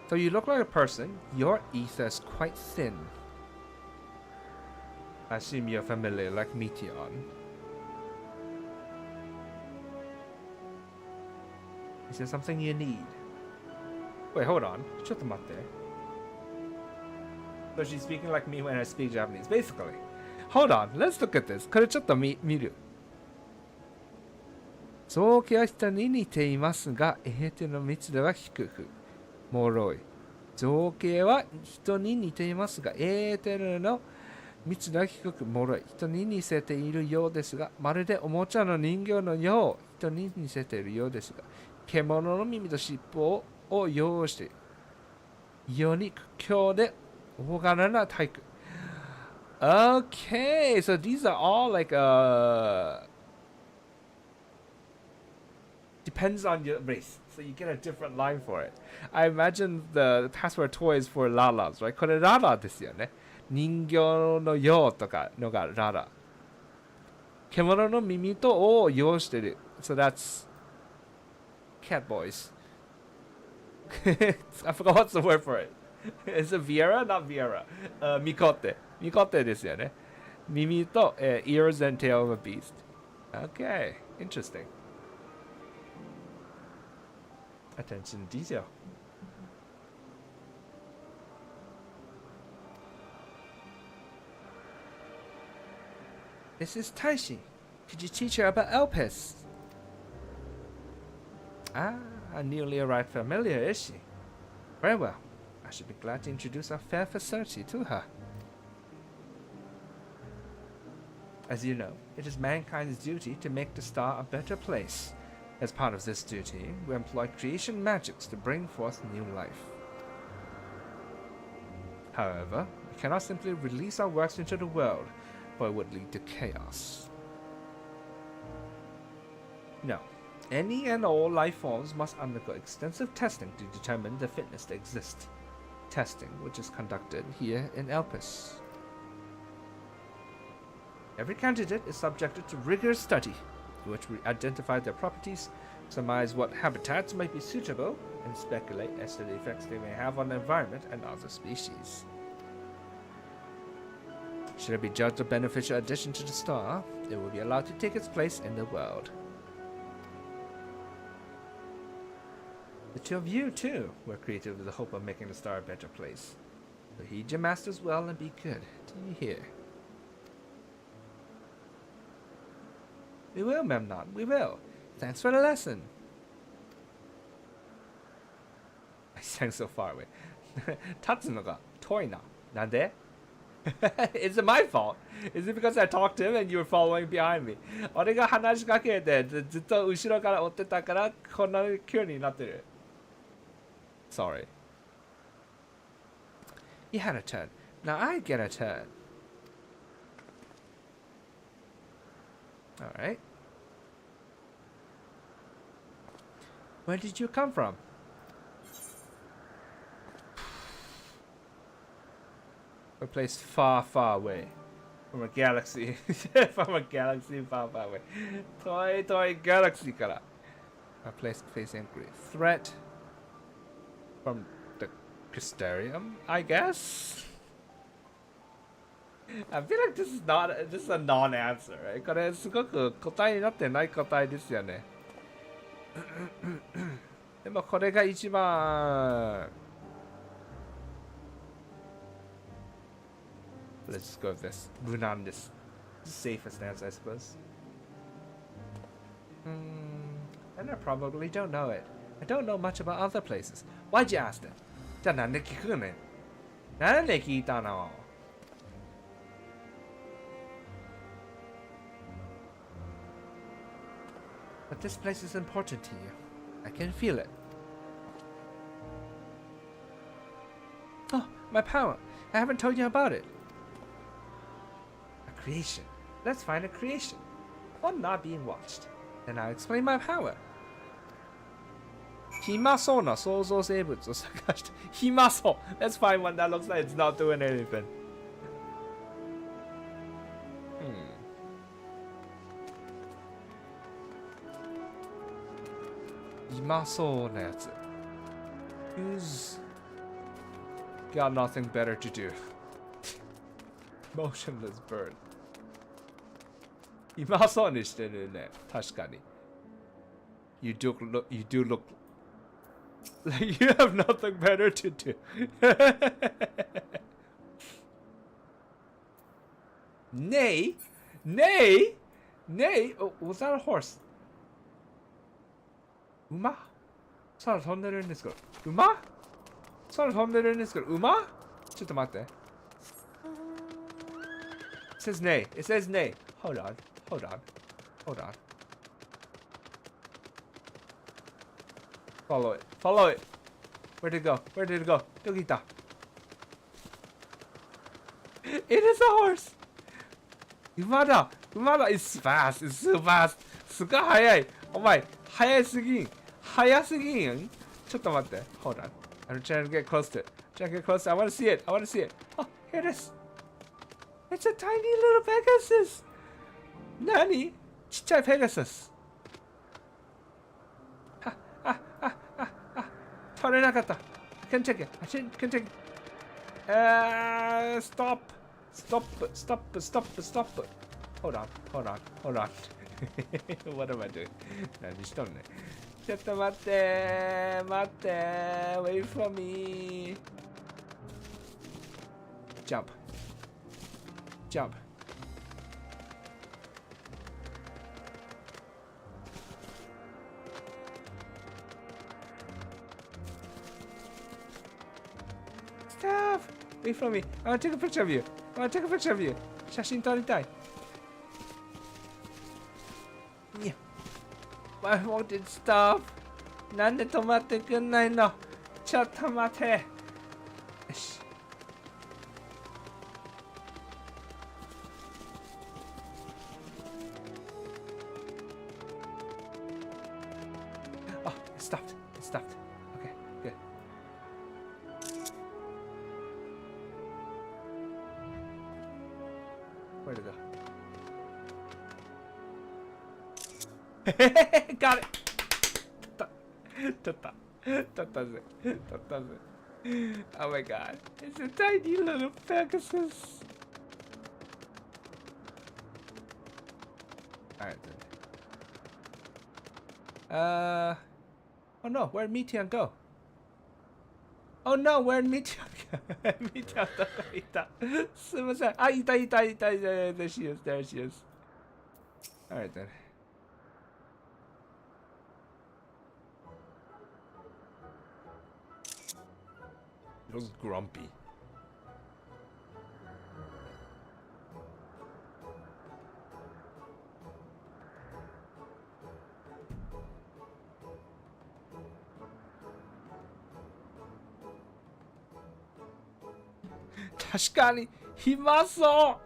So you look like a person. Your ether is quite thin. I assume you're familiar, like Meteon. Is there something you need? Wait, hold on. ちょっと待って。So she's speaking like me when I speak Japanese, basically. Hold on, let's look at this. これちょっと見る。造形は人に似ていますが、エーテルの密度は低く、脆い。造形は人に似ていますが、エーテルの密度は低く、脆い。人に似せているようですが、まるでおもちゃの人形のよう、人に似せているようですが、獣の耳と尻尾を用意している。ように屈強で大柄な体育。Okay, so these are all like depends on your race. So you get a different line for it. I imagine the password toys for Lalas, right? これララですよね。人形のようとかのがララ。獣の耳とを用意してる。So that's cat boys. I forgot what's the word for it. Is it Viera? Not Viera. Mikote. Mikote ですよね。耳と、ears and tail of a beast. Okay, interesting. Attention to detail. This is Taishi. Could you teach her about Elpis? Ah, a newly arrived familiar, is she? Very well. I should be glad to introduce our fair facility to her. As you know, it is mankind's duty to make the star a better place. As part of this duty, we employ creation magics to bring forth new life. However, we cannot simply release our works into the world, for it would lead to chaos. No. Any and all life forms must undergo extensive testing to determine their fitness to exist. Testing which is conducted here in Elpis. Every candidate is subjected to rigorous study, in which we identify their properties, surmise what habitats might be suitable, and speculate as to the effects they may have on the environment and other species. Should it be judged a beneficial addition to the star, it will be allowed to take its place in the world. The two of you, too, were created with the hope of making the star a better place. So heed your masters well and be good. Do you hear? We will, Memnon, we will. Thanks for the lesson. I sang so far away. 立つのが遠いな。なんで? Is it my fault? Is it because I talked to him and you were following behind me? 俺が話しかけてずっと後ろから追ってたからこんな急になってる。Sorry. You had a turn. Now I get a turn. Alright. Where did you come from? A place far, far away. From a galaxy. From a galaxy far, far away. Toy galaxy kara. A place facing great threat. From the Crystarium, I guess? I feel like this is a non-answer, right? これすごく答えになってない答えですよね。でもこれが一番 Let's go with this. 無難です。Safest answer, I suppose. And I probably don't know it. I don't know much about other places. Why'd you ask that? じゃあなんで聞くねん。なんで聞いたの？But this place is important to you. I can feel it. Oh, my power. I haven't told you about it. A creation. Let's find a creation. One not being watched. Then I'll explain my power. 暇そうな創造生物を探して。暇そう。Let's find one that looks like it's not doing anything. 暇そうなやつ。Who's got nothing better to do? Motionless bird. 暇そうにしてるね。確かに。You do look like you have nothing better to do. Nay? Oh, was that a horse? 馬空飛んでるんですけど。馬空飛んでるんですけど。馬ちょっと待って。It says nay. It says nay. Hold on. Follow it. Where did it go? どこ行った？ It is a horse! 馬だ It's fast. It's so fast. すごい速い。お前、速すぎん。ちょっと待って。Hold on. I'm trying to get close to it. I want to see it. Oh, here it is. It's a tiny little Pegasus. 何？ちっちゃいペガサス。取れなかった。Can check it. Can check it. Stop. Hold on. What am I doing? 何しとんねん。ちょっと待って。Wait for me. Jump. Stop! Wait for me. I want to take a picture of you. 写真撮りたい。Why won't it stop? なんで止まってくんないの？ちょっと待て。よし。Oh, it stopped. Okay, good. Where'd it go? Got it! 取ったぜ。Oh my god. It's a tiny little Pegasus. Alright then. Oh no, where'd Meteon go? Oh no, where'd Meteon go? Meteon どこいた？すいません。あ、いた。There she is. Alright then. It was grumpy. Tashikani, 暇そう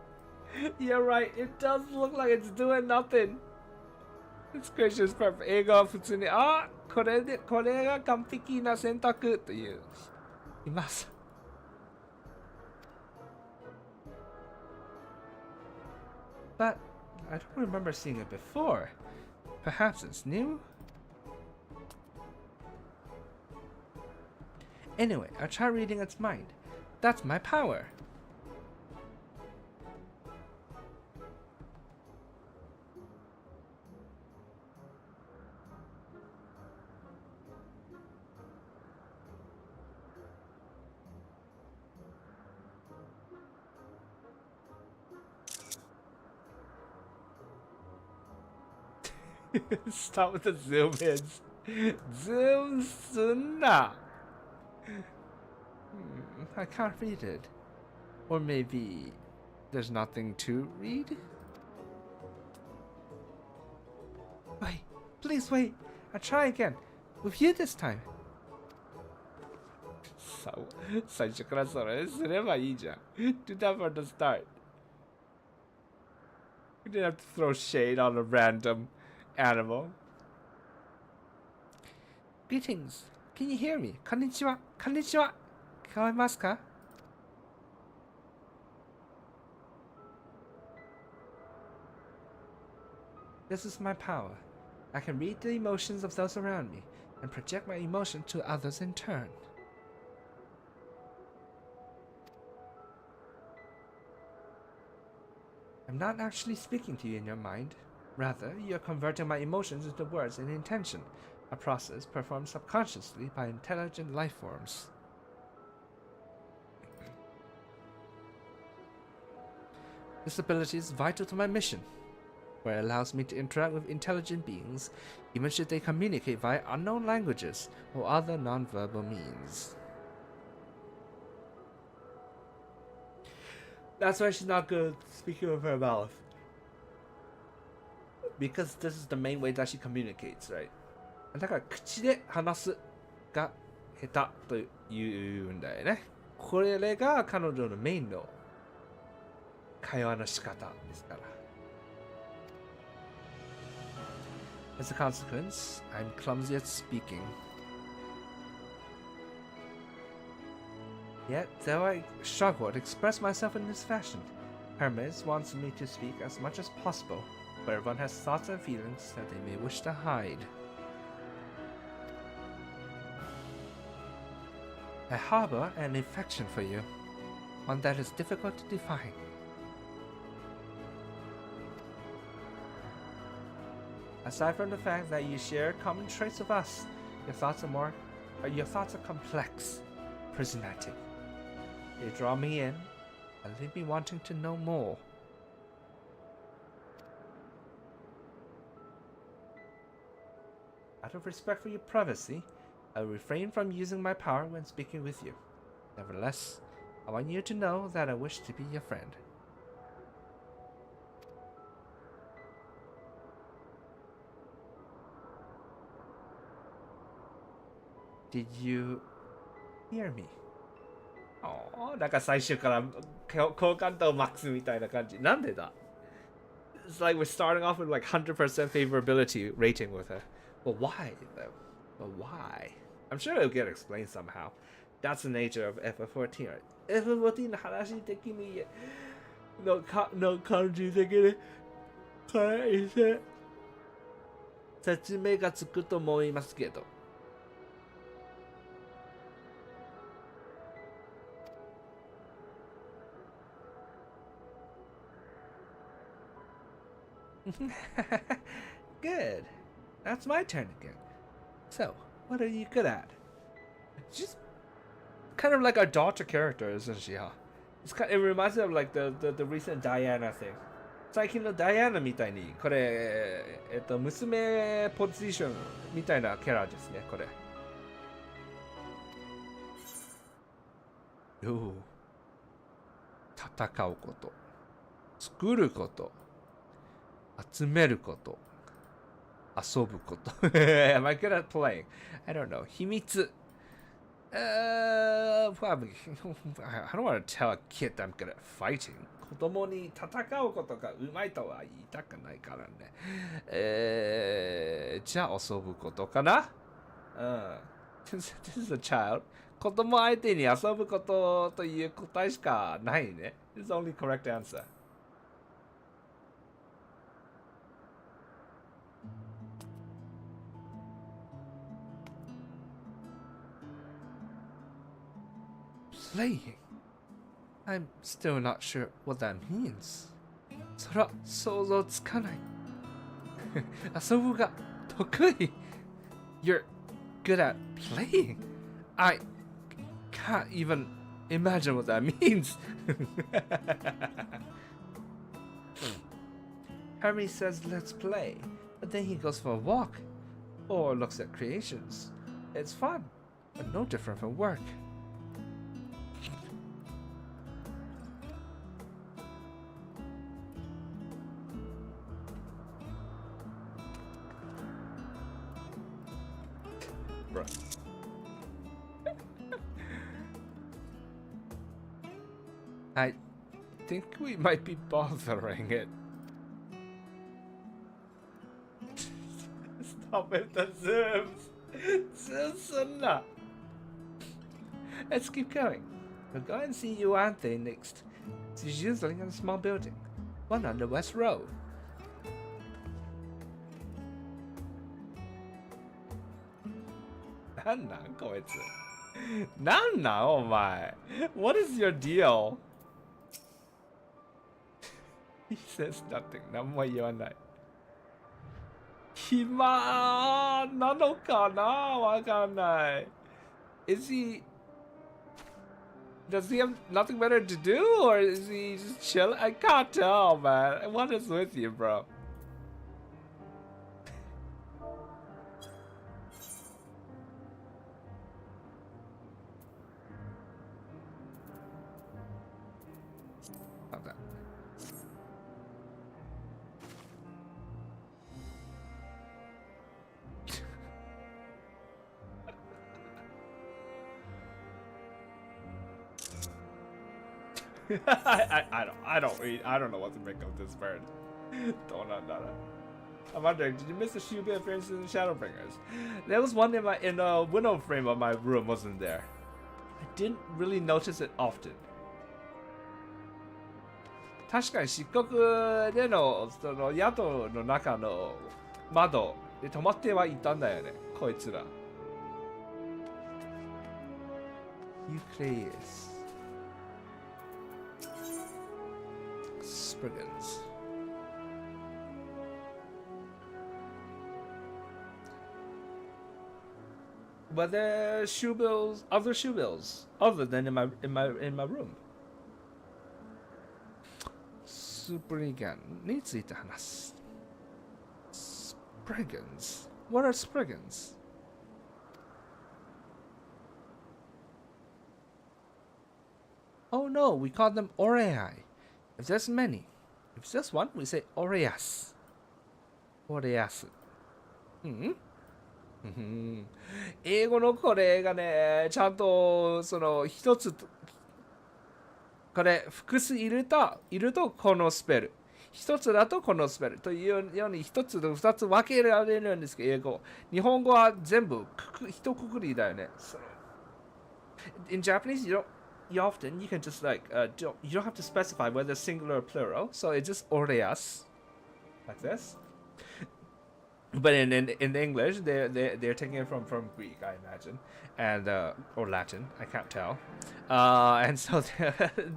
You're right. It does look like it's doing nothing. It's gracious perfect. 映画は普通に、これが完璧な選択という。います。But I don't remember seeing it before. Perhaps it's new? Anyway, I'll try reading its mind. That's my power. Stop with the zoom ins. Zoom sunna. I can't read it. Or maybe there's nothing to read? Wait, please wait. I'll try again. With you this time. 最初からそれすればいいじゃん。Do that from the start. We didn't have to throw shade on a random animal. Greetings. Can you hear me? こんにちは。こんにちは。聞こえますか? This is my power. I can read the emotions of those around me and project my emotion to others in turn. I'm not actually speaking to you in your mind. Rather, you're converting my emotions into words in intention, a process performed subconsciously by intelligent life forms. This ability is vital to my mission, where it allows me to interact with intelligent beings, even should they communicate via unknown languages or other non-verbal means. That's why she's not good speaking with her mouth. Because this is the main way that she communicates, right? だから口で話すが下手と言うんだよね。これが彼女のメインの会話の仕方ですから。As a consequence, I'm clumsy at speaking. Yet, though I struggle to express myself in this fashion, Hermes wants me to speak as much as possible, where everyone has thoughts and feelings that they may wish to hide. I harbor an affection for you, one that is difficult to define. Aside from the fact that you share common traits with us, your thoughts are complex, prismatic. They draw me in and leave me wanting to know more. Out of respect for your privacy, I will refrain from using my power when speaking with you. Nevertheless, I want you to know that I wish to be your friend. Did you hear me? なんか最初から好感度マックスみたいな感じ。なんでだ? It's like we're starting off with like 100% favorability rating with her. But why though? But why? I'm sure it'll get explained somehow. That's the nature of FF14, right? FF14 の話的にの感じ的に返して説明がつくと思いますけど。Good. That's my turn again. So, what are you good at? She's kind of like our daughter character, isn't she, huh? It reminds me of like the recent Diana thing. 最近のダイアナみたいに、これ、娘ポジションみたいなキャラですね、これ。戦うこと、作ること、集めること、遊ぶこと。Am I good at playing? I don't know. 秘密。I don't want to tell a kid I'm good at fighting. 子供に戦うことがうまいとは言いたくないからね。じゃあ遊ぶことかな。This is a child. 子供相手に遊ぶことという答えしかないね。This is the only correct answer. Playing? I'm still not sure what that means. そら、想像つかない。遊ぶが得意。You're good at playing? I can't even imagine what that means. Harry says let's play, but then he goes for a walk or looks at creations. It's fun, but no different from work. Bruh. I think we might be bothering it. Stop it, the zooms. Zooms. Let's keep going. We'll go and see Yuante next. She's usually in a small building, one on the West Road. Oh my. What is your deal? He says nothing. 何も言わない。暇なのかなわかんない。Is he... Does he have nothing better to do? Or is he just chill? I can't tell, man. What is with you, bro? I don't know what to make of this bird. I'm wondering, did you miss the shoe appearance in the Shadowbringers? There was one in the window frame of my room, wasn't there? I didn't really notice it often. 確かに漆黒でのその宿の中の窓で止まってはいたんだよね、こいつら。Euclides. Spriggans. Were there shoe bills, other shoe bills, other than in my room? Spriggan について話す。Spriggans. What are Spriggans? Oh no, we call them Orei. If there's many, if there's one, we say Oreas. Oreas. 英語のこれがね、ちゃんとその一つこれ複数いるとこのスペル、一つだとこのスペルというように一つと二つ分けられるんですけど、英語、日本語は全部一括りだよね。In Japanese, you can just like you don't have to specify whether singular or plural, so it's just oreas like this. But in English, they're taking it from Greek, I imagine, and or Latin, I can't tell. And so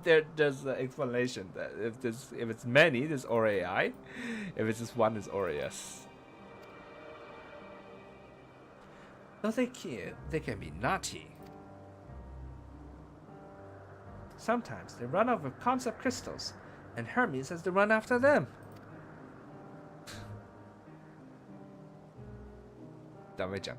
there's the explanation that if it's many, there's orei. If it's just one, it's oreas. Though they're cute, they can be naughty. Sometimes they run out of concept crystals, and Hermes has to run after them. ダメじゃん。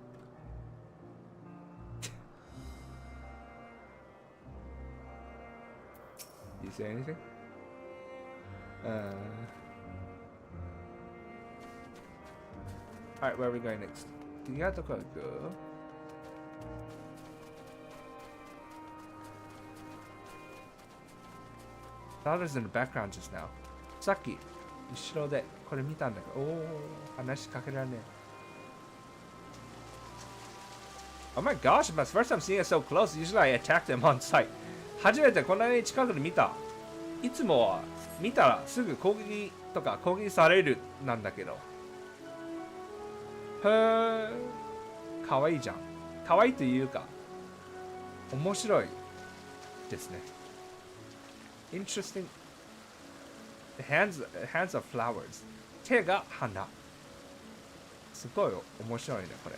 You say anything? Alright, where are we going next? 次はどこ行く？ Daughter's in the background just now. さっき、後ろでこれ見たんだけど、おお、話しかけられねえ。Oh my gosh, but first time seeing it so close, usually I attack them on sight. 初めてこんなに近くで見た。いつもは見たらすぐ攻撃とか攻撃されるなんだけど。へー、かわいいじゃん。かわいいというか、面白いですね。Interesting. The hands are flowers. 手が花。すごい面白いね、これ。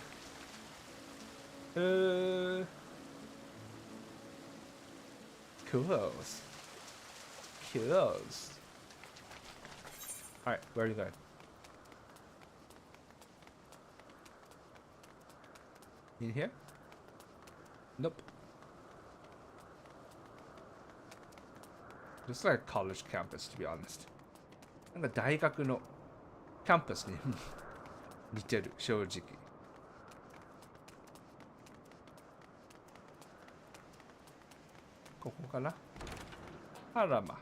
Cool. Alright, where are you going? In here? Nope. Looks like a college campus, to be honest. なんか大学のキャンパスに似てる、正直。ここかな？あらま、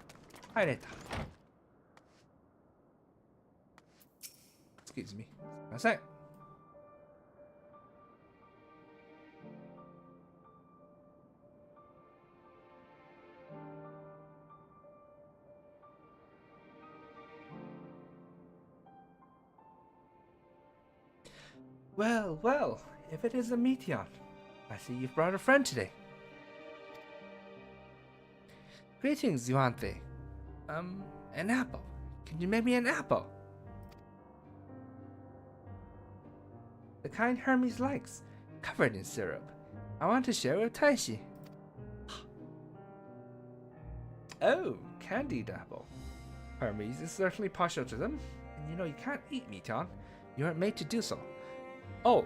入れた。Excuse me。すみません。Well, well, if it is a Meteon, I see you've brought a friend today. Greetings, Yuante. An apple. Can you make me an apple? The kind Hermes likes, covered in syrup. I want to share with Taishi. Oh, candied apple. Hermes is certainly partial to them, and you know you can't eat Meteon. You aren't made to do so. Oh.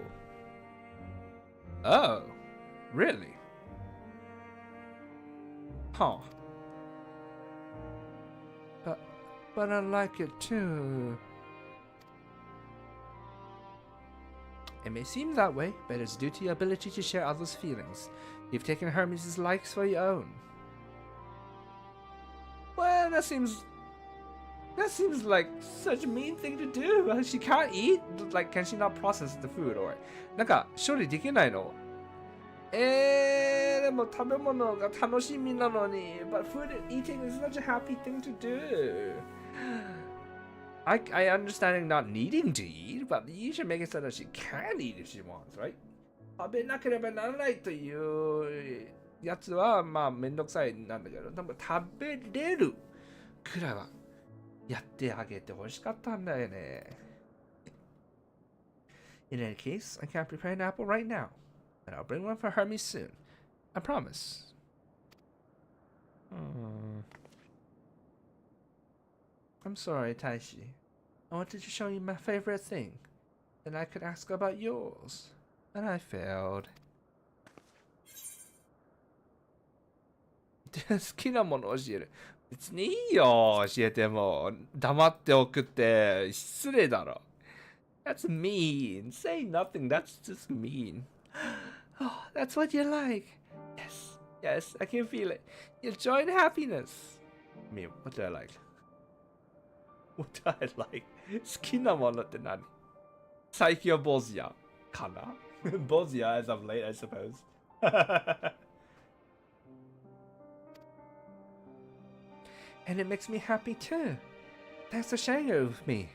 Oh. Really? Huh. But I like it too. It may seem that way, but it's due to your ability to share others' feelings. You've taken Hermes' likes for your own. Well, that seems like such a mean thing to do. She can't eat? Like, can she not process the food? Or なんか処理できないの？でも食べ物が楽しみなのに but food eating is such a happy thing to do. I understand not needing to eat, but you should make it so that she can eat if she wants, right? 食べなければならないというやつはまあめんどくさいなんだけど、でも食べれるくらいはやってあげてほしかったんだよね。In any case, I can't prepare an apple right now, but I'll bring one for Hermes soon. I promise. I'm sorry, Taishi. I wanted to show you my favorite thing. Then I could ask about yours. But I failed. 好きなもの教える。別にいいよ、教えても。黙っておくって失礼だろ。That's mean. Say nothing, that's just mean. Oh, that's what you like. Yes, yes, I can feel it. You'll join happiness. Me, what do I like? What do I like? 好きなものって何？最強坊主やかな？坊主や as of late, I suppose. And it makes me happy too. Thanks for sharing it with me.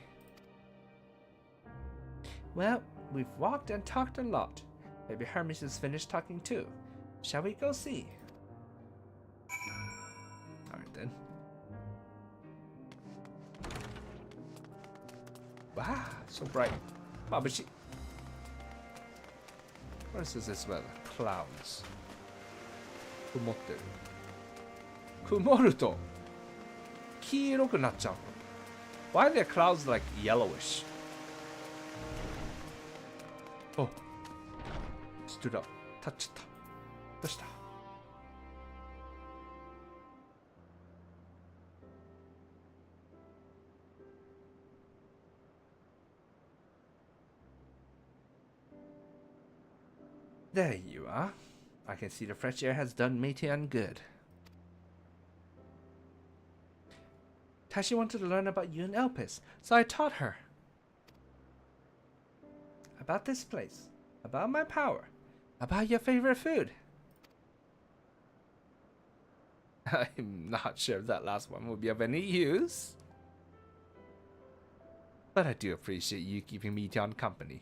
Well, we've walked and talked a lot. Maybe Hermes is finished talking too. Shall we go see? Alright then. Wow, so bright. Mabushi. What is this weather? Clouds. Kumotte. Kumoru to 黄色くなっちゃう。Why are there clouds like yellowish? Oh. Stood up. 立っちゃった。どうした？There you are. I can see the fresh air has done Meiteon good. Tashi wanted to learn about you and Elpis, so I taught her. About this place, about my power, about your favorite food. I'm not sure if that last one will be of any use. But I do appreciate you keeping me on company.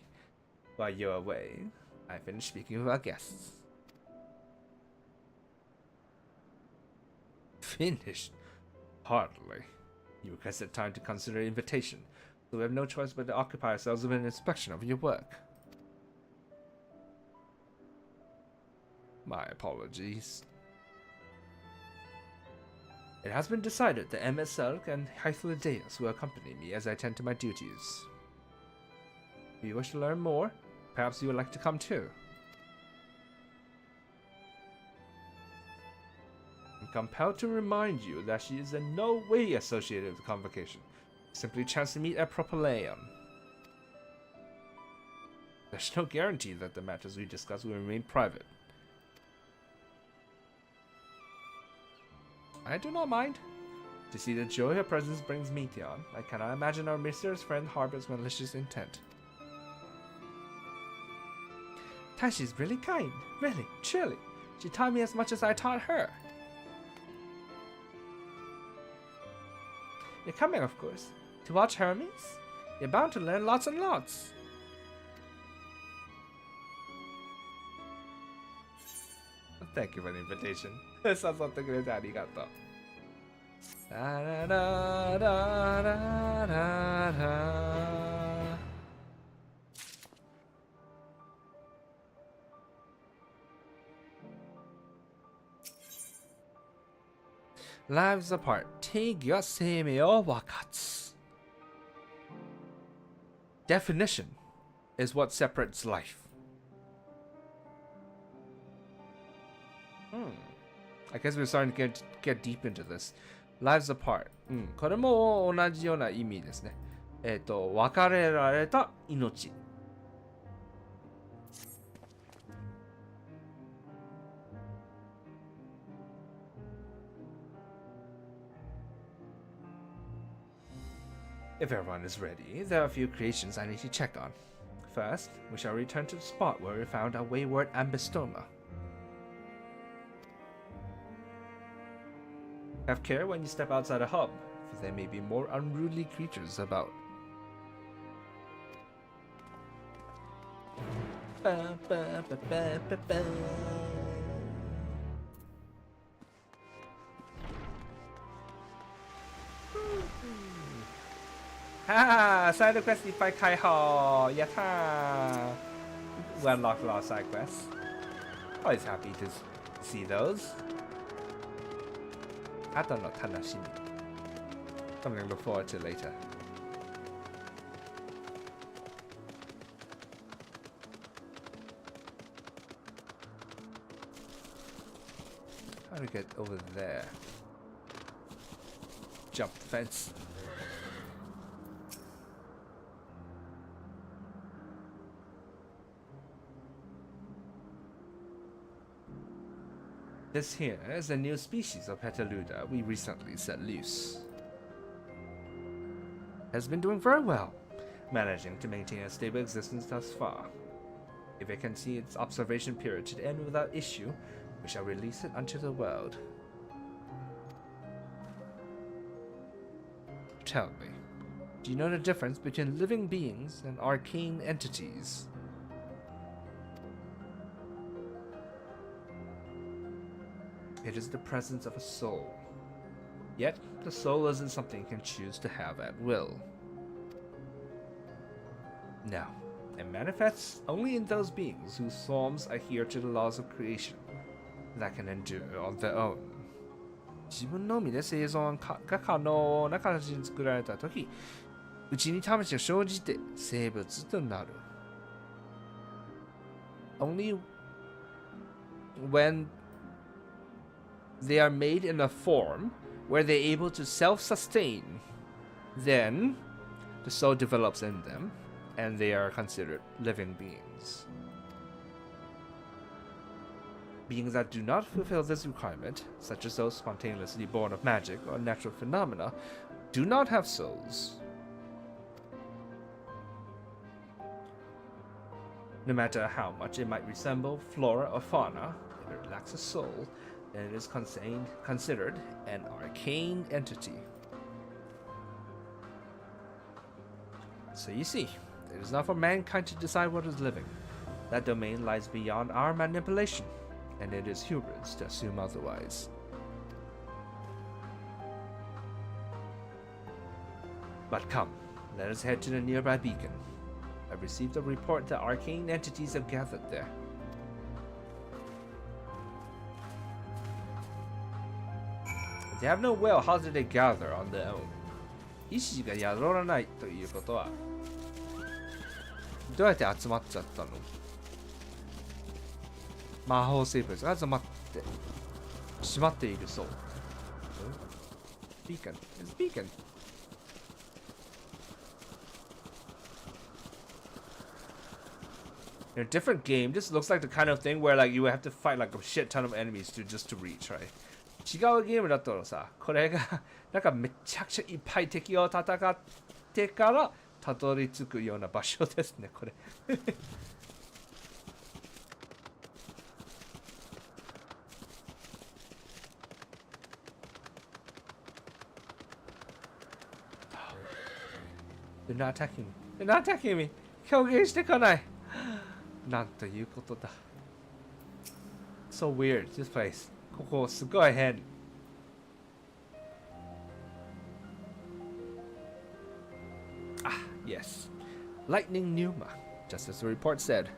While you're away, I finished speaking with our guests. Finished? Hardly. You requested time to consider the invitation, so we have no choice but to occupy ourselves with an inspection of your work. My apologies. It has been decided that MSL and Hythlodeus will accompany me as I attend to my duties. If you wish to learn more, perhaps you would like to come too. I'm compelled to remind you that she is in no way associated with the convocation. Simply chance to meet at Propylaeon. There's no guarantee that the matters we discuss will remain private. I do not mind. To see the joy her presence brings Meteon, I cannot imagine our mysterious friend harbors malicious intent. Tashi's really kind. Really, truly. She taught me as much as I taught her. You're coming, of course. To watch Hermes? You're bound to learn lots and lots. Thank you for the invitation. Lives apart. Take your seimei wakatsu. Definition is what separates life. I guess we're starting to get deep into this. Lives apart. これも同じような意味ですね。別れられた命。If everyone is ready, there are a few creations I need to check on. First, we shall return to the spot where we found our wayward Ambistoma. Have care when you step outside a hub, for there may be more unruly creatures about. Ah, side quest いっぱい開放やったー We unlocked a lot of side quests. Always happy to see those. 後の楽しみ Something to look forward to later. How to get over there? Jump the fence. This here is a new species of Hetaluda we recently set loose. Has been doing very well, managing to maintain a stable existence thus far. If it can see its observation period to end without issue, we shall release it unto the world. Tell me, do you know the difference between living beings and arcane entities? It is the presence of a soul. Yet, the soul isn't something you can choose to have at will. No, it manifests only in those beings whose forms adhere to the laws of creation, that can endure on their own. 自分のみで生存が可能な形に作られたとき、うちに魂が生じて生物となる。Only when they are made in a form where they're able to self-sustain, then the soul develops in them, and they are considered living beings. Beings that do not fulfill this requirement, such as those spontaneously born of magic or natural phenomena, do not have souls. No matter how much it might resemble flora or fauna, if it lacks a soul, then it is considered an arcane entity. So you see, it is not for mankind to decide what is living. That domain lies beyond our manipulation, and it is hubris to assume otherwise. But come, let us head to the nearby beacon. I've received a report that arcane entities have gathered there. If they have no will, how do they gather on their own? 意志が宿らないということは、どうやって集まっちゃったの？魔法生物が集まってしまっているそう。Beacon. It's beacon. In a different game, this looks like the kind of thing where like you have to fight like a shit ton of enemies to reach, right? 違うゲームだったらさ、これがなんかめちゃくちゃいっぱい敵を戦ってからたどり着くような場所ですね、これ。They're not attacking me. They're not attacking me. 表現してこない。なんということだ。So weird, this place. ここすごい変。Ah, yes. Lightning Pneuma, just as the report said.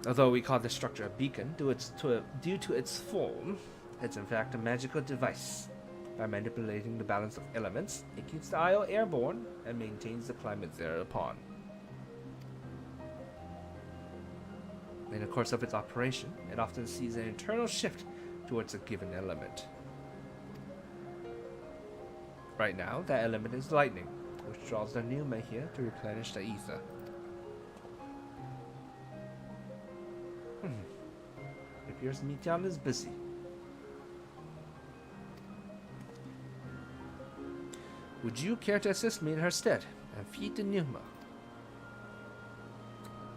Although we call the structure a beacon due to its form, it's in fact a magical device. By manipulating the balance of elements, it keeps the isle airborne and maintains the climate thereupon. In the course of its operation, it often sees an internal shift towards a given element. Right now, that element is lightning, which draws the pneuma here to replenish the ether. It appears Mityan is busy. Would you care to assist me in her stead and feed the pneuma?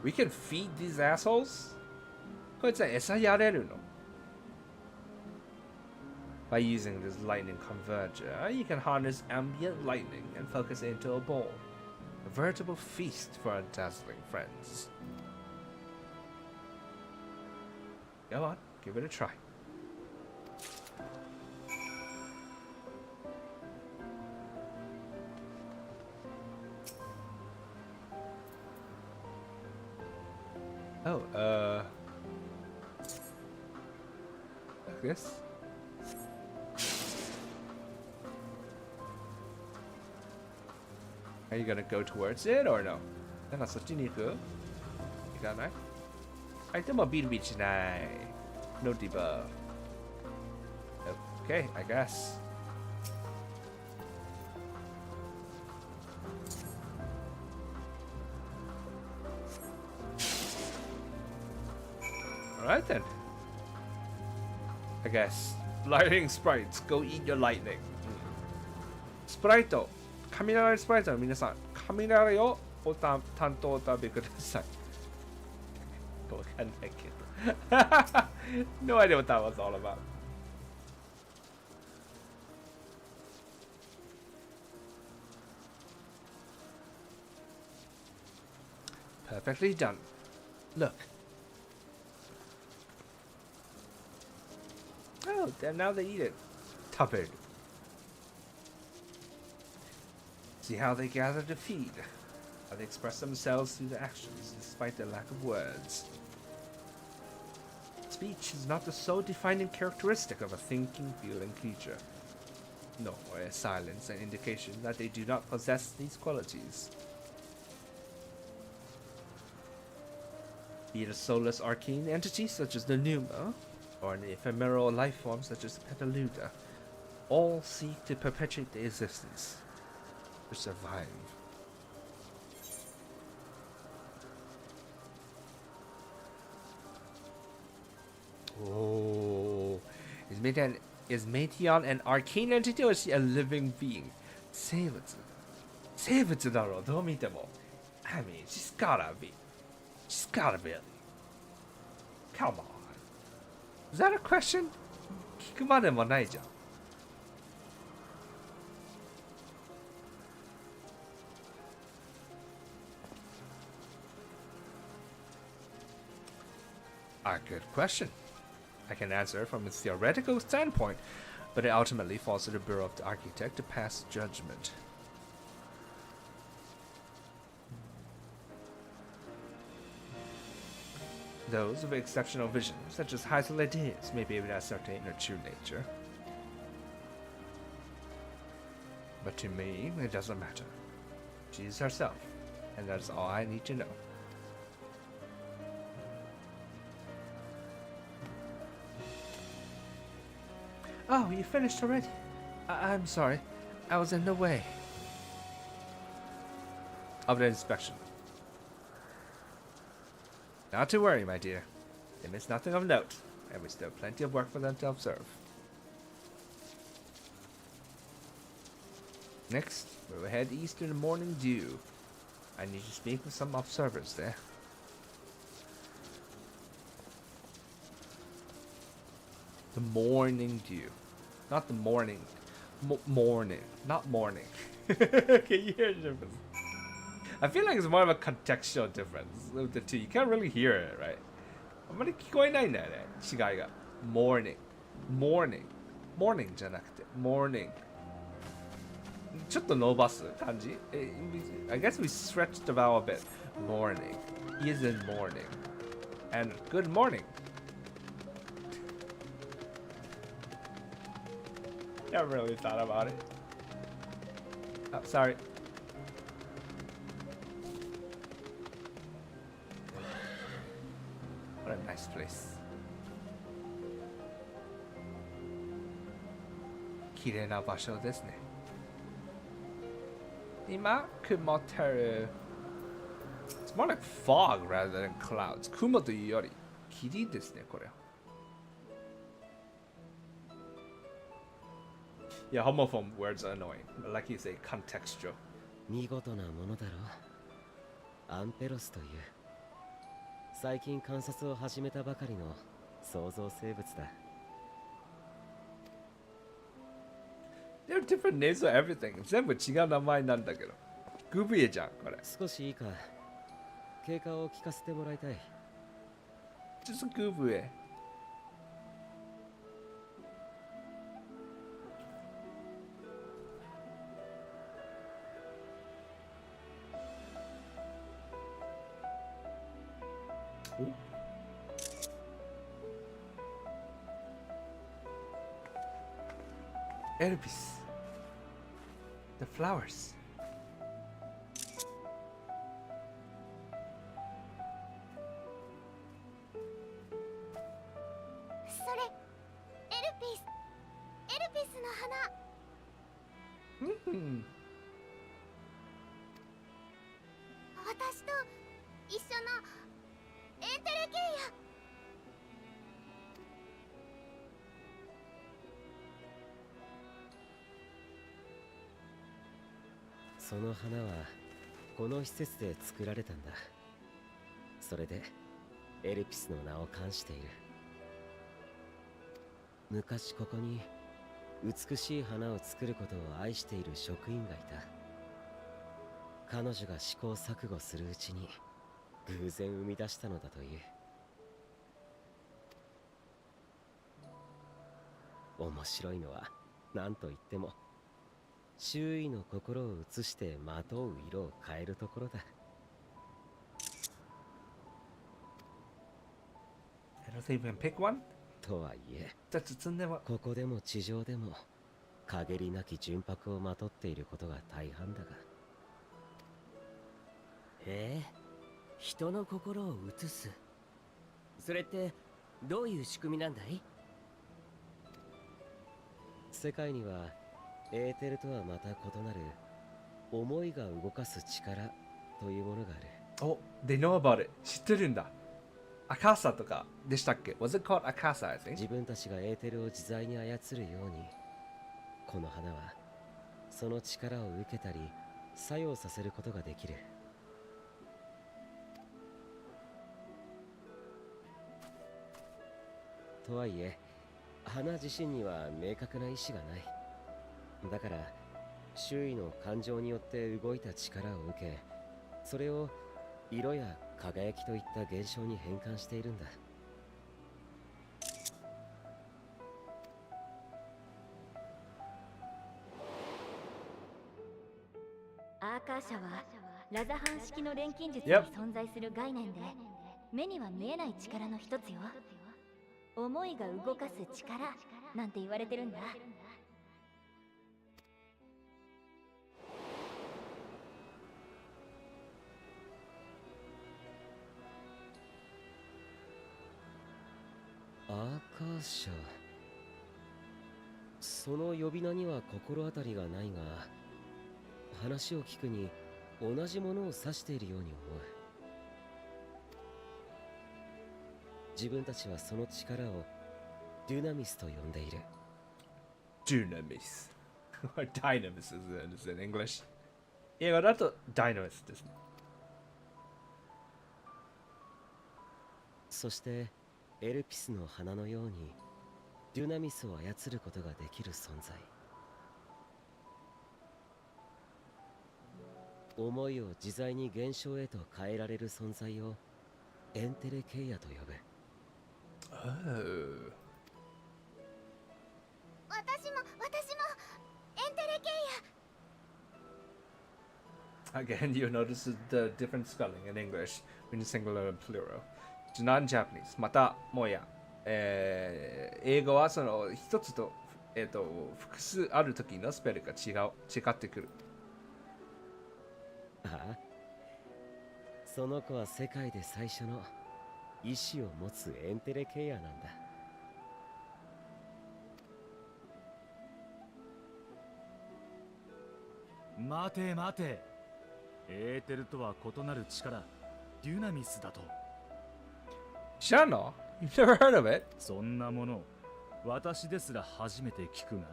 We can feed these assholes? こいつは餌やれるの? By using this lightning converger, you can harness ambient lightning and focus it into a ball. A veritable feast for our dazzling friends. Go on, give it a try. Oh, like this? Are you gonna go towards it or no? なんかそっちに行く? 行かない? 相手もビルビーしない. No debuff. Okay, I guess. Alright then. I guess. Lightning sprites, go eat your lightning. スプライト、雷スプライトの皆さん、雷を担当お食べください。わかんないけど。No idea what that was all about. Perfectly done. Look. Oh, then now they eat it. Tuppered. See how they gather to feed. How they express themselves through their actions, despite their lack of words. Speech is not the sole defining characteristic of a thinking, feeling creature. Nor is silence an indication that they do not possess these qualities. Be it a soulless arcane entity such as the pneuma, or an ephemeral life form such as Petaluda, all seek to perpetuate their existence, to survive. Oh, is made an Is Meteon an arcane entity or is she a living being? 生物。生物だろう、どう見ても。I mean, she's gotta be. She's gotta be. Come on. Is that a question? 聞くまでもないじゃん。A good question. I can answer from a theoretical standpoint, but it ultimately falls to the Bureau of the Architect to pass judgment. Those with exceptional vision, such as Hythloides, may be able to ascertain her true nature. But to me, it doesn't matter. She is herself, and that is all I need to know. Oh, you finished already? I'm sorry. I was in the way of the inspection. Not to worry, my dear. They missed nothing of note, and we still have plenty of work for them to observe. Next, we will head east to the Morning Dew. I need to speak with some observers there. The Morning Dew. Not the morning. Morning. Not morning. Can you hear the difference? I feel like it's more of a contextual difference with the two. You can't really hear it, right? あんまり聞こえないんだよね、違いが。Morning. Morning. Morning じゃなくて Morning. ちょっと伸ばす感じ I guess we stretched the vowel a bit. Morning. Is in morning. And good morning. Never really thought about it. Oh, sorry. What a nice place. 綺麗な場所ですね。今、曇ってる。It's more like fog rather than clouds. 雲というより霧ですね、これ。Yeah, homophone words are annoying. But like you say, contextual. 見事なものだろう。アンペロスという最近観察を始めたばかりの創造生物だ。There are different names for everything. 全部違う名前なんだけど。グビエじゃん、これ。少しいいか。経過を聞かせてもらいたい。Justグビエ。Elvis. The flowers. それエルピスの花。私と一緒のエーテルゲイヤ。その花はこの施設で作られたんだ。それでエルピスの名を冠している。昔ここに美しい花を作ることを愛している職員がいた。彼女が試行錯誤するうちに偶然生み出したのだという。面白いのは何と言っても周囲の心を映してまとう色を変えるところだ。I don't think we can pick one. とはいえ、包んでは。ここでも地上でも陰りなき純白をまとっていることが大半だが。へえ、人の心を映す。それってどういう仕組みなんだい？世界にはエーテルとはまた異なる思いが動かす力というものがある。Oh, they know about it. 知ってるんだ。アカサとかでしたっけ？ Was it called アカサ I think? 自分たちがエーテルを自在に操るように、この花はその力を受けたり作用させることができる。とはいえ花自身には明確な意志がない。だから周囲の感情によって動いた力を受け、それを色や輝きといった現象に変換しているんだ。アーカー社はラザハン式の錬金術に存在する概念で、目には見えない力の一つよ。思いが動かす力なんて言われてるんだ。アーカー社、その呼び名には心当たりがないが、話を聞くに同じものを指しているように思う。自分たちはその力をデュナミスと呼んでいる。Dunamis. Or Dynamis is in English. 英語だと Dynamis ですね。そしてエルピスの花のようにデュナミスを操ることができる存在。思いを自在に現象へと変えられる存在をエンテレケイアと呼ぶ。Oh. 私もエンテレケイ Again, you notice the different spelling in English when you singular and plural. It's not in Japanese. また、もうや。英語はその一つと、複数ある時のスペルが違ってくる。ああ、その子は世界で最初の意志を持つエンテレケイアなんだ。待て待て、エーテルとは異なる力、デュナミスだと。知らんの？ You've never heard of it? そんなもの私ですら初めて聞くが。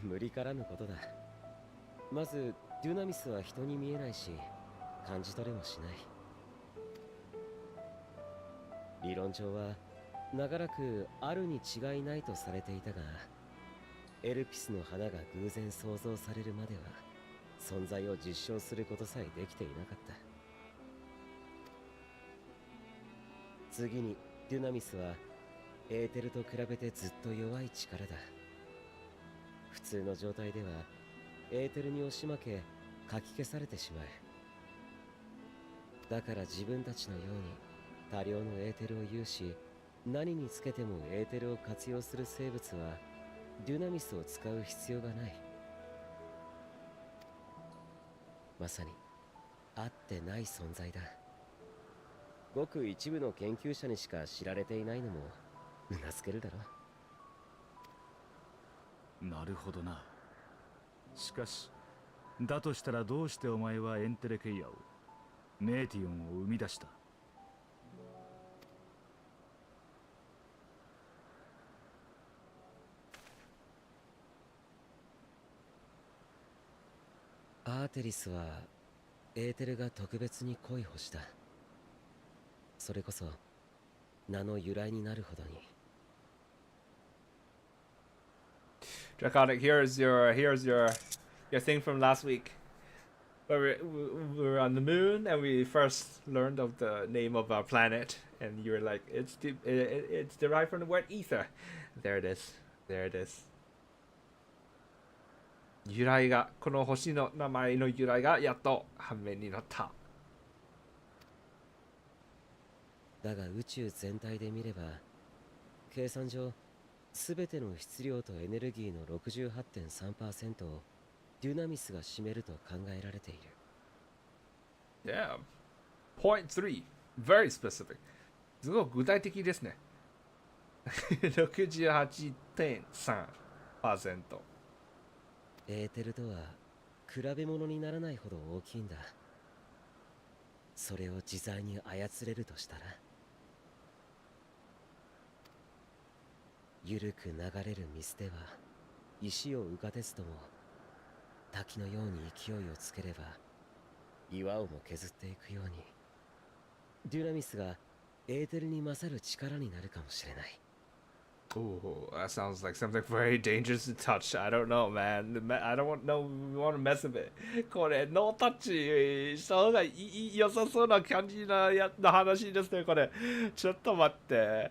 無理からぬことだ。まずデュナミスは人に見えないし感じ取れもしない。理論上は長らくあるに違いないとされていたが、エルピスの花が偶然創造されるまでは存在を実証することさえできていなかった。次にデュナミスはエーテルと比べてずっと弱い力だ。普通の状態ではエーテルに押し負けかき消されてしまう。だから自分たちのように多量のエーテルを有し、何につけてもエーテルを活用する生物はデュナミスを使う必要がない。まさにあってない存在だ。ごく一部の研究者にしか知られていないのもうなずけるだろう。なるほどな。しかしだとしたらどうしてお前はエンテレケイアを、メーティオンを生み出した？アーテリスはエーテルが特別に恋をした。それこそ名の由来になるほどに。Draconic, here's your thing from last week. Where we were on the moon and we first learned of the name of our planet, and you were like, it's derived from the word ether. There it is. There it is. 由来が、この星の名前の由来がやっと判明になった。だが宇宙全体で見れば、計算上すべての質量とエネルギーの 68.3% をデュナミスが占めると考えられている。Damn. Point 3. Very specific. すごい具体的ですね。68.3%。エーテルとは比べ物にならないほど大きいんだ。それを自在に操れるとしたら、ゆるく流れる水では石を浮かてずとも、滝のように勢いをつければ岩をも削っていくように、デュナミスがエーテルに勝る力になるかもしれない。Oh, that sounds like something very dangerous to touch. I don't know, man. I don't want to mess with it. これ、ノータッチした方が良さそうな感じな話ですね、これ。ちょっと待って。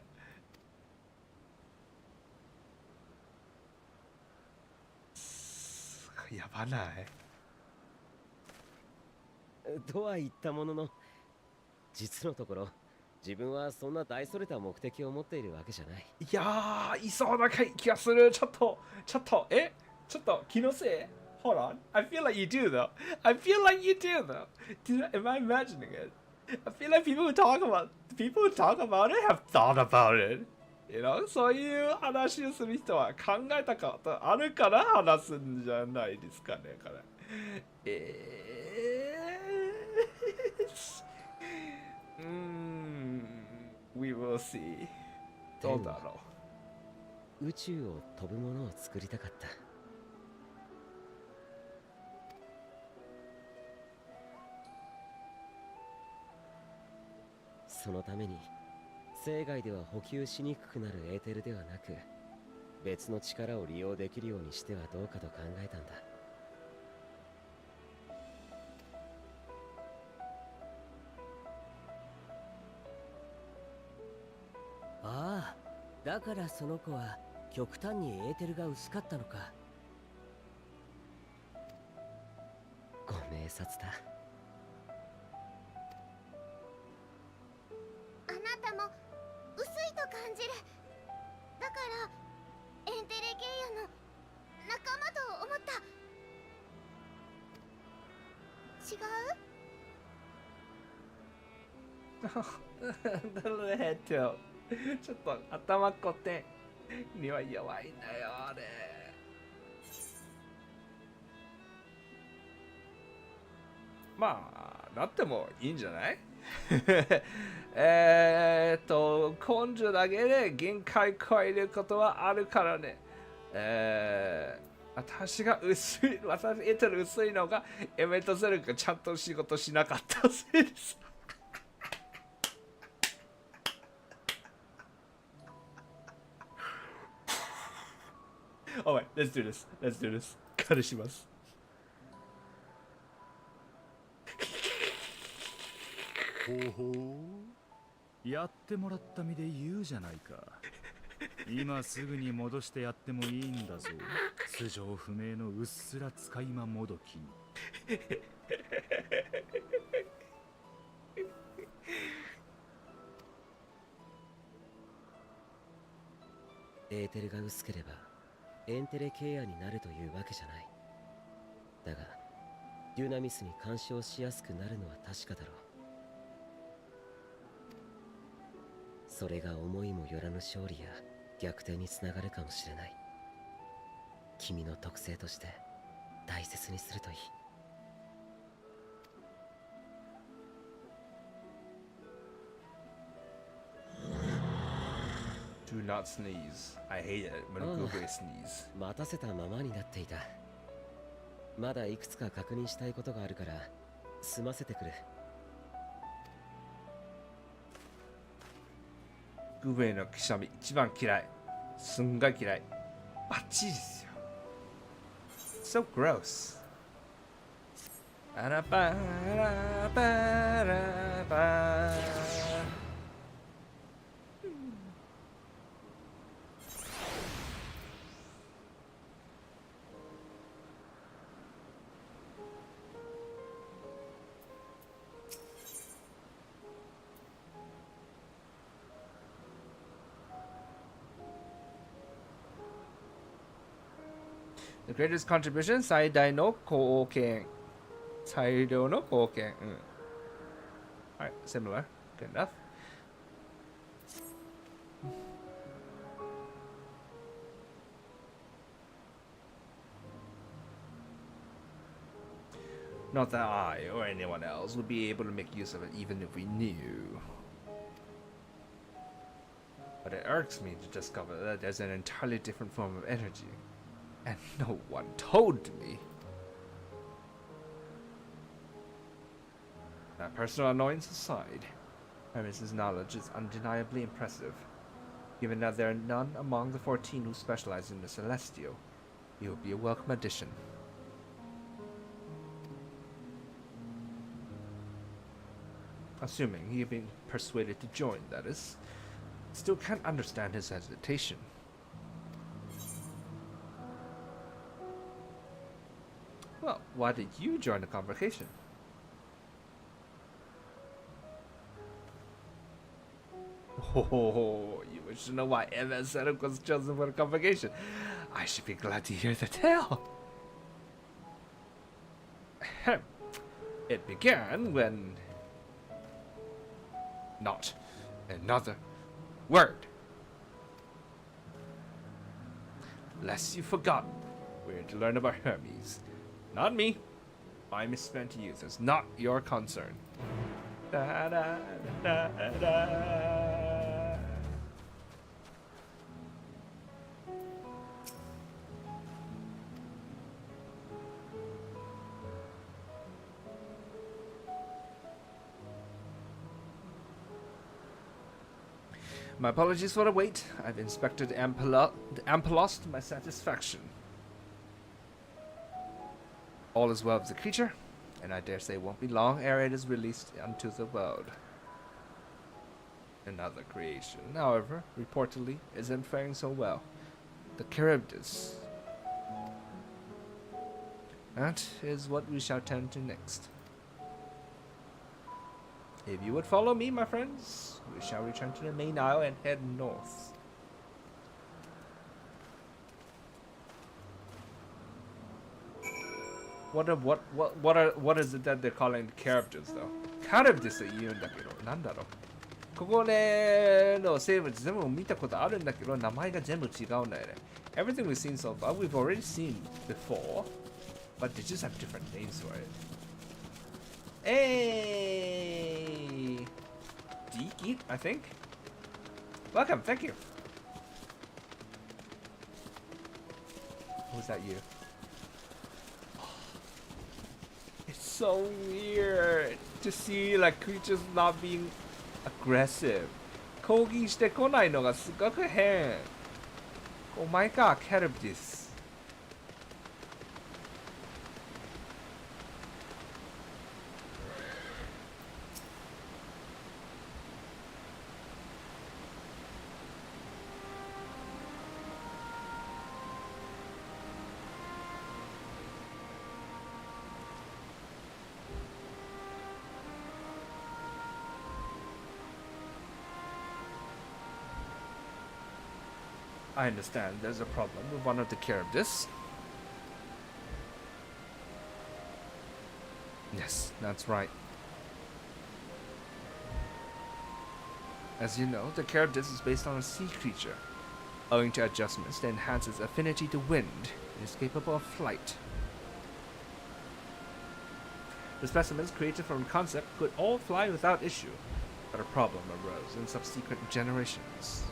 やばない。とは言ったものの、実のところ、自分はそんな大それた目的を持っているわけじゃない。いやー、いそうな気がする。ちょっと、気のせい Hold on. I feel like you do, though. I feel like you do, though. Am I imagining it? I feel like people who talk about it have thought about it. You know? そういう話をする人は考えたことあるから話すんじゃないですかね、これ。We will see. どうだろう。宇宙を飛ぶものを作りたかった。そのために生涯では補給しにくくなるエーテルではなく、別の力を利用できるようにしてはどうかと考えたんだ。ああ、だからその子は極端にエーテルが薄かったのか。ご明察だ。あなたも薄いと感じる。だからエンテレゲイヤの仲間と思った。違う？ちょっと頭こてんには弱いんだよ、あれ。まあ、なってもいいんじゃない根性だけで限界超えることはあるからね。私が薄い、私エテル薄いのがエメントセルがちゃんと仕事しなかったせいです。Alright, let's do this. Let's do this. 彼します。ほほう。やってもらった身で言うじゃないか。今すぐに戻してやってもいいんだぞ。素性不明のうっすら使い魔もどきに。エーテルが薄ければエンテレケアになるというわけじゃない。だがデュナミスに干渉しやすくなるのは確かだろう。それが思いもよらぬ勝利や逆転につながるかもしれない。君の特性として大切にするといい。Do not sneeze. I hate it when Google sneeze. 待たせたままになっていた。まだいくつか確認したいことがあるから済ませてくる。グベのくしゃみ一番嫌い。すんごい嫌い。バッチリですよ。So gross. パラパラパラパラ。The greatest contribution 最大の貢献。最良の貢献。Alright, similar. Good enough. Not that I or anyone else would be able to make use of it even if we knew. But it irks me to discover that there's an entirely different form of energy. And no one told me. Now, personal annoyance aside, Hermes' knowledge is undeniably impressive. Given that there are none among the 14 who specialize in the Celestial, he will be a welcome addition. Assuming he had been persuaded to join, that is. Still can't understand his hesitation. Well, why did you join the convocation? Oh, you wish to know why MS was chosen for the convocation. I should be glad to hear the tale. It began when... Not another word. Lest you've forgotten, we're to learn about Hermes. Not me. My misspent youth is not your concern. Da, da, da, da, da. My apologies for the wait. I've inspected Ampelos to my satisfaction. All is well with the creature, and I dare say it won't be long ere it is released unto the world. Another creation, however, reportedly isn't faring so well. The Charybdis. That is what we shall turn to next. If you would follow me, my friends, we shall return to the main isle and head north. What is it that they're calling the Charybdis though? Charybdis って言うんだけど、なんだろう。ここねの生物全部見たことあるんだけど、名前が全部違うんだよね。Everything we've seen so far, we've already seen before, but they just have different names for it. Hey, Deaky, I think. Welcome, thank you. Was that you? It's so weird to see like creatures not being aggressive. 攻撃してこないのがすごく変。お前か、Charybdis. I understand there's a problem with one of the Charybdis. Yes, that's right. As you know, the Charybdis is based on a sea creature. Owing to adjustments that enhance its affinity to wind, it is capable of flight. The specimens created from the concept could all fly without issue, but a problem arose in subsequent generations.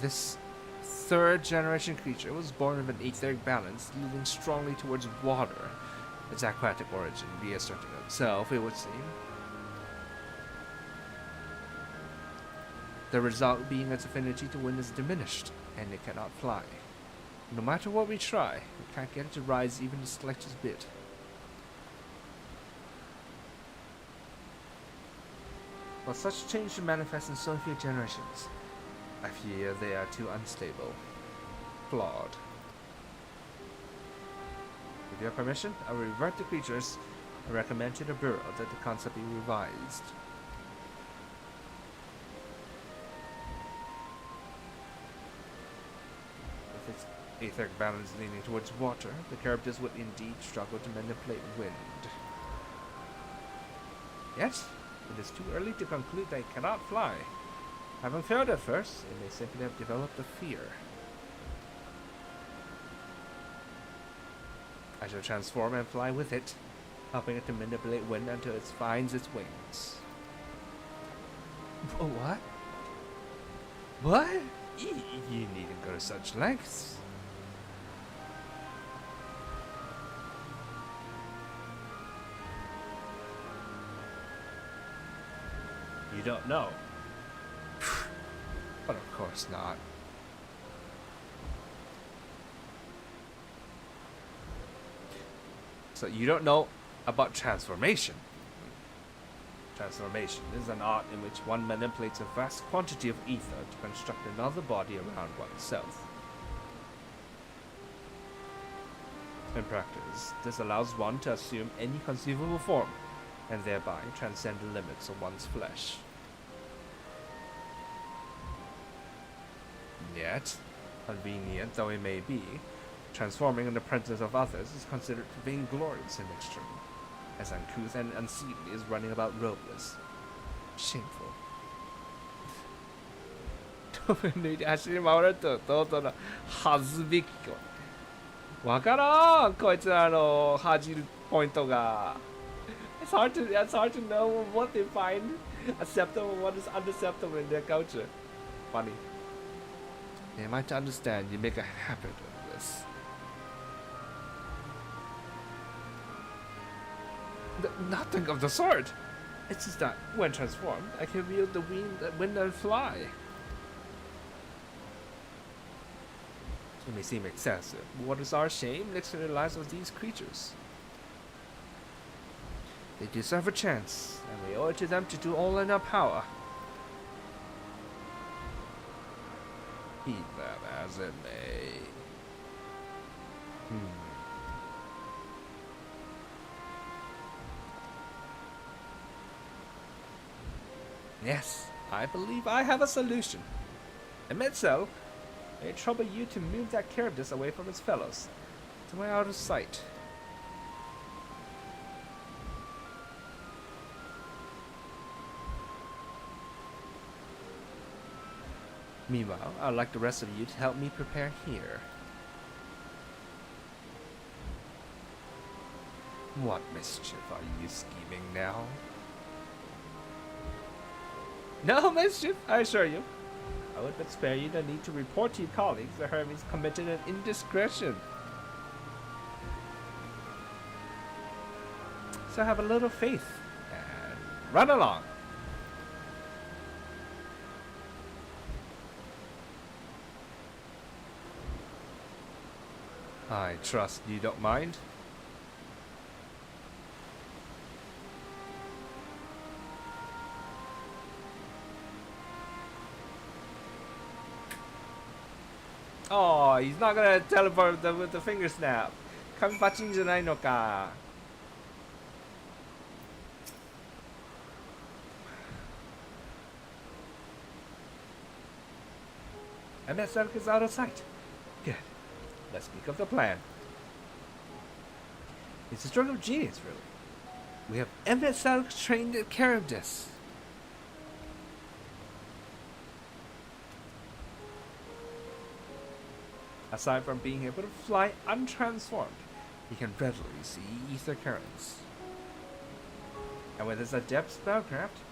This third generation creature was born with an etheric balance leaning strongly towards water, its aquatic origin reasserting itself, it would seem. The result being its affinity to wind is diminished, and it cannot fly. No matter what we try, we can't get it to rise even the slightest bit. But such change should manifest in so few generations. I fear they are too unstable. Flawed. With your permission, I will revert the creatures and recommend to the Bureau that the concept be revised. With its etheric balance leaning towards water, the Charybdis would indeed struggle to manipulate wind. Yet, it is too early to conclude that it cannot fly. Having failed at first, it may simply have developed a fear. I shall transform and fly with it, helping it to manipulate wind until it finds its wings. Oh, what? What? You needn't go to such lengths. You don't know. But of course not. So you don't know about transformation. Transformation is an art in which one manipulates a vast quantity of ether to construct another body around oneself. In practice, this allows one to assume any conceivable form, and thereby transcend the limits of one's flesh. Yet, convenient though it may be, transforming in the presence of others is considered vainglorious in extreme, as uncouth and unseemly as running about robeless. Shameful. 抜いて走り回るととうとう恥ずべきか。わからん、こいつらの恥じるポイントが。It's hard to know what they find acceptable and what is unacceptable in their culture. Funny. Am I to understand you make a habit of this? Nothing of the sort. It's just that when transformed, I can wield the wind and fly. It may seem excessive, but what is our shame next to the lives of these creatures? They deserve a chance, and we owe it to them to do all in our power. Be that as it may. Yes, I believe I have a solution. Emetzel, may it trouble you to move that Charybdis away from its fellows, to my out of sight. Meanwhile, I'd like the rest of you to help me prepare here. What mischief are you scheming now? No mischief, I assure you. I would but spare you the need to report to your colleagues that Hermes committed an indiscretion. So have a little faith and run along. I trust you don't mind. Oh, he's not gonna teleport with the finger snap. 紙パチンじゃないのか。MSL is out of sight. Good. Let's speak of the plan. It's a stroke of genius, really. We have MSL trained at Charybdis. Aside from being able to fly untransformed, he can readily see ether currents. And with his adept spellcraft,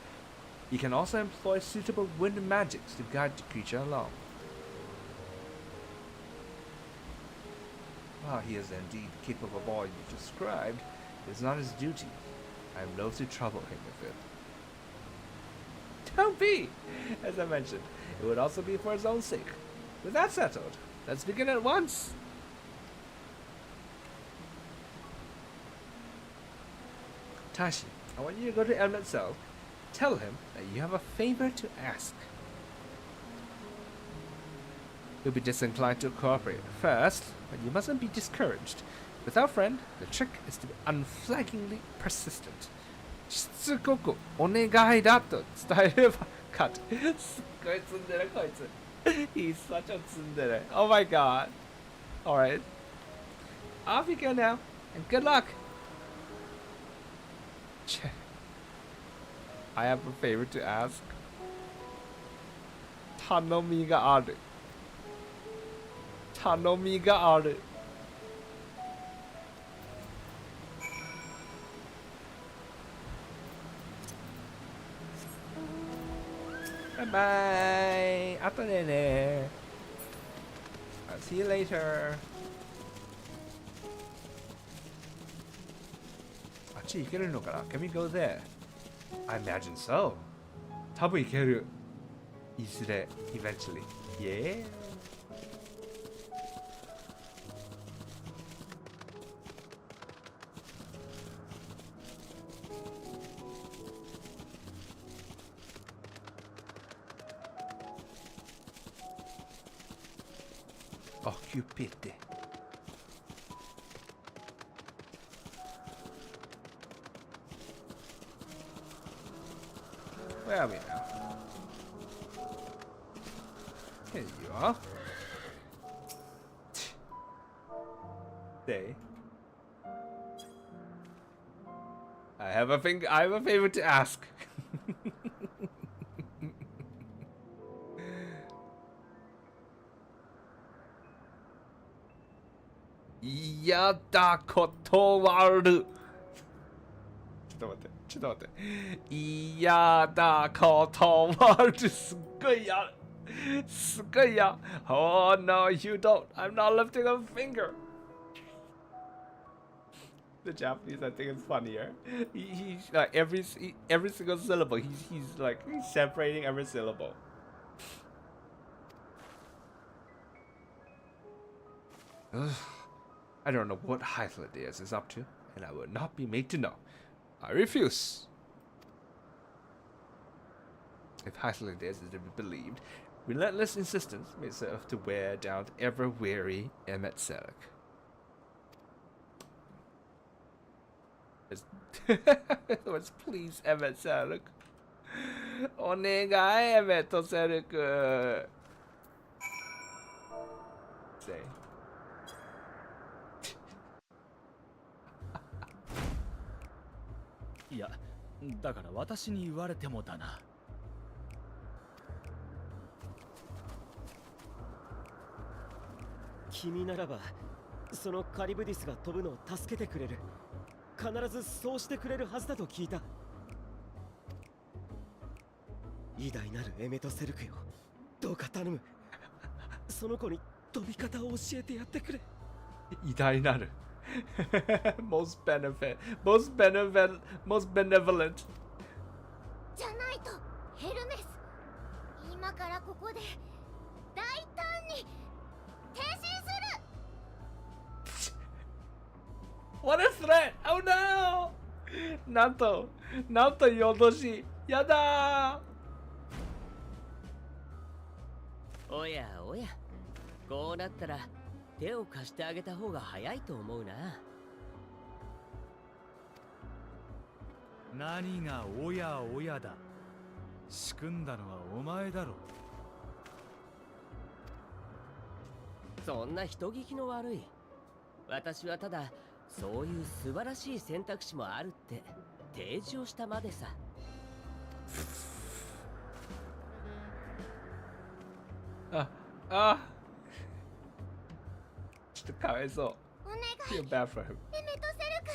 he can also employ suitable wind magics to guide the creature along. While he is indeed capable of all you described, it is not his duty. I am loath to trouble him with it. Don't be! As I mentioned, it would also be for his own sake. With that settled, let's begin at once! Tashi, I want you to go to Emetzel. Tell him that you have a favor to ask. He'll be disinclined to cooperate at first, but you mustn't be discouraged. With our friend, the trick is to be unflaggingly persistent. しつこくお願いだと伝えれば勝つ。すっごい積んでるこいつ。He's such a tsundere. Oh my god. Alright. Off you go now, and good luck. I have a favor to ask. 頼みがある。頼みがある。Bye bye! 後でね。I'll see you later. あっち行けるのかな Can we go there? I imagine so. 多分行ける。いずれ、eventually. Yeah. Occupite. Where are we now? Here you are. Stay. I have a favor to ask. 嫌だ断る。ちょっと待って。嫌だ断る。すっごい嫌。Oh no, you don't. I'm not lifting a finger. The Japanese, I think, is funnier. He's like every single syllable. He's separating every syllable. I don't know what Hythlodaeus is up to, and I will not be made to know. I refuse. If Hythlodaeus is to be believed, relentless insistence may serve to wear down the ever-weary Emet-Selek. Please, Emet-Selek. Onegai, Emet-Selek. Say. いや、だから私に言われてもだな。君ならばそのカリブディスが飛ぶのを助けてくれる。必ずそうしてくれるはずだと聞いた。偉大なるエメトセルクよ、どうか頼む。その子に飛び方を教えてやってくれ。偉大なるmost benevolent じゃないとヘルメス、今からここで大胆に変身する。 What a threat! Oh no! なんという脅し。やだー。おやおや、こうなったら手を貸してあげた方が早いと思うな。何がおやおやだ。仕組んだのはお前だろ。そんな人聞きの悪い。私はただそういう素晴らしい選択肢もあるって提示をしたまでさ。ちょっとかわいそう。お願い、 Feel bad for him. エメトセルク。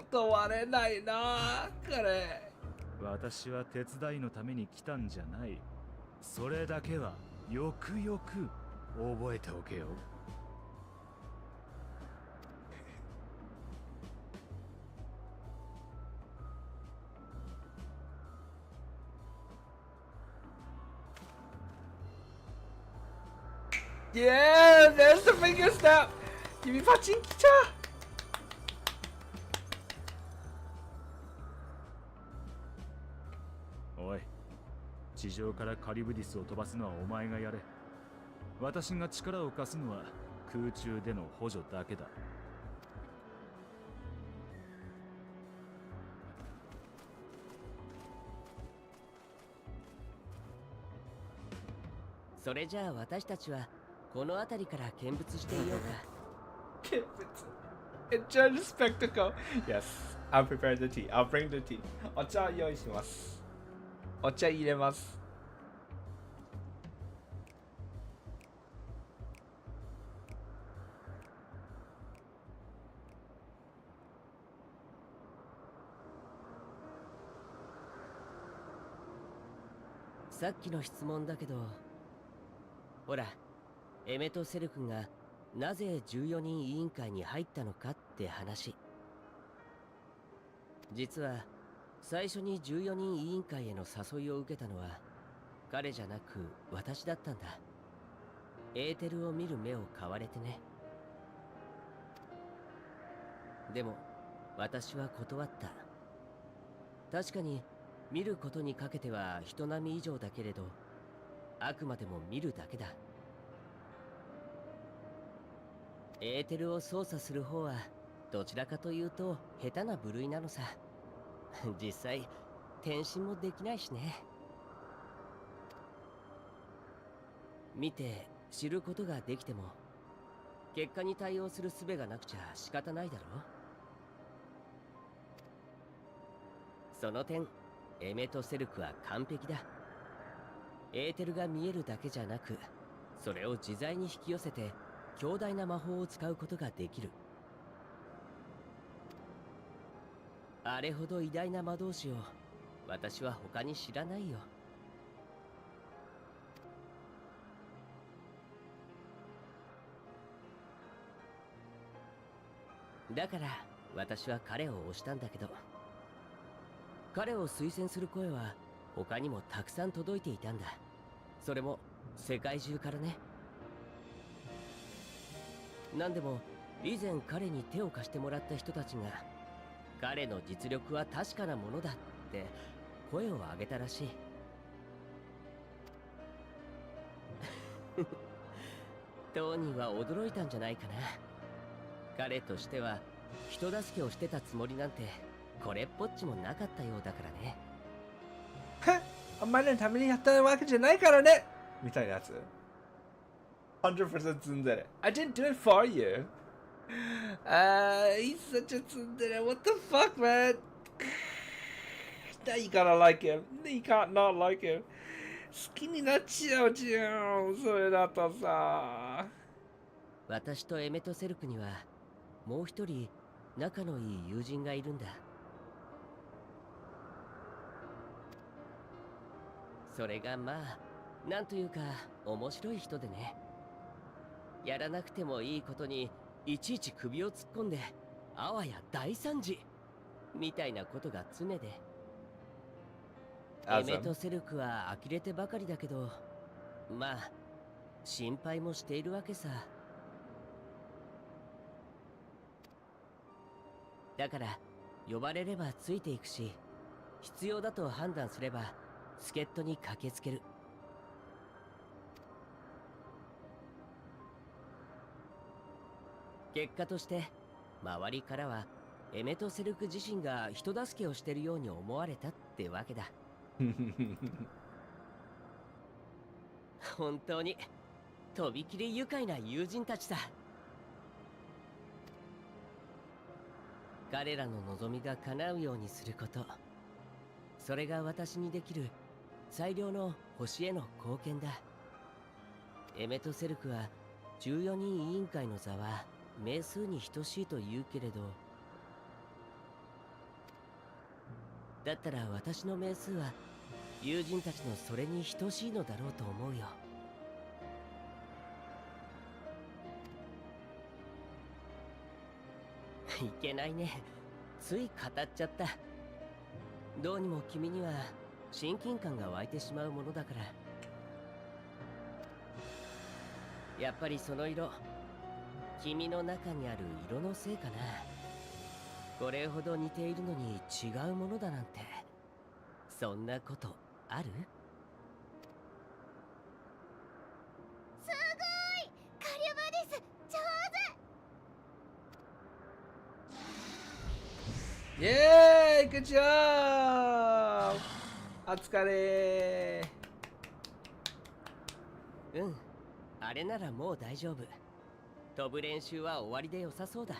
断れないな彼。私は手伝いのために来たんじゃない。それだけはよくよく覚えておけよ。Yeah, there's the finger snap. 指パチンきちゃう。おい、地上からカリブディスを飛ばすのはお前がやれ。私が力を貸すのは空中での補助だけだ。それじゃあ私たちはこの辺りから見物してみようか。見物。Enjoy the spectacle. Yes, I'll prepare the tea. I'll bring the tea. お茶用意します。お茶入れます。さっきの質問だけど、ほら、エメとセル君がなぜ14人委員会に入ったのかって話。実は最初に14人委員会への誘いを受けたのは彼じゃなく私だったんだ。エーテルを見る目を買われてね。でも私は断った。確かに見ることにかけては人並み以上だけれど、あくまでも見るだけだ。エーテルを操作する方はどちらかというと下手な部類なのさ。実際転身もできないしね。見て知ることができても結果に対応する術がなくちゃ仕方ないだろ。その点エメとセルクは完璧だ。エーテルが見えるだけじゃなく、それを自在に引き寄せて強大な魔法を使うことができる。あれほど偉大な魔導士を私は他に知らないよ。だから私は彼を推したんだけど、彼を推薦する声は他にもたくさん届いていたんだ。それも世界中からね。なんでも以前彼に手を貸してもらった人たちが、彼の実力は確かなものだって声を上げたらしい。当人は驚いたんじゃないかな。彼としては人助けをしてたつもりなんてこれっぽっちもなかったようだからね。お前のためにやったわけじゃないからねみたいなやつ。100% ツンデレ。I didn't do it for you. He's such a ツンデレ. What the fuck, man? Now you gotta like him. You can't not like him. 好きになっちゃうじゃん。それだとさ。私とエメとセルクにはもう一人仲のいい友人がいるんだ。それがまあなんというか面白い人でね。やらなくてもいいことにいちいち首を突っ込んであわや大惨事みたいなことが常で、エメとセルクは呆れてばかりだけど、まあ心配もしているわけさ。だから呼ばれればついていくし、必要だと判断すれば助っ人に駆けつける。結果として周りからはエメとセルク自身が人助けをしてるように思われたってわけだ。本当にとびきり愉快な友人たちさ。彼らの望みが叶うようにすること、それが私にできる最良の星への貢献だ。エメとセルクは14人委員会の座は名数に等しいと言うけれど、だったら私の名数は友人たちのそれに等しいのだろうと思うよ。いけないね、つい語っちゃった。どうにも君には親近感が湧いてしまうものだから。やっぱりその色、君の中にある色のせいかな。これほど似ているのに違うものだなんて、そんなことある？すごい！カリュバです！上手！イエーイ Good job! お疲れうん、あれならもう大丈夫。飛ぶ練習は終わりで良さそうだ。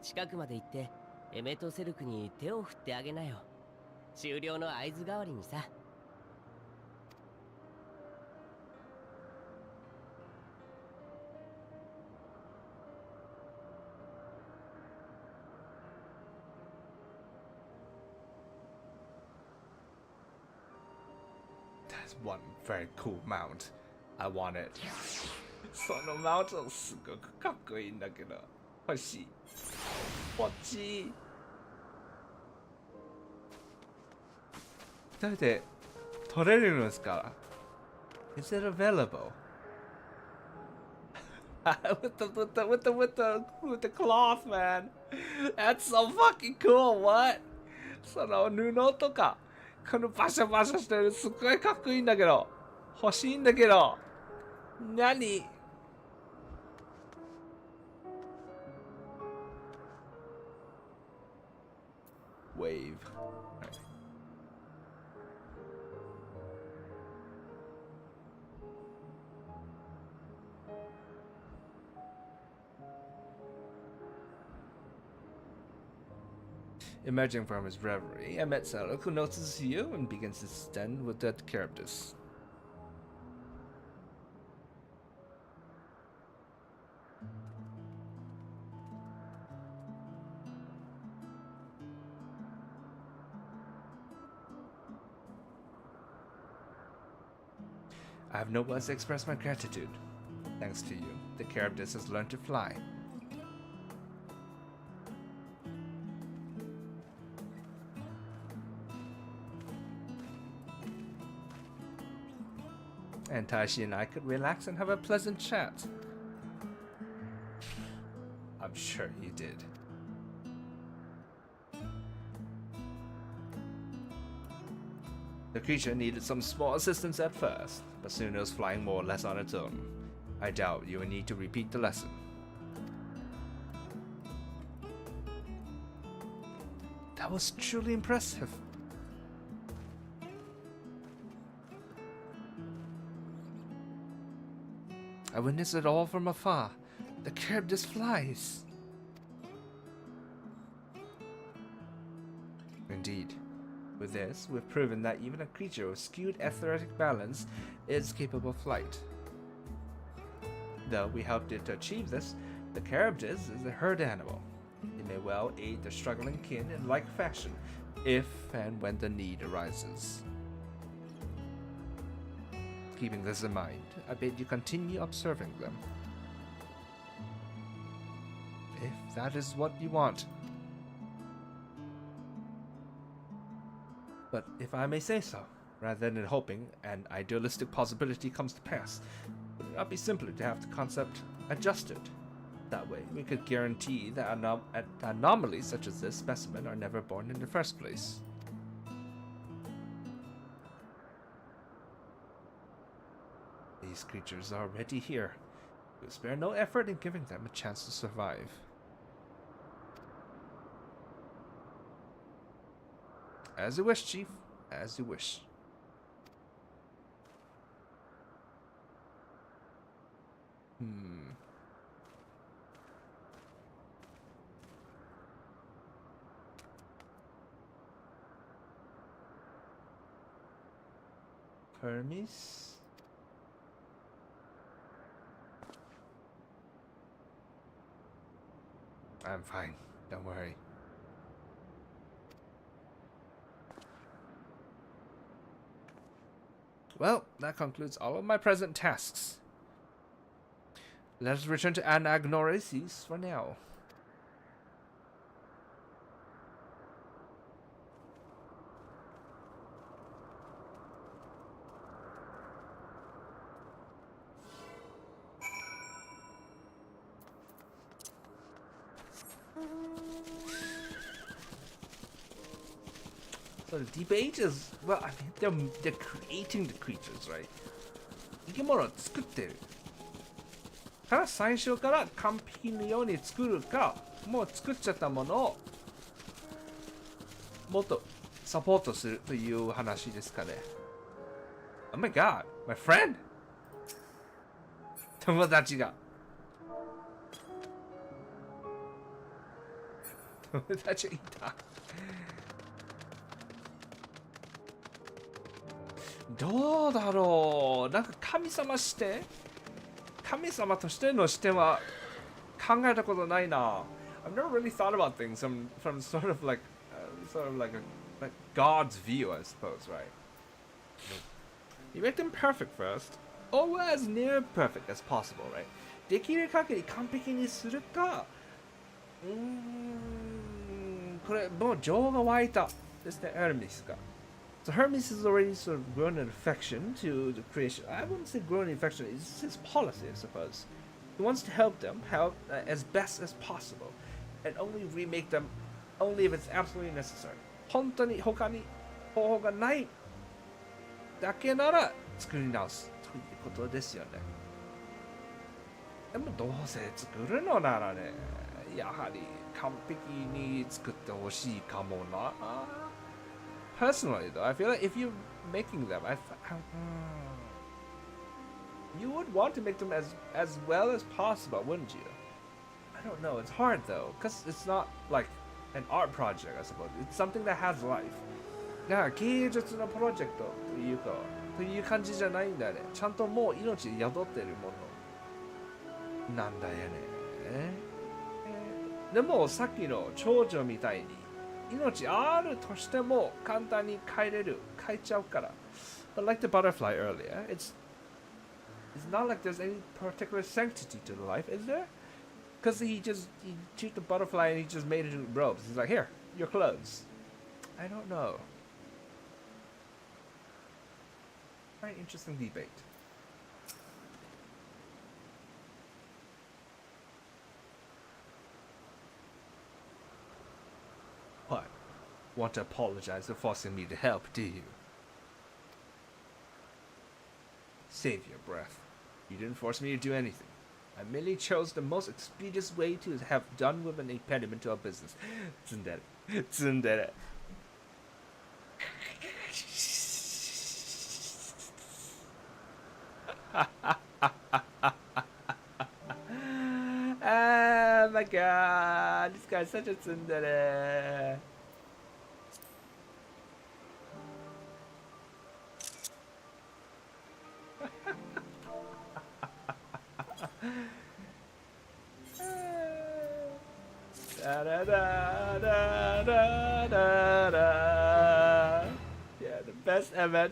近くまで行ってエメとセルクに手を振ってあげなよ。終了の合図代わりにさ。has one very cool mount. I want it. そのマウントすごくかっこいいんだけど欲しい。欲しい。だって取れるんですか Is it available? with the cloth, man. That's so fucking cool. What? その布とかこのバシャバシャしてるすっごいかっこいいんだけど欲しいんだけど何？Wave. Emerging from his reverie, I met Sarok, who notices you and begins to stand with that characters. I have no words to express my gratitude. Thanks to you, the characters has learned to fly. And Taishi and I could relax and have a pleasant chat. I'm sure you did. The creature needed some small assistance at first, but soon it was flying more or less on its own. I doubt you will need to repeat the lesson. That was truly impressive. I witnessed it all from afar. The character flies. Indeed. With this, we've proven that even a creature with skewed athletic balance is capable of flight. Though we helped it to achieve this, the Charybdis is a herd animal. It may well aid the struggling kin in like fashion, if and when the need arises. Keeping this in mind, I bid you continue observing them. If that is what you want. But if I may say so, rather than hoping an idealistic possibility comes to pass, would it not be simpler to have the concept adjusted? That way, we could guarantee that anomalies such as this specimen are never born in the first place. These creatures are already here. We spare no effort in giving them a chance to survive. As you wish, Chief. As you wish. Hermes? I'm fine. Don't worry. Well, that concludes all of my present tasks. Let us return to Anagnorices for now. So the debate is, well, I mean, they're creating the creatures, right? 生き物を作ってる。から最初から完璧のように作るか、もう作っちゃったものをもっとサポートするという話ですかね。Oh my god, my friend! 友達が。友達がいた。どうだろうなんか神様としての視点は考えたことないな。I've never really thought about things from sort of like like God's view, I suppose, right? You make them perfect first, or as near perfect as possible, right? できる限り完璧にするか、これもう情が湧いたですね、ヘルミスが。So Hermes has already sort of grown an affection to the creation. I wouldn't say grown an affection, it's his policy, I suppose. He wants to help them as best as possible, and only remake them only if it's absolutely necessary. 本当に他に方法がないだけなら作り直すということですよね。でもどうせ作るのならね、やはり完璧に作ってほしいかもな。Personally, though, I feel like if you're making them, you would want to make them as well as possible, wouldn't you? I don't know. It's hard though, because it's not like an art project, I suppose. It's something that has life. だから芸術のプロジェクトというか、という感じじゃないんだね。ちゃんともう命に宿ってるものなんだよね。でもさっきの長女みたいに命あるとしても簡単に変えちゃうから。But like the butterfly earlier, it's not like there's any particular sanctity to the life, is there? Because he took the butterfly and he just made it into robes. He's like, here, your clothes. I don't know. Very interesting debate. What? Want to apologize for forcing me to help, do you? Save your breath. You didn't force me to do anything. I merely chose the most expeditious way to have done with an impediment to our business. Tsundere. Tsundere. Oh my god, this guy's such a tsundere. Da, da, da, da, da, da, da. Yeah, the best Emmet.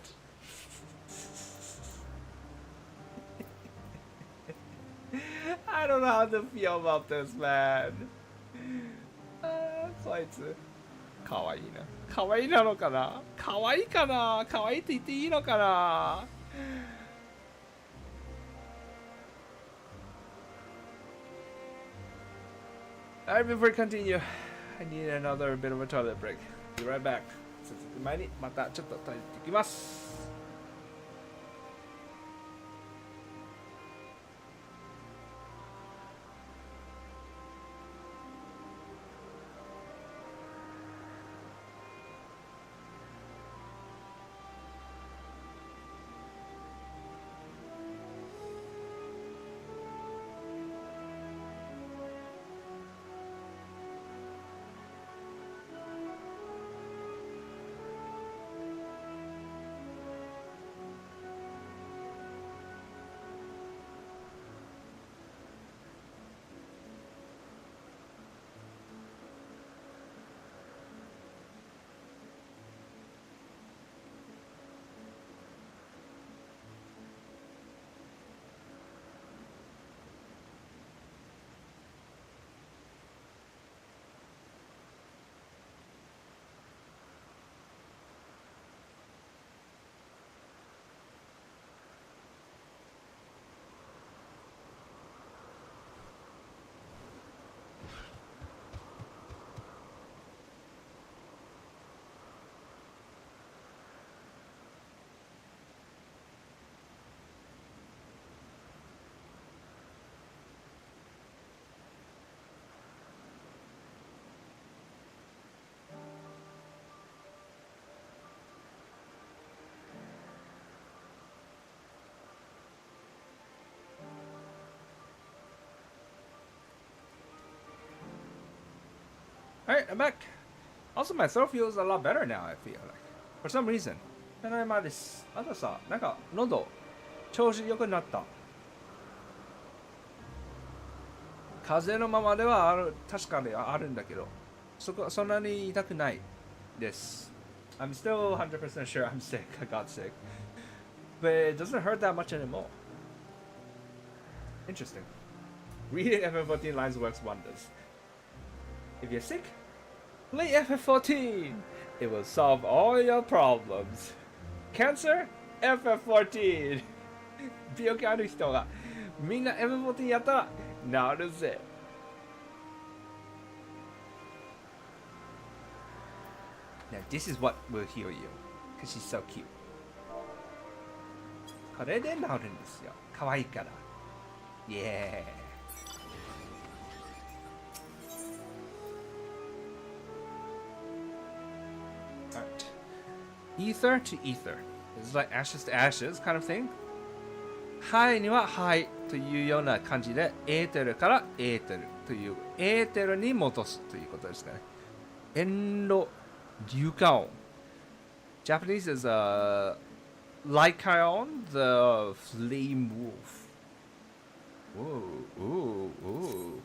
I don't know how to feel about this, man. こいつかわいいな。かわいいなのかな。かわいいかな。かわいいって言っていいのかな。Alright, before we continue, I need another bit of a toilet break. Be right back. 続く前にまたちょっとトイレ行ってきます。Alright, I'm back. Also, my throat feels a lot better now, I feel like. For some reason. ただいまです。あとさ、なんか喉調子良くなった。風邪のままではある、確かにあるんだけど、そんなに痛くないです。I'm still 100% sure I'm sick. I got sick. but it doesn't hurt that much anymore. Interesting. Reading FF14 lines works wonders. If you're sick, play FF14. It will solve all your problems. Cancer? FF14. 病気ある人がみんな FF14 やったらなるぜ。Now this is what will heal you, because she's so cute. これで治るんですよ。可愛いから。Yeah. Alright. Ether to ether. This is like ashes to ashes kind of thing. はいにははいというような感じで、エーテルからエーテルという、エーテルに戻すということですかね。エンロ硫化音。Japanese is Lycaon, the flame wolf. Ooh, ooh, ooh.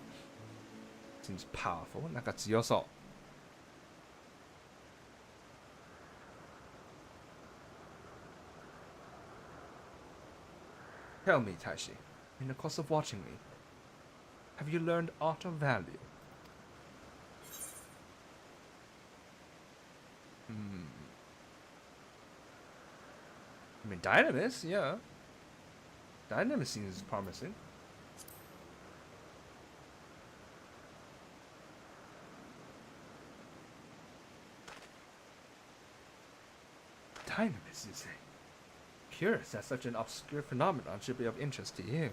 Seems powerful. なんか強そう。Tell me, Taishi, in the course of watching me, have you learned aught of value? I mean, Dynamis, yeah. Dynamis seems promising. Dynamis, you say? Curious that such an obscure phenomenon should be of interest to you.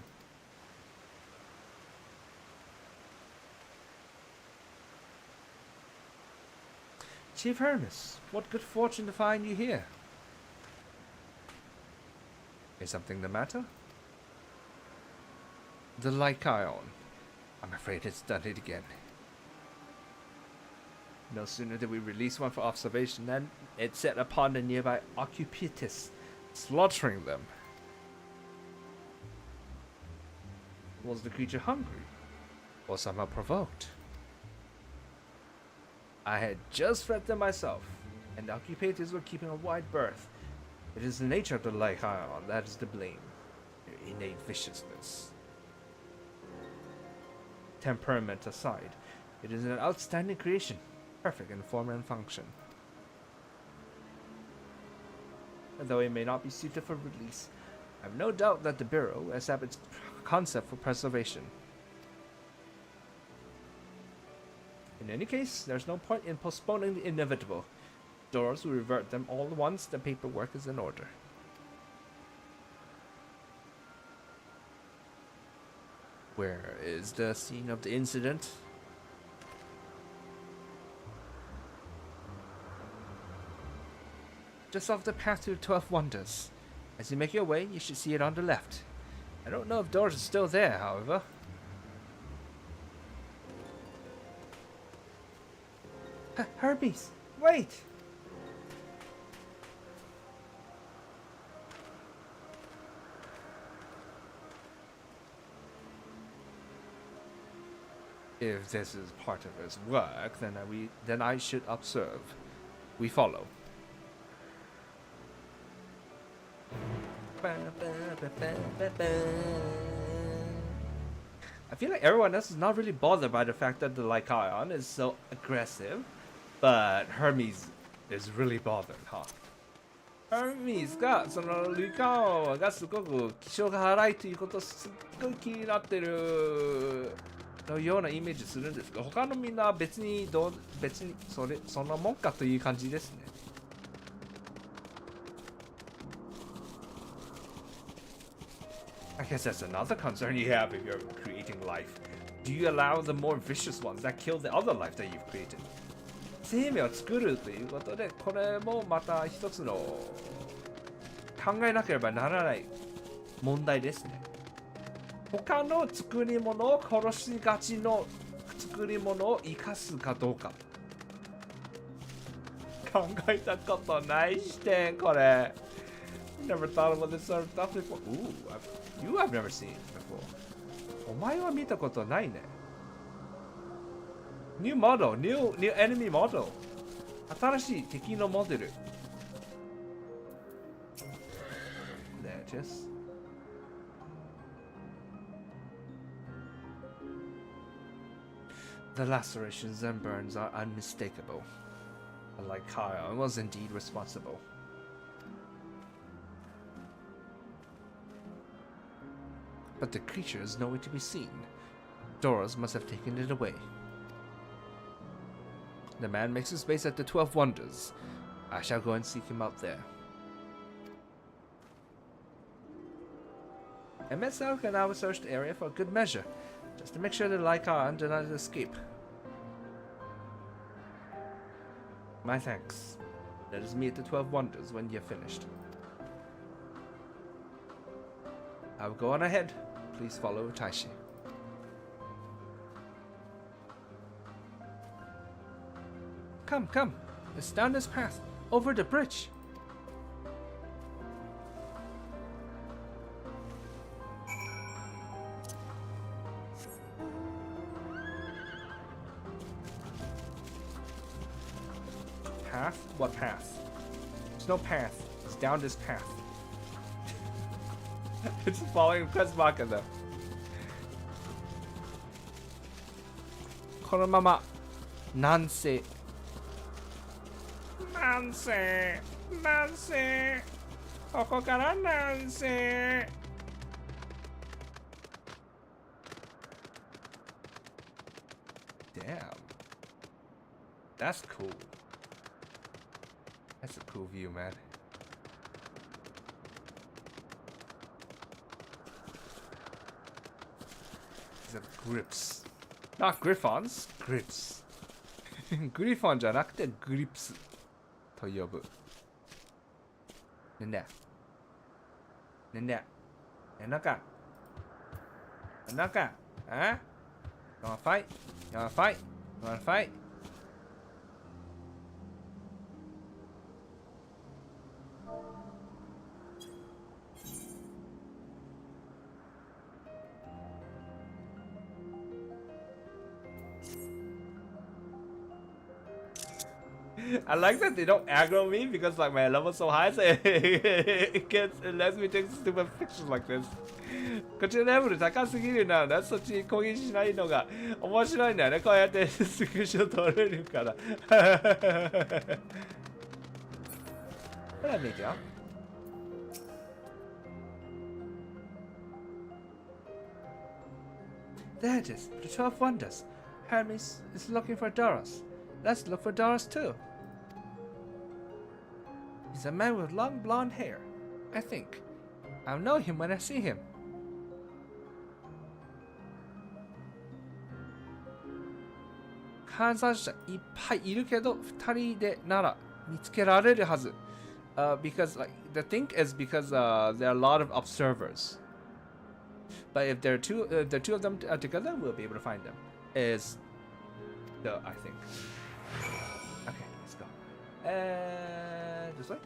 Chief Hermes, what good fortune to find you here. Is something the matter? The Lycaon. I'm afraid it's done it again. No sooner did we release one for observation than it set upon the nearby Occupitis, slaughtering them. Was the creature hungry? Or somehow provoked? I had just fed them myself, and the Occupitis were keeping a wide berth. It is the nature of the Lycaon that is to blame. Their innate viciousness. Temperament aside, it is an outstanding creation, perfect in form and function. And though it may not be suited for release, I have no doubt that the Bureau has had its concept for preservation. In any case, there's no point in postponing the inevitable. Doors will revert them all once the paperwork is in order. Where is the scene of the incident? Just off the path to the 12 Wonders. As you make your way, you should see it on the left. I don't know if Doors is still there, however. Hermes, wait! If this is part of his work, then I should observe. We follow. I feel like everyone else is not really bothered by the fact that the Lycaon is so aggressive, but Hermes is really bothered, huh? Hermes がそのリカオンがすごく気性が荒いということすっごい気になってるのようなイメージするんですが、他のみんなは別にそんなもんかという感じですね。I guess that's another concern you have if you're creating life. Do you allow the more vicious ones that kill the other life that you've created? 生命を作るということで、これもまた一つの考えなければならない問題ですね。他の作り物を殺しがちの作り物を生かすかどうか。考えたことない視点、これ。Never thought about this sort of stuff before. Ooh, you have never seen it before. お前は見たことないね。New model, new enemy model. 新しい敵のモデル。で、Gorgeous. The lacerations and burns are unmistakable. Like Kyle, I was indeed responsible. But the creature is nowhere to be seen. Doros must have taken it away. The man makes his base at the 12 Wonders. I shall go and seek him out there. I myself can now search the area for good measure, just to make sure the Lycar do not escape. My thanks. Let us meet at the 12 Wonders when you're finished. I will go on ahead. Please follow Taishi. Come, come. It's down this path. Over the bridge. Path? What path? There's no path. It's down this path. It's following quest marker though. このまま南西南西南西ここから南西 Damn. That's cool. That's a cool view, man. These are grips. Not griffons, grips. グリフォンじゃなくてグリプスと呼ぶ。なんだなんだなんかなんかあ You wanna fight? You wanna fight? You wanna fight? I like that they don't aggro me because like my level's so high, so it lets me take stupid pictures like this. こっちのレベル高すぎるな。そっちに攻撃しないのが面白いんだよね。こうやってスクショ撮れるから。What I make out? There it is, the 12 Wonders. Hermes is looking for Doros. Let's look for Doros too. He's a man with long blonde hair, I think. I'll know him when I see him. Because like the thing is because there are a lot of observers. But if there are the two of them together, we'll be able to find them. Is the I think. Okay, let's go. This way.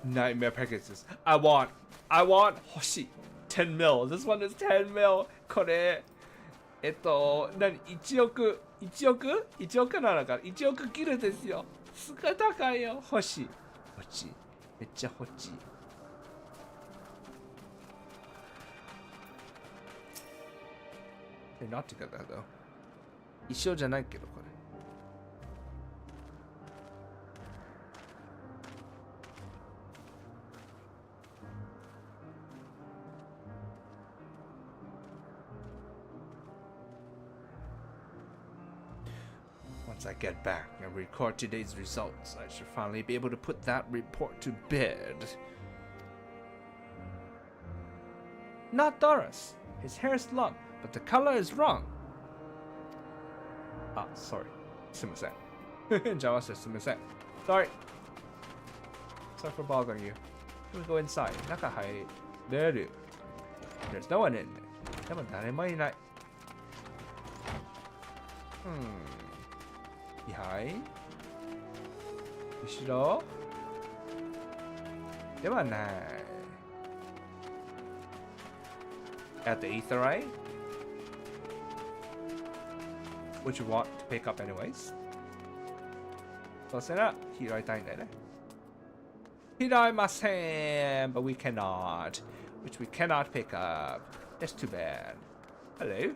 Nightmare packages. I want. Hoshi. 10 mil. This one is 10 mil. これ何1億1億1億なのか1億ギルですよ。すごい高いよ。欲しいめっちゃ欲しい。They're not together though. 一緒じゃないけどこれ。Once I get back and record today's results, I should finally be able to put that report to bed. Not Doros. His hair is long, but the color is wrong. Ah, sorry. すみません。邪魔してすみません。Sorry. Sorry for bothering you. Let me go inside. 中入れる。There's no one in there. でも誰もいない。Behind? 後ろではない。At the Aetherite? which we want to pick up anyways. そうしたら拾いたいんだよね。拾いません but we cannot, which we cannot pick up. That's too bad. Hello?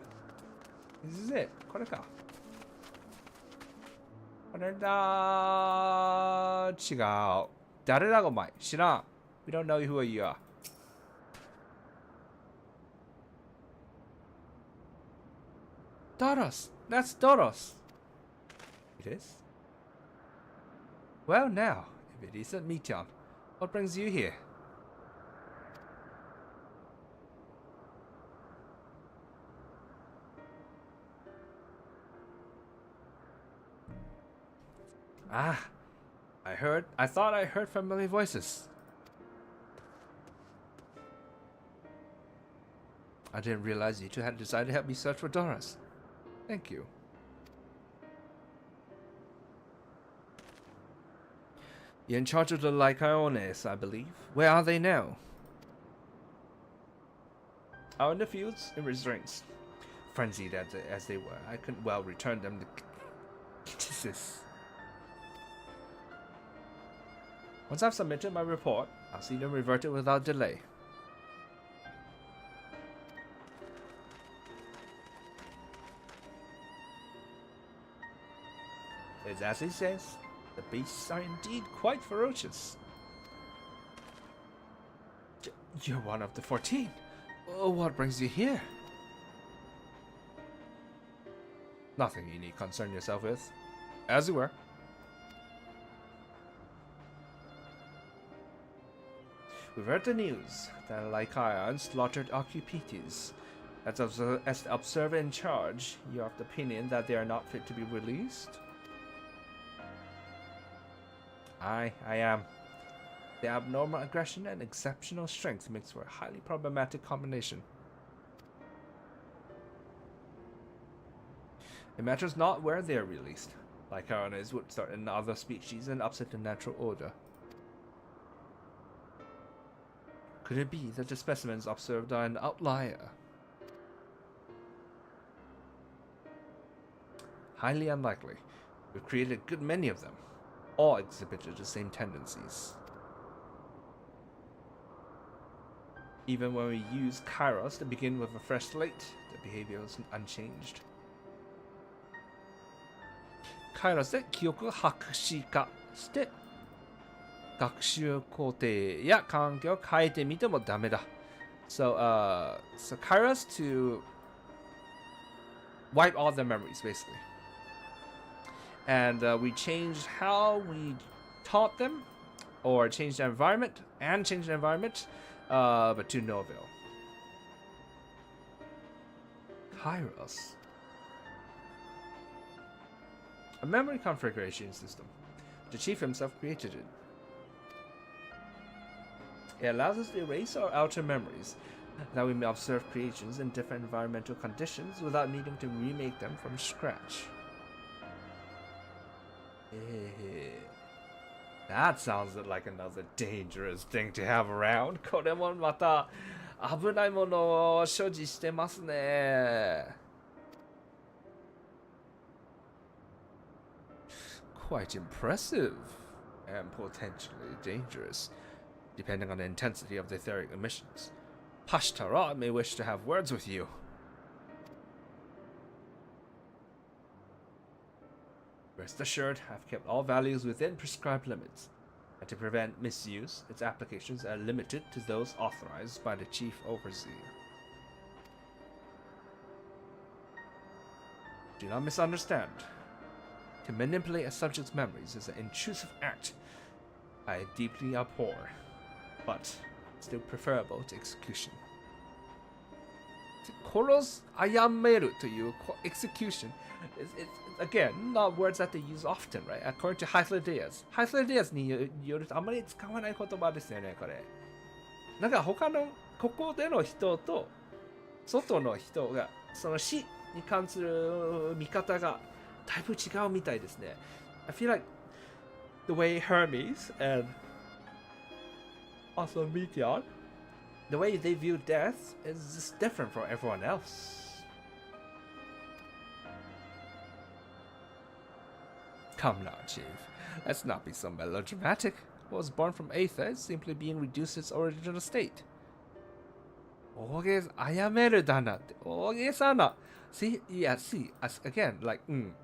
This is it. これか。これだ。違う。誰だお前。知らん。We don't know who you are. Doros. That's Doros. It is? Well now, if it isn't Michan, what brings you here? Ah, I thought I heard familiar voices. I didn't realize you two had decided to help me search for Doris. Thank you. You're in charge of the Lycaones, I believe. Where are they now? Out in the fields, in restraints. Frenzied as they were, I couldn't well return them to Jesus. Once I've submitted my report, I'll see them reverted without delay. It's as he says, the beasts are indeed quite ferocious. You're one of the 14. Oh, what brings you here? Nothing you need concern yourself with. As you were. We've heard the news that Lycaon slaughtered Occupites. As the observer in charge, you're of the opinion that they are not fit to be released? I am. Their abnormal aggression and exceptional strength makes for a highly problematic combination. It matters not where they are released. Lycaones would start in other species and upset the natural order. Could it be that the specimens observed are an outlier? Highly unlikely. We've created a good many of them. All exhibited the same tendencies. Even when we use Kairos to begin with a fresh slate, the behavior is unchanged. Kairos で記憶白紙化して学習工程や環境を変えてみてもダメだ。So Kairos to wipe all their memories basically. And we changed how we taught them, or changed the environment, but to no avail. Kairos. A memory configuration system. The chief himself created it. It allows us to erase our outer memories, that we may observe creations in different environmental conditions without needing to remake them from scratch. That sounds like another dangerous thing to have around. これもまた危ないものを所持してますね。Quite impressive and potentially dangerous, depending on the intensity of the etheric emissions. Pashtara may wish to have words with you. Rest assured, I've kept all values within prescribed limits, and to prevent misuse, its applications are limited to those authorized by the Chief Overseer. Do not misunderstand. To manipulate a subject's memories is an intrusive act I deeply abhor, but still preferable to execution. 殺す、殺めるという execution is again not words that they use often, right? According to Hythlodeus. Hythlodeus によるとあまり使わない言葉ですよね、これ。なんか他のここでの人と外の人がその死に関する見方がだいぶ違うみたいですね。I feel like the way Hermes and also Meteor, the way they view death is just different from everyone else. come now, Chief. Let's not be so melodramatic. What was born from Aether is simply being reduced to its original state. 大げさ、あやめるだなって。大げさな。See, yeah, see, again, like,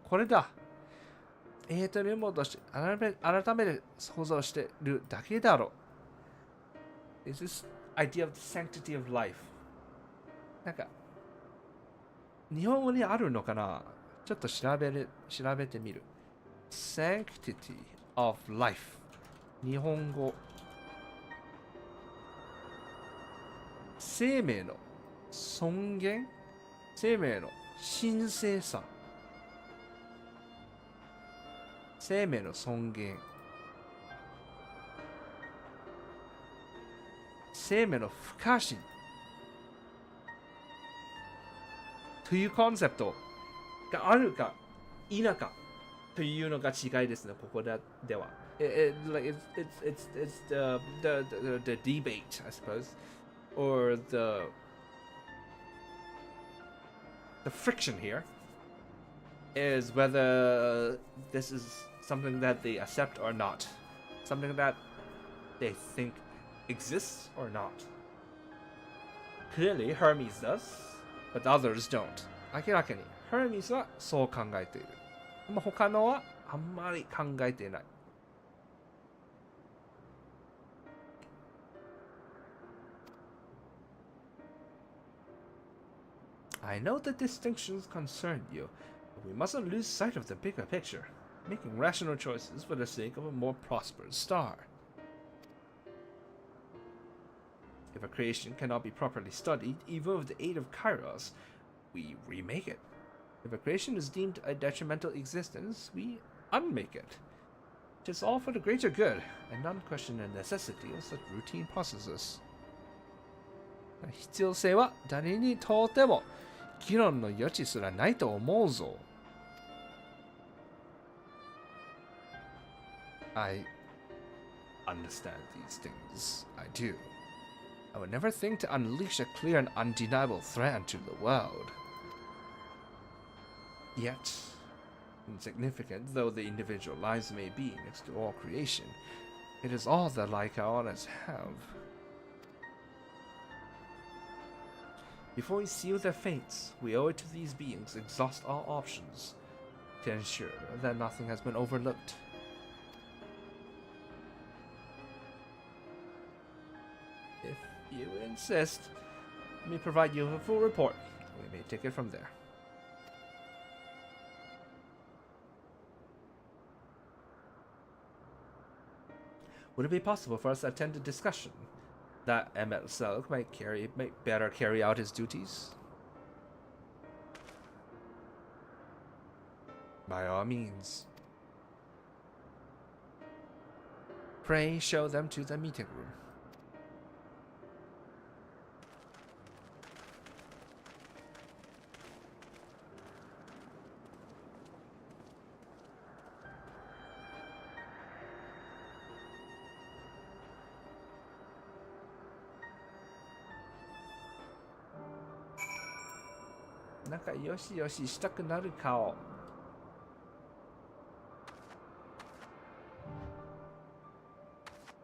これだ。エートに戻して、改めて想像してるだけだろ。Is this idea of the sanctity of life? なんか、日本語にあるのかな？ちょっと調べてみる。Sanctity of life。日本語。生命の尊厳、生命の神聖さ、生命の尊厳、生命の不可侵というコンセプトがあるか否かというのが違いですね、ここでは。It's the debate, I suppose. Or the friction here is whether this is something that they accept or not, something that they think exists or not. Clearly, Hermes does, but others don't. 明らかに Hermes はそう考えている。でも他のはあんまり考えていない。I know the distinctions concern you, but we mustn't lose sight of the bigger picture, making rational choices for the sake of a more prosperous star. If a creation cannot be properly studied, even with the aid of Kairos, we remake it. If a creation is deemed a detrimental existence, we unmake it. It is all for the greater good, and none question the necessity of such routine processes. 必要性は誰にとっても議論の余地すらないと思うぞ。I understand these things. I do. I would never think to unleash a clear and undeniable threat unto the world. Yet, insignificant though the individual lives may be next to all creation, it is all that like our honors have. Before we seal their fates, we owe it to these beings to exhaust all options to ensure that nothing has been overlooked. If you insist, let me provide you with a full report. We may take it from there. Would it be possible for us to attend a discussion that ML might better carry out his duties? By all means. Pray show them to the meeting room. Naka yoshi yoshi shitaku naru kao.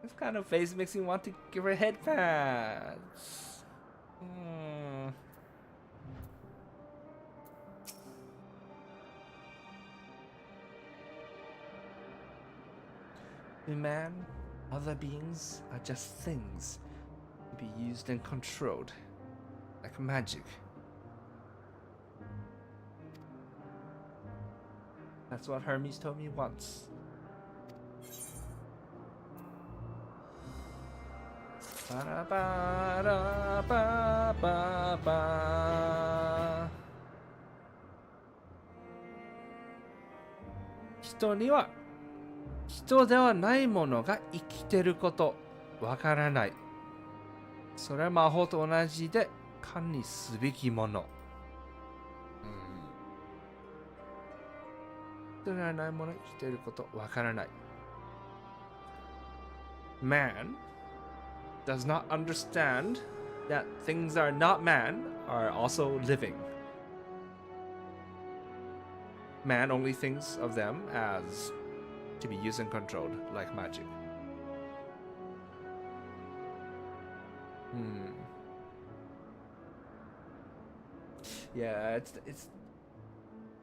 This kind of face makes me want to give her headpats. Man, other beings are just things to be used and controlled, like magic. That's what Hermes told me once. Ba-da-ba-da-ba-ba-ba. 人には人ではないものが生きてることわからない。それは魔法と同じで管理すべきもの。人ではないもの生きてることわからない。Man does not understand that things that are not man are also living. Man only thinks of them as to be used and controlled like magic. Yeah, it's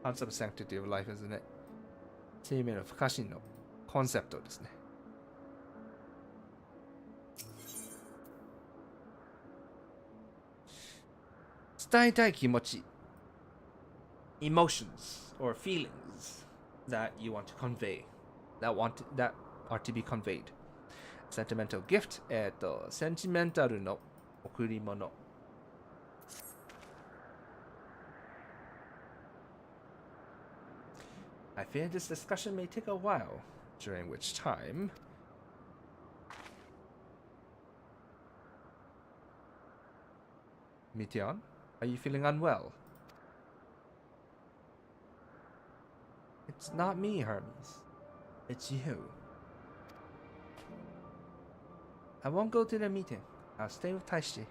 concept of sanctity of life, isn't it? 生命の不可侵のコンセプトですね。伝えたい気持ち emotions or feelings that you want to convey that are to be conveyed. Sentimental gift センチメンタルの贈り物。I fear this discussion may take a while, during which time Mityan, are you feeling unwell? It's not me, Hermes. It's you. I won't go to the meeting. I'll stay with Taishi.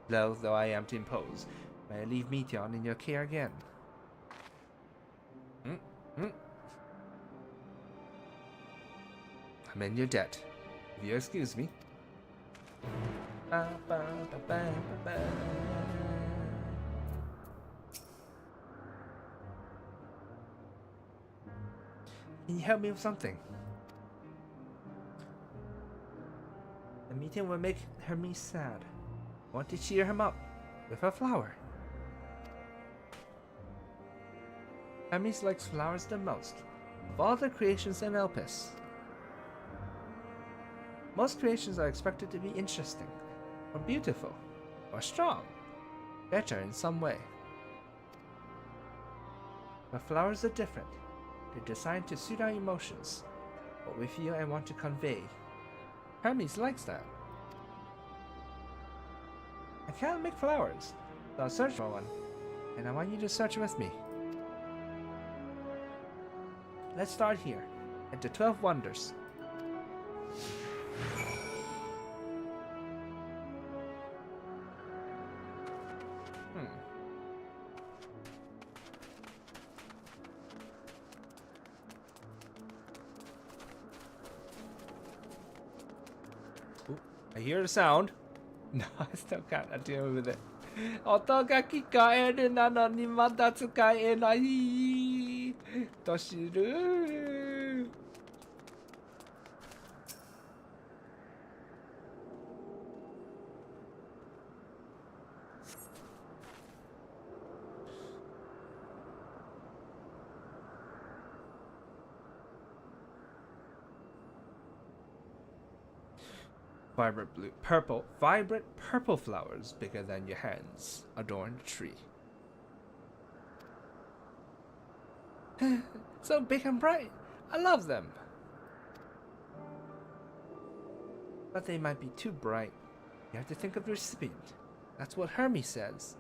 Though I am to impose, may I leave Mityan in your care again? I'm in your debt. If you excuse me. Can you help me with something? The meeting will make Hermes sad. I want to cheer him up with a flower. Hermes likes flowers the most of all the creations in Elpis. Most creations are expected to be interesting, or beautiful, or strong, better in some way. But flowers are different. They're designed to suit our emotions, what we feel and want to convey. Hermes likes that. I can't make flowers, so I'll search for one, and I want you to search with me. Let's start here, at the 12 Wonders. I hear the sound. No, I still can't deal with it. 音が聞こえるなのにまだ使えない。どうする？ Vibrant purple flowers bigger than your hands adorn the tree. So big and bright. I love them. But they might be too bright. You have to think of the recipient. That's what Hermes says.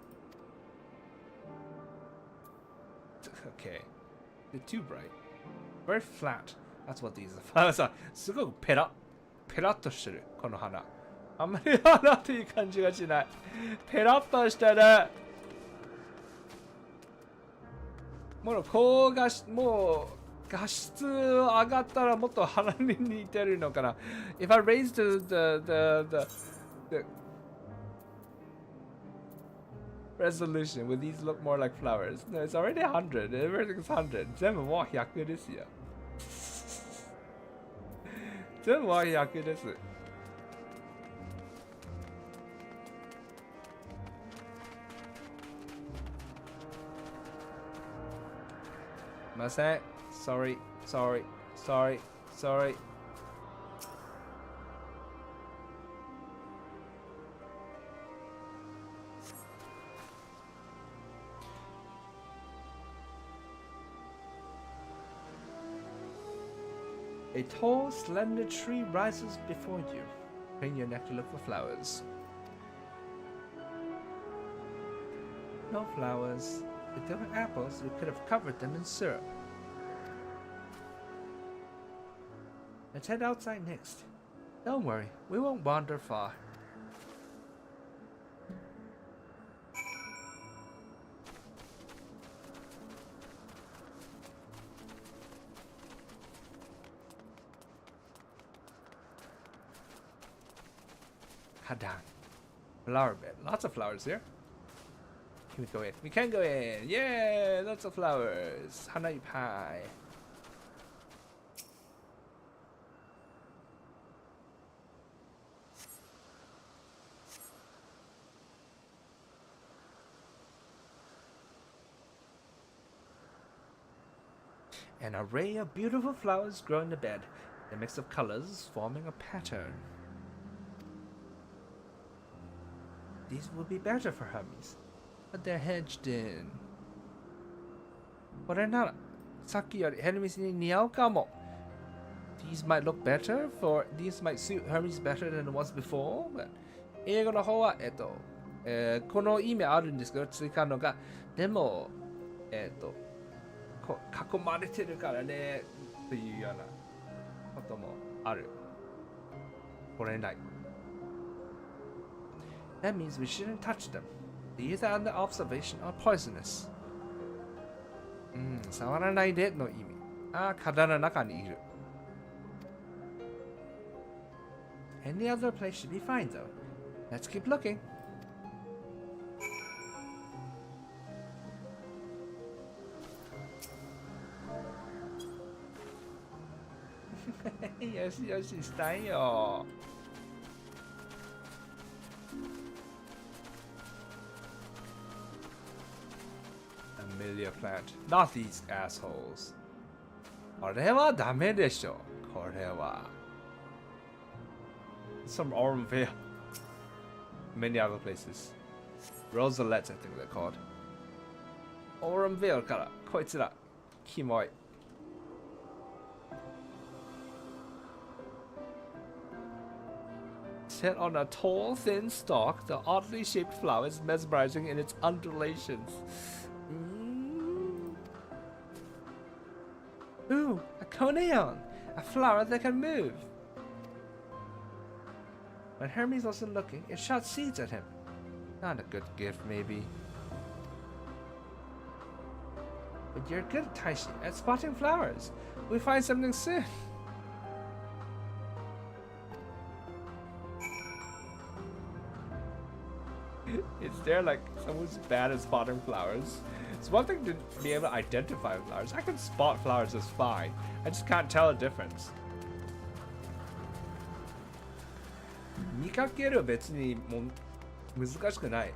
Okay. They're too bright. Very flat. That's what these flowers are. すごくペラッとしてるこの花。あんまり花という感じがしない。ペラッとしてる。もう画質上がったらもっと花に似てるのかな。If I raise the resolution, would these look more like flowers? No, it's already 100. Everything's 100. 全部もう100ですよ。全部は100です。すいません。Sorry. A tall, slender tree rises before you. Crane your neck to look for flowers. No flowers. If there were apples, we could have covered them in syrup. Let's head outside next. Don't worry, we won't wander far. Kadan. Flower bed. Lots of flowers here. Can we go in? We can go in. Yeah, lots of flowers. Hanai pie. An array of beautiful flowers grow in the bed, a mix of colors forming a pattern. These will be better for Hermes, but they're hedged in. これなら、さっきよりヘルミスに似合うかも。These might look better for, these might suit Hermes better than it was before, but 英語の方は、この意味あるんですけど、追加のが、でも、囲まれてるからねというようなこともある。これない。That means we shouldn't touch them. They're either under observation or poisonous. 触らないでの意味。体の中にいる。Any other place should be fine though. Let's keep looking. よしよししたいよ。Amelia plant. Not these assholes. これはダメでしょ。これは。Some Orenville. Many other places. Rosalettes, I think they're called. Orenville からこいつら。キモい。Set on a tall, thin stalk, the oddly shaped flower is mesmerizing in its undulations. Ooh, a coneon! A flower that can move! When Hermes wasn't looking, it shot seeds at him. Not a good gift, maybe. But you're good, Taishi, at spotting flowers. We'll find something soon. Is there like someone's bad at spotting flowers? It's one thing to be able to identify flowers. I can spot flowers just fine. I just can't tell a difference. 見かける別にもう難しくない。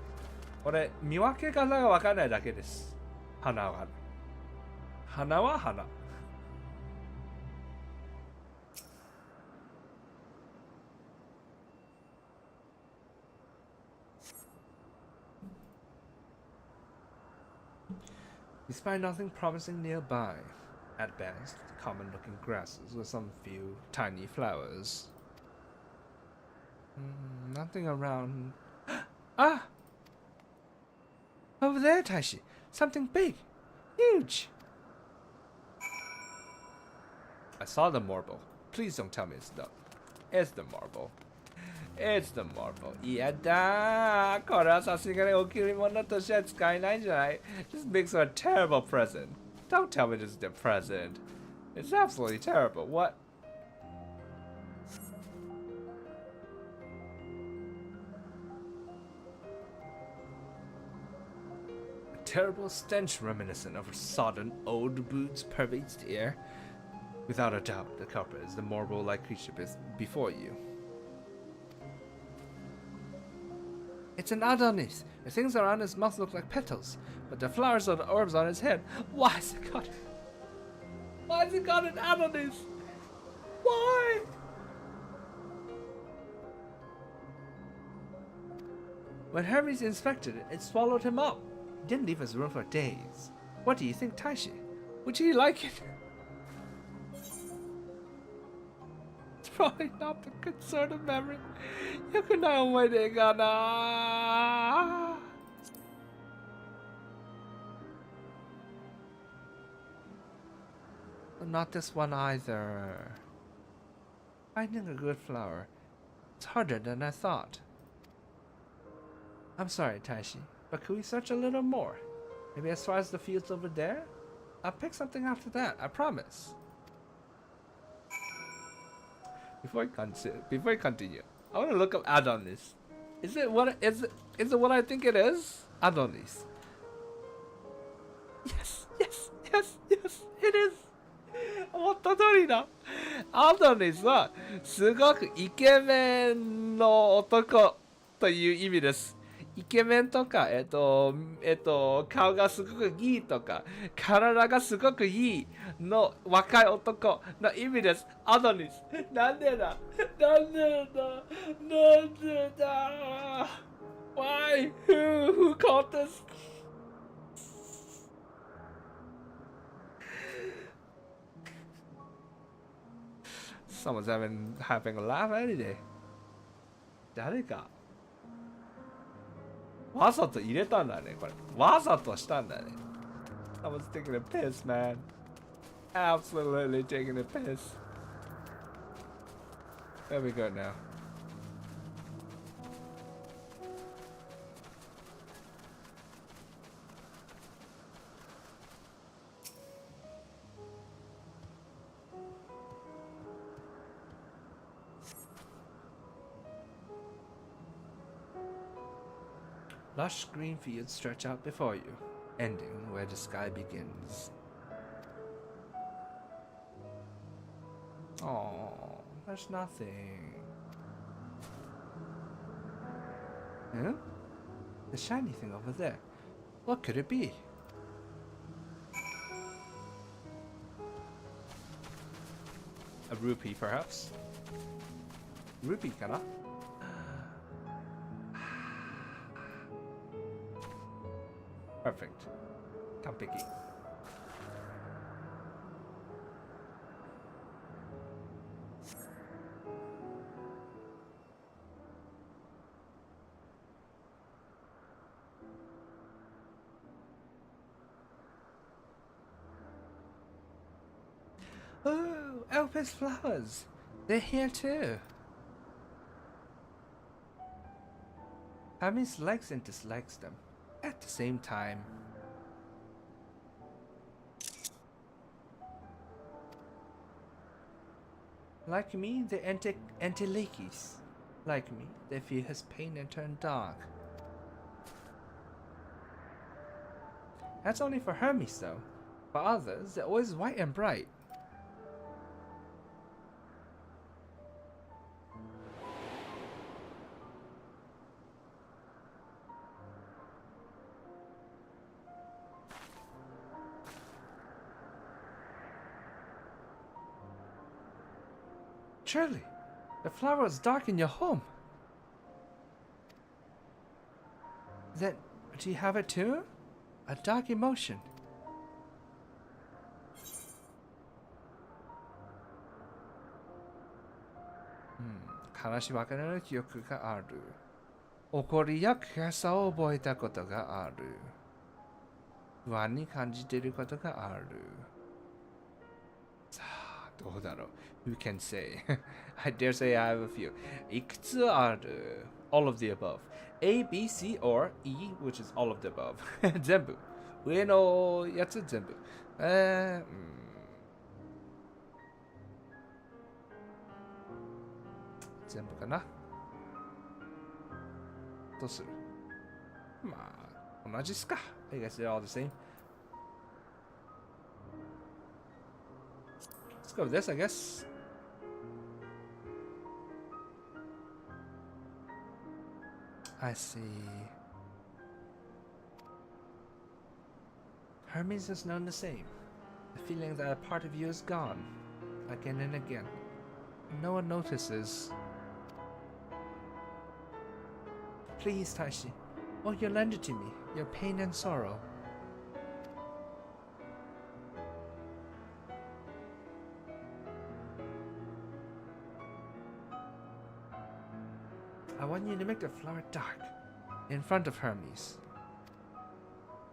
これ見分け方がわからないだけです。花は。花は花。Despite nothing promising nearby, at best, common-looking grasses with some few tiny flowers. Nothing around. Ah! Over there, Taishi. Something big. Huge. I saw the marble. Please don't tell me it's the... It's the marble. It's the marble. いやだー。これはさすがに贈り物としては使えないんじゃない? This makes her a terrible present. Don't tell me this is the present. It's absolutely terrible. What? A terrible stench reminiscent of sodden old boots pervades the air. Without a doubt, the culprit is the marble-like creature before you. It's an Adonis. The things around his mouth look like petals, but the flowers are the orbs on his head. Why has it got? Why has it got an Adonis? Why? When Hermes inspected it, it swallowed him up. It didn't leave us room for days. What do you think, Taishi? Would you like it? It's probably not the good sort of memory. You can know where they gonna. Not this one either. Finding a good flower. It's harder than I thought. I'm sorry, Taishi, but could we search a little more? Maybe as far as the fields over there? I'll pick something after that, I promise. Before I continue, I want to look up Adonis. Is it what is it what I think it is? Adonis. Yes, yes, yes, yes, it is. 思った通りだ。アドニスはすごくイケメンの男という意味です。イケメンとか、顔がすごくいいとか、体がすごくいいの若い男の意味です。アドニス。なんでだなんでだなんでだ Why? Who caught this? Someone's having a laugh any day. 誰かわざと入れたんだね、これ。わざとしたんだね。Someone's taking a piss, man. Absolutely taking a piss. There we go now. Lush green fields stretch out before you, ending where the sky begins. Oh, there's nothing. Huh? The shiny thing over there. What could it be? A rupee, perhaps? Rupee, kana? Perfect. Kampeki. Oh, Elvis flowers. They're here too. Hermes likes and dislikes them at the same time. Like me, they're anti-lakis. Like me, they feel his pain and turn dark. That's only for Hermes though. For others, they're always white and bright. Surely, the flower is dark in your home. Then, do you have it too? A dark emotion. Hmm. 悲し別れの記憶がある。怒りや悔しさを覚えたことがある。不安に感じていることがある。さあ、どうだろう。Who can say? I dare say I have a few. いくつある All of the above. A, B, C, or E, which is all of the above. 全部。上のやつ全部。全部かな。どうするまあ、同じっすか。I guess they're all the same. Let's go with this, I guess. I see. Hermes has known the same. The feeling that a part of you is gone, again and again. No one notices. Please, Taishi, oh, you lend it to me, your pain and sorrow. I want you to make the flower dark, in front of Hermes.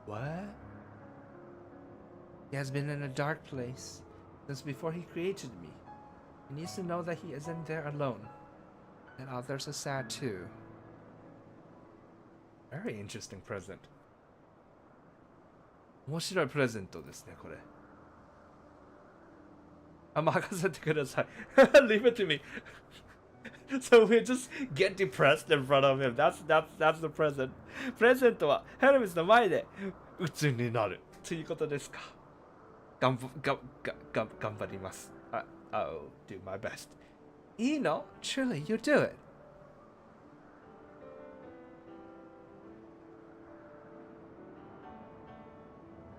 What? He has been in a dark place since before he created me. He needs to know that he isn't there alone, and others are sad too. Very interesting present. 面白いプレゼントですね、これ。あ、任せてください。Leave it to me. So we just get depressed in front of him. That's the present. プレゼントはヘルメスの前で鬱になるということですか。頑張ります。I'll do my best. いいの Truly, you do it.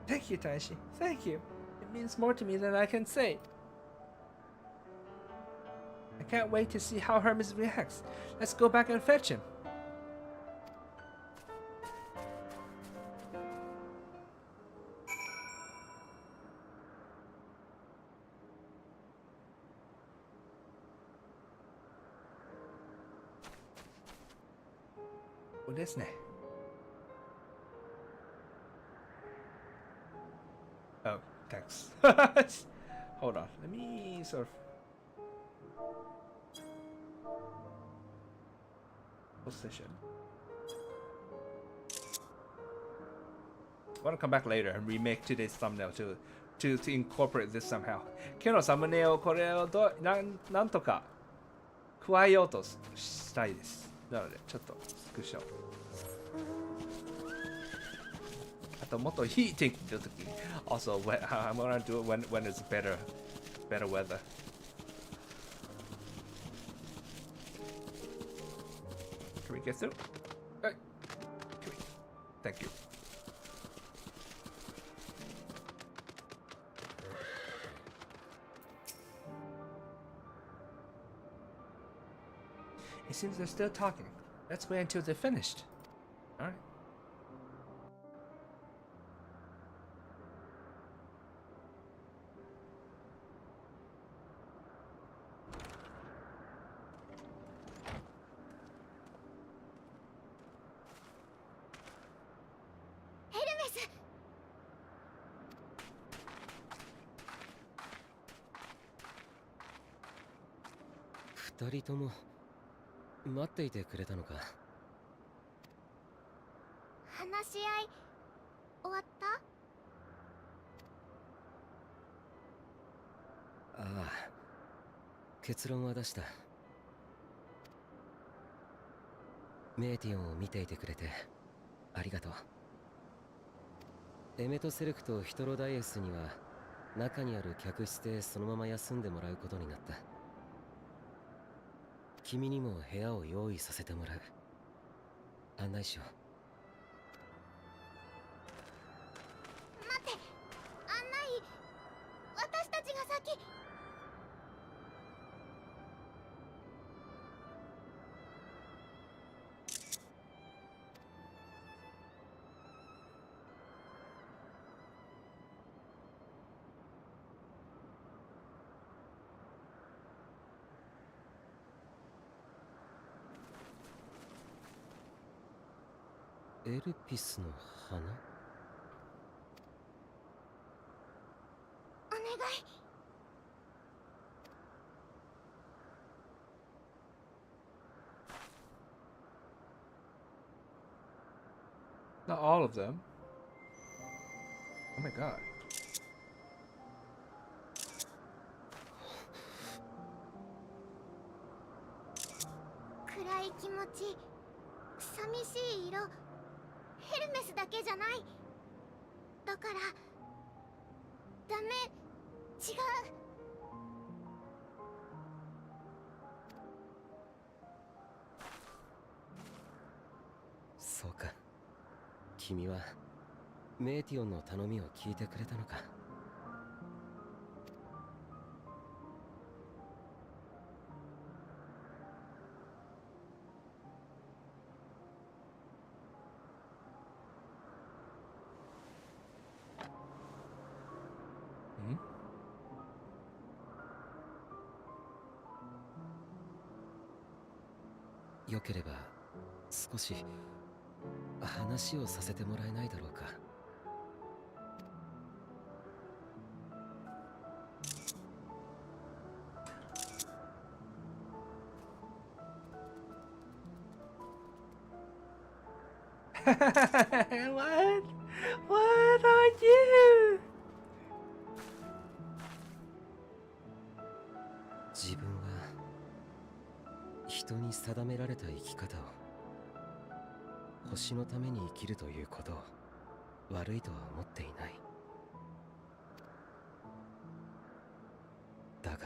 Thank you, Taishi. Thank you. It means more to me than I can say. I can't wait to see how Hermes reacts. Let's go back and fetch him. What is it? Oh, thanks. Hold on. Let me sort of position. I want to come back later and remake today's thumbnail to incorporate this somehow. 今日のサムネをこれをなんとか加えようとしたいです。なのでちょっとスクショ。あともっといい天気の時に also I'm gonna do it when it's better weather. Can we get through? Hey. Thank you. It seems they're still talking. Let's wait until they're finished. All right. Hermes! 二人とも待っていてくれたのか。話し合い終わった？ああ、結論は出した。メーティオンを見ていてくれてありがとう。エメトセレクとヒトロダイエスには中にある客室でそのまま休んでもらうことになった。君にも部屋を用意させてもらう。案内しよう。待って、案内私たちが先。エルピスの花？お願い。Not all of them. Oh my god. 暗い気持ち、寂しい色。ヘルメスだけじゃない。だからダメ、違う。そうか。君はメーティオンの頼みを聞いてくれたのか。よければ少し話をさせてもらえないだろうか。What are you? 自分はに定められた生き方を、星のために生きるということを悪いとは思っていない。だが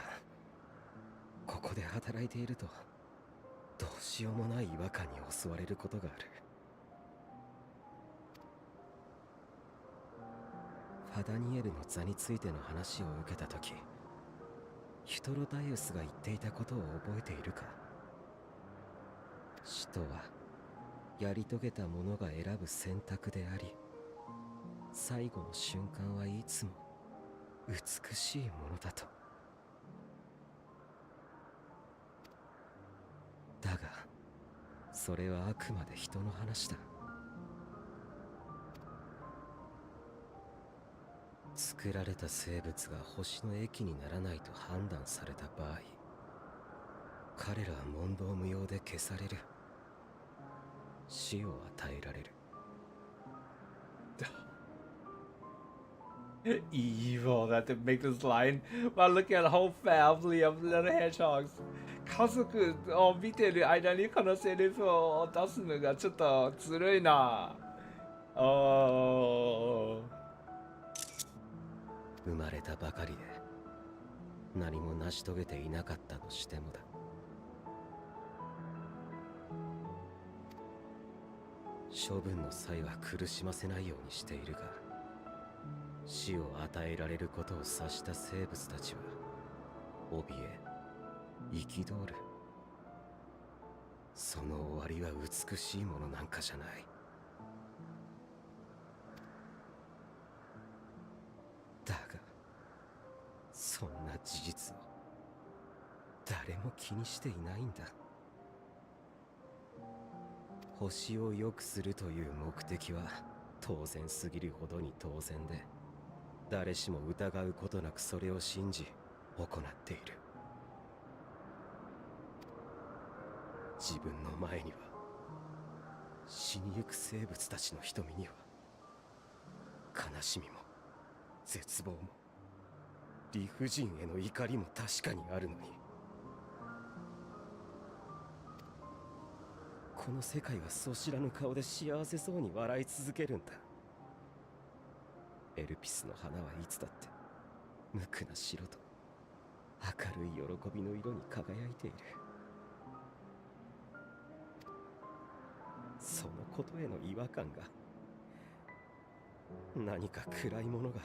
ここで働いているとどうしようもない違和感に襲われることがある。ファダニエルの座についての話を受けたとき、ヒュトロダイウスが言っていたことを覚えているか。死とはやり遂げた者が選ぶ選択であり、最後の瞬間はいつも美しいものだと。だがそれはあくまで人の話だ。作られた生物が星の益にならないと判断された場合、彼らは問答無用で消される。死を与えられる。Evil that they make this line while looking at a whole family of little hedgehogs. 家族を見てる間にこのセリフを出すのがちょっとずるいな。生まれたばかりで何も成し遂げていなかったとしてもだ。処分の際は苦しませないようにしているが、死を与えられることを察した生物たちは怯え憤る。その終わりは美しいものなんかじゃない。だがそんな事実を誰も気にしていないんだ。星を良くするという目的は当然すぎるほどに当然で、誰しも疑うことなくそれを信じ行っている。自分の前には死にゆく生物たちの瞳には悲しみも絶望も理不尽への怒りも確かにあるのに、この世界はそしらぬ顔で幸せそうに笑い続けるんだ。エルピスの花はいつだって無垢な白と明るい喜びの色に輝いている。そのことへの違和感が、何か暗いものが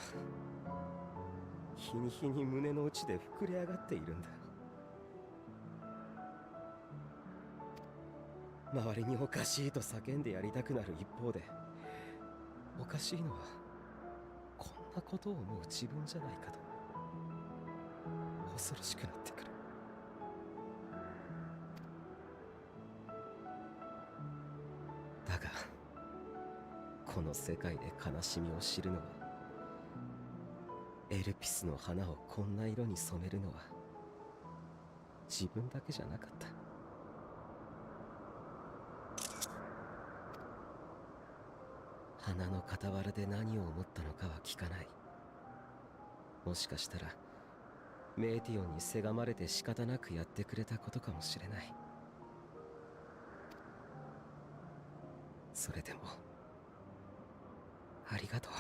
日に日に胸の内で膨れ上がっているんだ。周りにおかしいと叫んでやりたくなる一方で、おかしいのはこんなことを思う自分じゃないかと恐ろしくなってくる。だがこの世界で悲しみを知るのは、エルピスの花をこんな色に染めるのは自分だけじゃなかった。花の傍らで何を思ったのかは聞かない。もしかしたらメイティオンにせがまれて仕方なくやってくれたことかもしれない。それでもありがとう。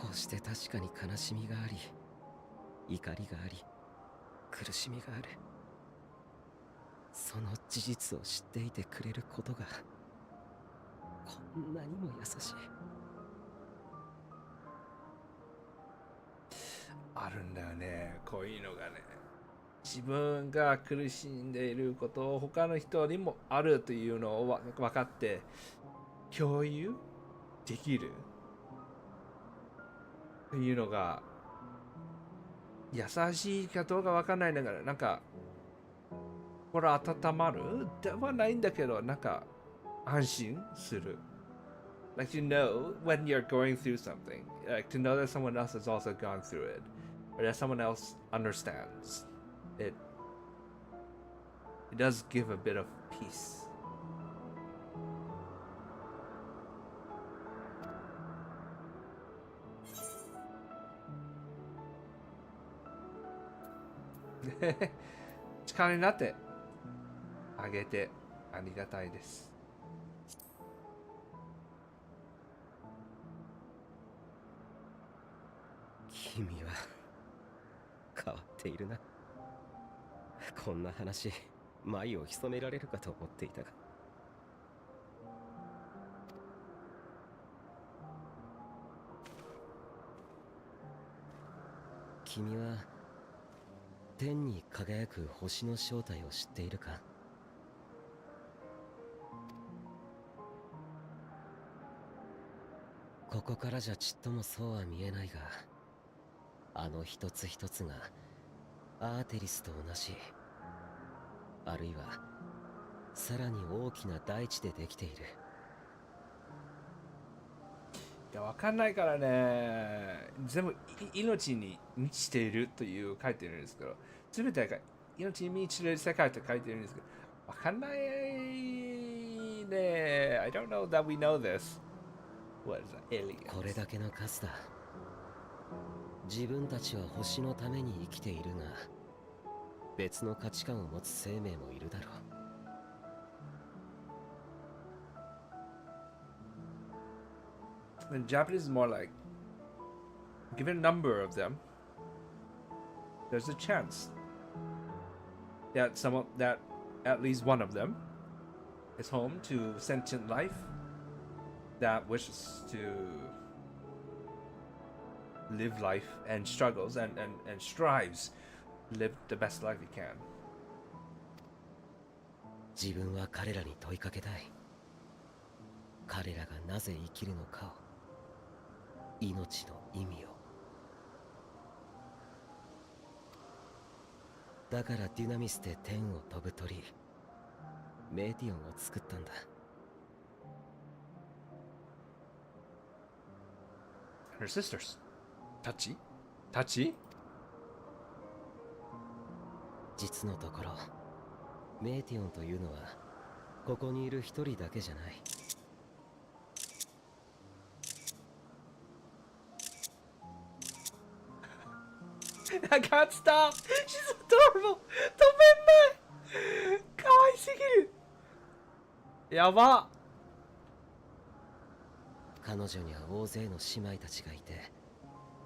こうして確かに悲しみがあり、怒りがあり、苦しみがある。その事実を知っていてくれることがこんなにも優しい。あるんだよね、こういうのがね。自分が苦しんでいることを他の人にもあるというのを分かって共有できるというのが優しいかどうか分かんないんだから、なんかこれ温まるではないんだけど、なんか安心する。Like to know when you're going through something, like to know that someone else has also gone through it, or that someone else understands it. It does give a bit of peace. 力になってあげてありがたいです。君は変わっているな。こんな話、舞を潜められるかと思っていたが。君は天に輝く星の正体を知っているか？ここからじゃちっともそうは見えないが、あの一つ一つがアーテリスと同じ、あるいはさらに大きな大地でできている。いや、わかんないからね。全部命に満ちているという書いてるんですけど、全てが命に満ちている世界と書いてるんですけど、わかんないね。I don't know that we know this. What is that? Aliens. これだけの数だ。自分たちは星のために生きているが、別の価値観を持つ生命もいるだろう。In Japanese, is more like, given a number of them, there's a chance that that at least one of them is home to sentient life that wishes to live life and struggles and strives to live the best life he can. 自分は彼らに問いかけたい。彼らがなぜ生きるのかを、命の意味を。だからデュナミスで天を飛ぶ鳥、メーティオンを作ったんだ。Her sisters. Tachi? Tachi? 実のところ、メーティオンというのはここにいる一人だけじゃない。I can't stop! She's adorable! 止めんないかわいすぎるやば彼女には大勢の姉妹たちがいて、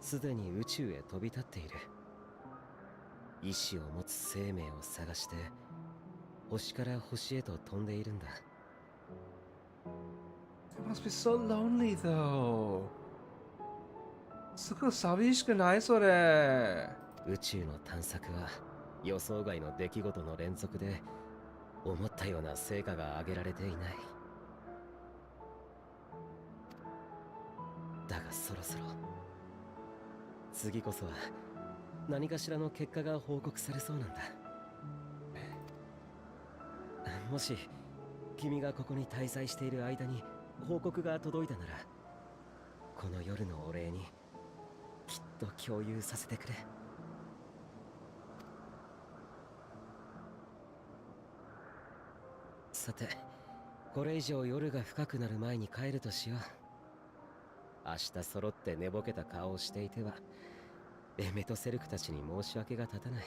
すでに宇宙へ飛び立っている。意志を持つ生命を探して星から星へと飛んでいるんだ。 It must be so lonely though. すごい寂しくないそれ。宇宙の探索は予想外の出来事の連続で、思ったような成果が上げられていない。だがそろそろ次こそは何かしらの結果が報告されそうなんだ。もし君がここに滞在している間に報告が届いたなら、この夜のお礼にきっと共有させてくれ。さて、これ以上夜が深くなる前に帰るとしよう。明日揃って寝ぼけた顔をしていてはエメとセルクたちに申し訳が立たない。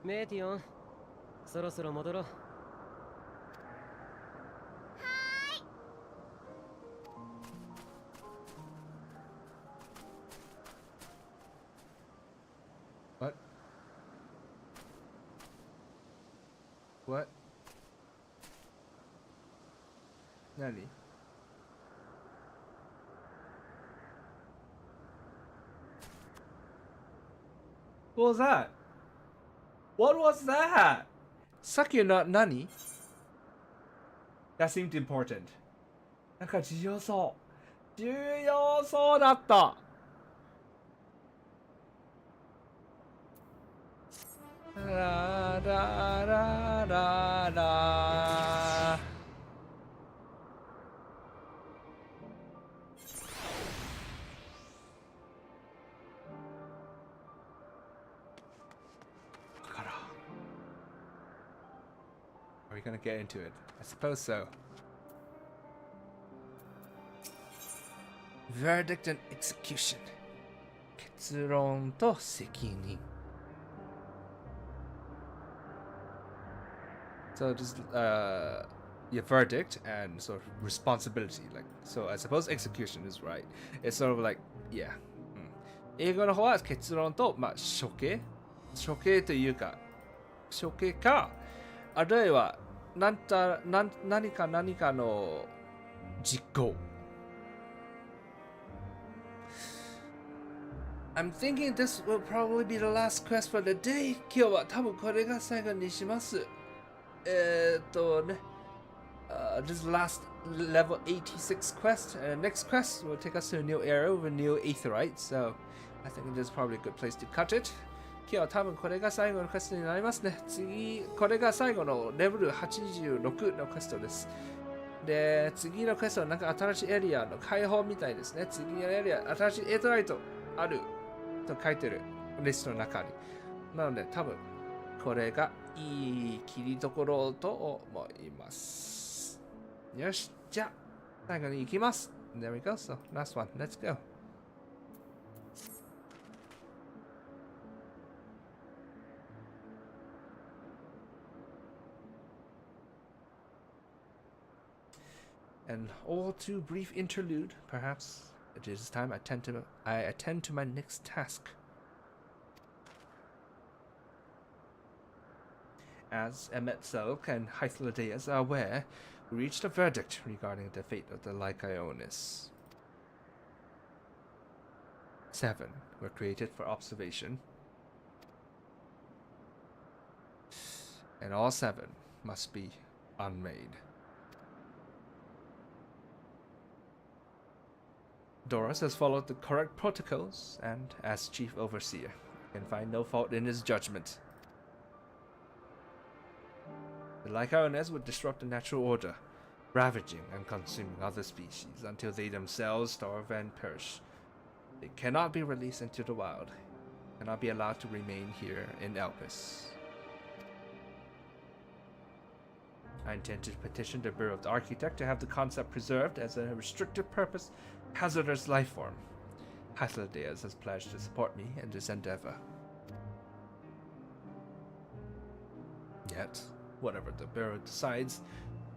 メーティオン、そろそろ戻ろう。What? What? 何What was that? What was that? さっきの何 That seemed important. なんか重要そう。重要そうだった。ラララララ。Are we gonna get into it? I suppose so. Verdict and execution. 結論と責任。So just your verdict and sort of responsibility. Like, so I suppose execution is right. It's sort of like, yeah. 英語の方は結論と、まあ、処刑というか、処刑か、あるいは何かの実行。I'm thinking this will probably be the last quest for the day. 今日は多分これが最後にします。This last level 86 quest. Next quest will take us to a new era with a new aetherite. So I think this is probably a good place to cut it. 今日は多分これが最後のクエストになりますね。次、これが最後のレベル86のクエストです。で、次のクエストはなんか新しいエリアの開放みたいですね。次のエリア、新しいエートライトあると書いてるリストの中に。なので、多分これがいい切りどころと思います。よし、じゃあ、最後に行きます。There we go. So, last one. Let's go. An all too brief interlude, perhaps. It is time I attend to my next task. As Emetzelk and Hythlodaeus are aware, we reached a verdict regarding the fate of the Lycaonis. 7 were created for observation, and all 7 must be unmade. Doris has followed the correct protocols, and as chief overseer, can find no fault in his judgment. The Lycaones would disrupt the natural order, ravaging and consuming other species until they themselves starve and perish. They cannot be released into the wild, cannot be allowed to remain here in Elpis. I intend to petition the Bureau of the Architect to have the concept preserved as a restricted purpose hazardous life form. Hythlodaeus has pledged to support me in this endeavor. Yet, whatever the Bureau decides,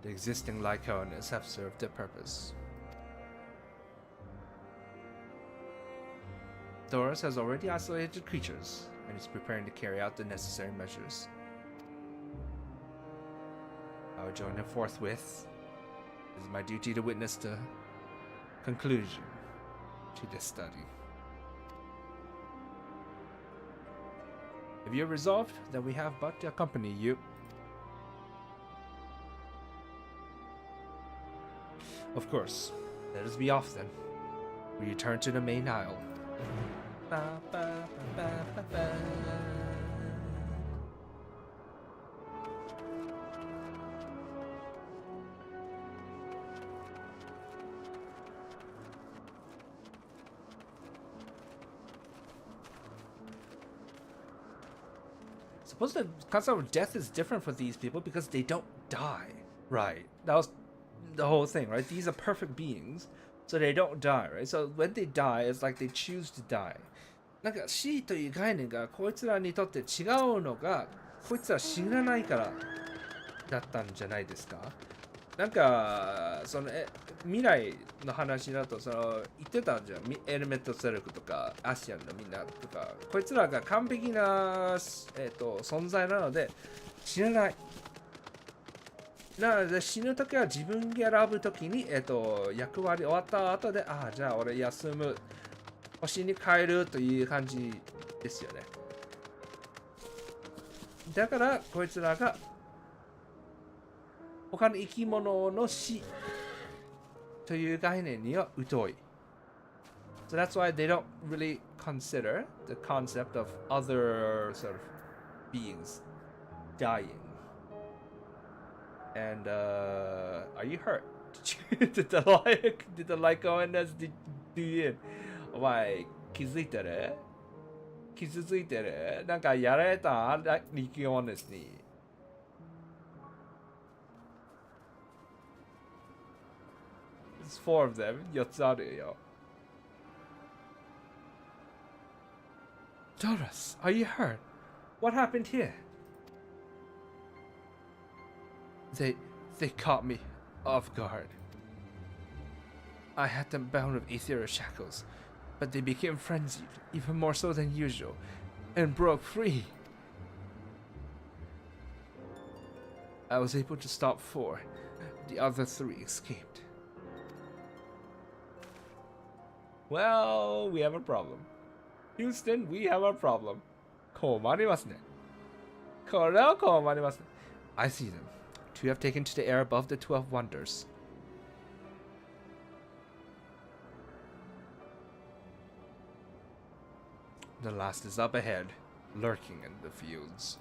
the existing Lycaones have served their purpose. Doris has already isolated creatures and is preparing to carry out the necessary measures. I will join him forthwith. It is my duty to witness the conclusion to this study. If you are resolved, then we have but to accompany you. Of course. Let us be off then. We return to the main aisle. Ba, ba, ba, ba, ba. Suppose the concept of death is different for these people because they don't die. Right. That was the whole thing, right? These are perfect beings, so they don't die, right? So when they die, it's like they choose to die. なんか死という概念がこいつらにとって違うのが、こいつら死なないからだったんじゃないですか？なんかその未来の話だとその言ってたんじゃん。エルメットセルクとかアシアンのみんなとか、こいつらが完璧な存在なので死なない。なので死ぬときは自分が選ぶときに役割終わった後で、ああじゃあ俺休む、星に帰るという感じですよね。だからこいつらが他の生き物の死という概念には疎い。So that's why they don't really consider the concept of other sort of beings dying. And are you hurt? Did the Lycaones do you? お前気づいてる？傷ついてる？なんかやられたLycaonesに。There's 4 of them. 4つあるよ。Doris, are you hurt? What happened here? They caught me off guard. I had them bound with ethereal shackles, but they became frenzied, even more so than usual, and broke free. I was able to stop 4. The other 3 escaped. Well, we have a problem. Houston, we have a problem. 困りますね。これは困りますね。I see them. 2 have taken to the air above the 12 wonders. The last is up ahead, lurking in the fields.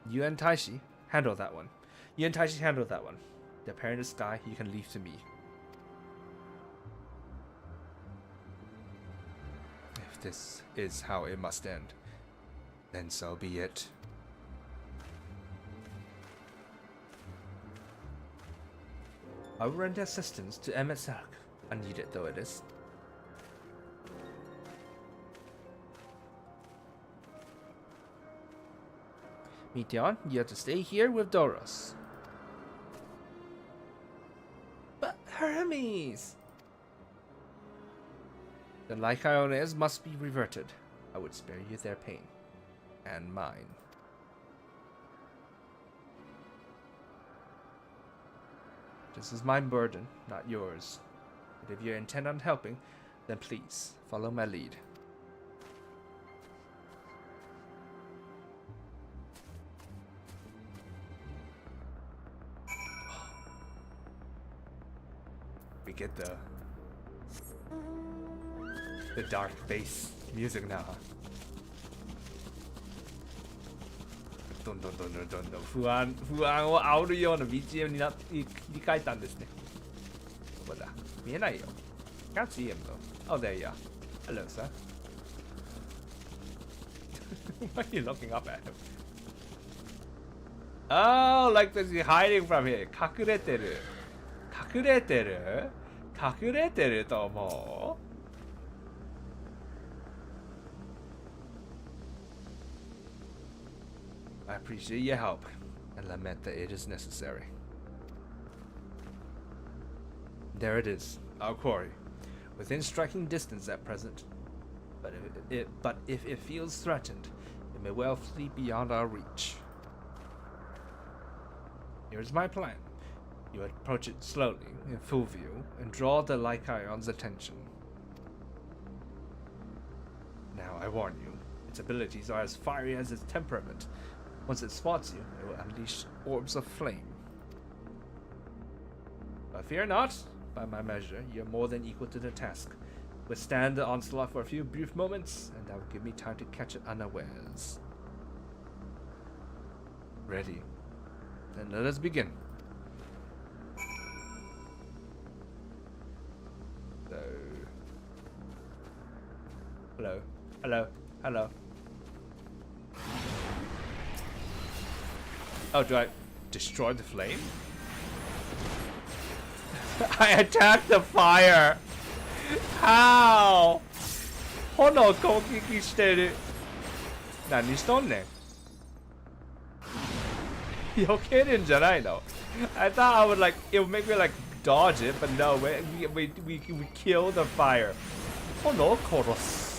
You and Taishi, handle that one. You and Taishi, handle that one. The pair in the sky, you can leave to me. If this is how it must end, then so be it. I will render assistance to Emet-Sark, unneeded though it is. Meteon, you have to stay here with Doros. But Hermes! The Lycaones must be reverted. I would spare you their pain. And mine. This is my burden, not yours. But if you're intent on helping, then please, follow my lead. We get the dark bass music now, huh? どんどん不安を煽るような BGM に切り替えたんですね。どこだ？見えないよ。Can't see him though. Oh, there you are. Hello, sir. Why are you looking up at him? Oh, like this, he's hiding from here. 隠れてると思う。I appreciate your help and lament that it is necessary. There it is, our quarry, within striking distance at present. But if it feels threatened, it may well flee beyond our reach. Here's my plan. You approach it slowly, in full view, and draw the Lycaon's attention. Now, I warn you, its abilities are as fiery as its temperament. Once it spots you, it will unleash orbs of flame. But fear not, by my measure, you are more than equal to the task. Withstand the onslaught for a few brief moments, and that will give me time to catch it unawares. Ready? Then let us begin. So... Hello. Oh, do I destroy the flame? I attacked the fire! How? 炎攻撃してる。何しとんねん。避けるんじゃないの? I thought I would like, it would make me like dodge it, but no, we kill the fire. 炎を殺す。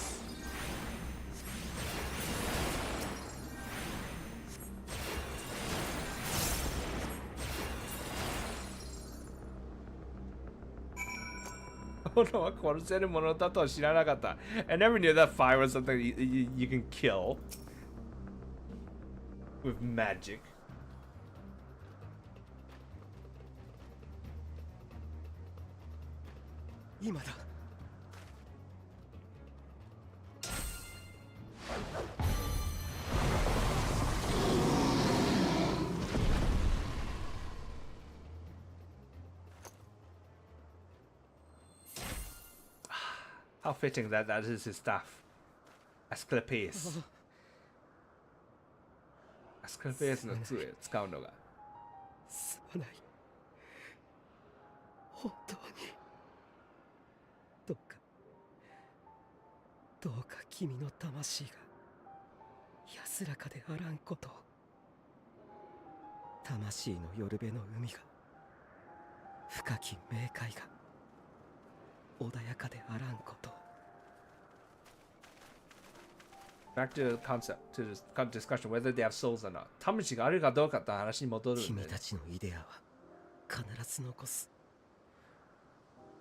炎は殺せるものだとは知らなかった。I never knew that fire was something you can kill with magic. How fitting that is his staff. Asclepius. Asclepius の杖使うのが。すまない。本当に。どうか君の魂が休安らかであらんこと。魂の夜辺の海が、深き冥界が穏やかであらんこと。Back to the concept, to the discussion whether they have souls or not. 魂があるかどうかって話に戻るんで。君たちのイデアは必ず残す。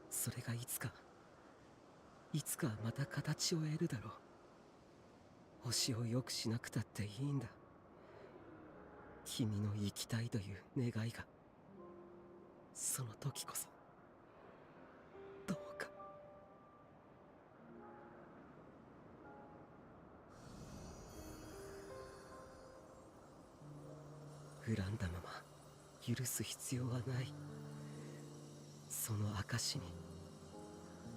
それがいつかまた形を得るだろう。星を良くしなくたっていいんだ。君の生きたいという願いが、その時こそどうか。恨んだまま許す必要はない。その証に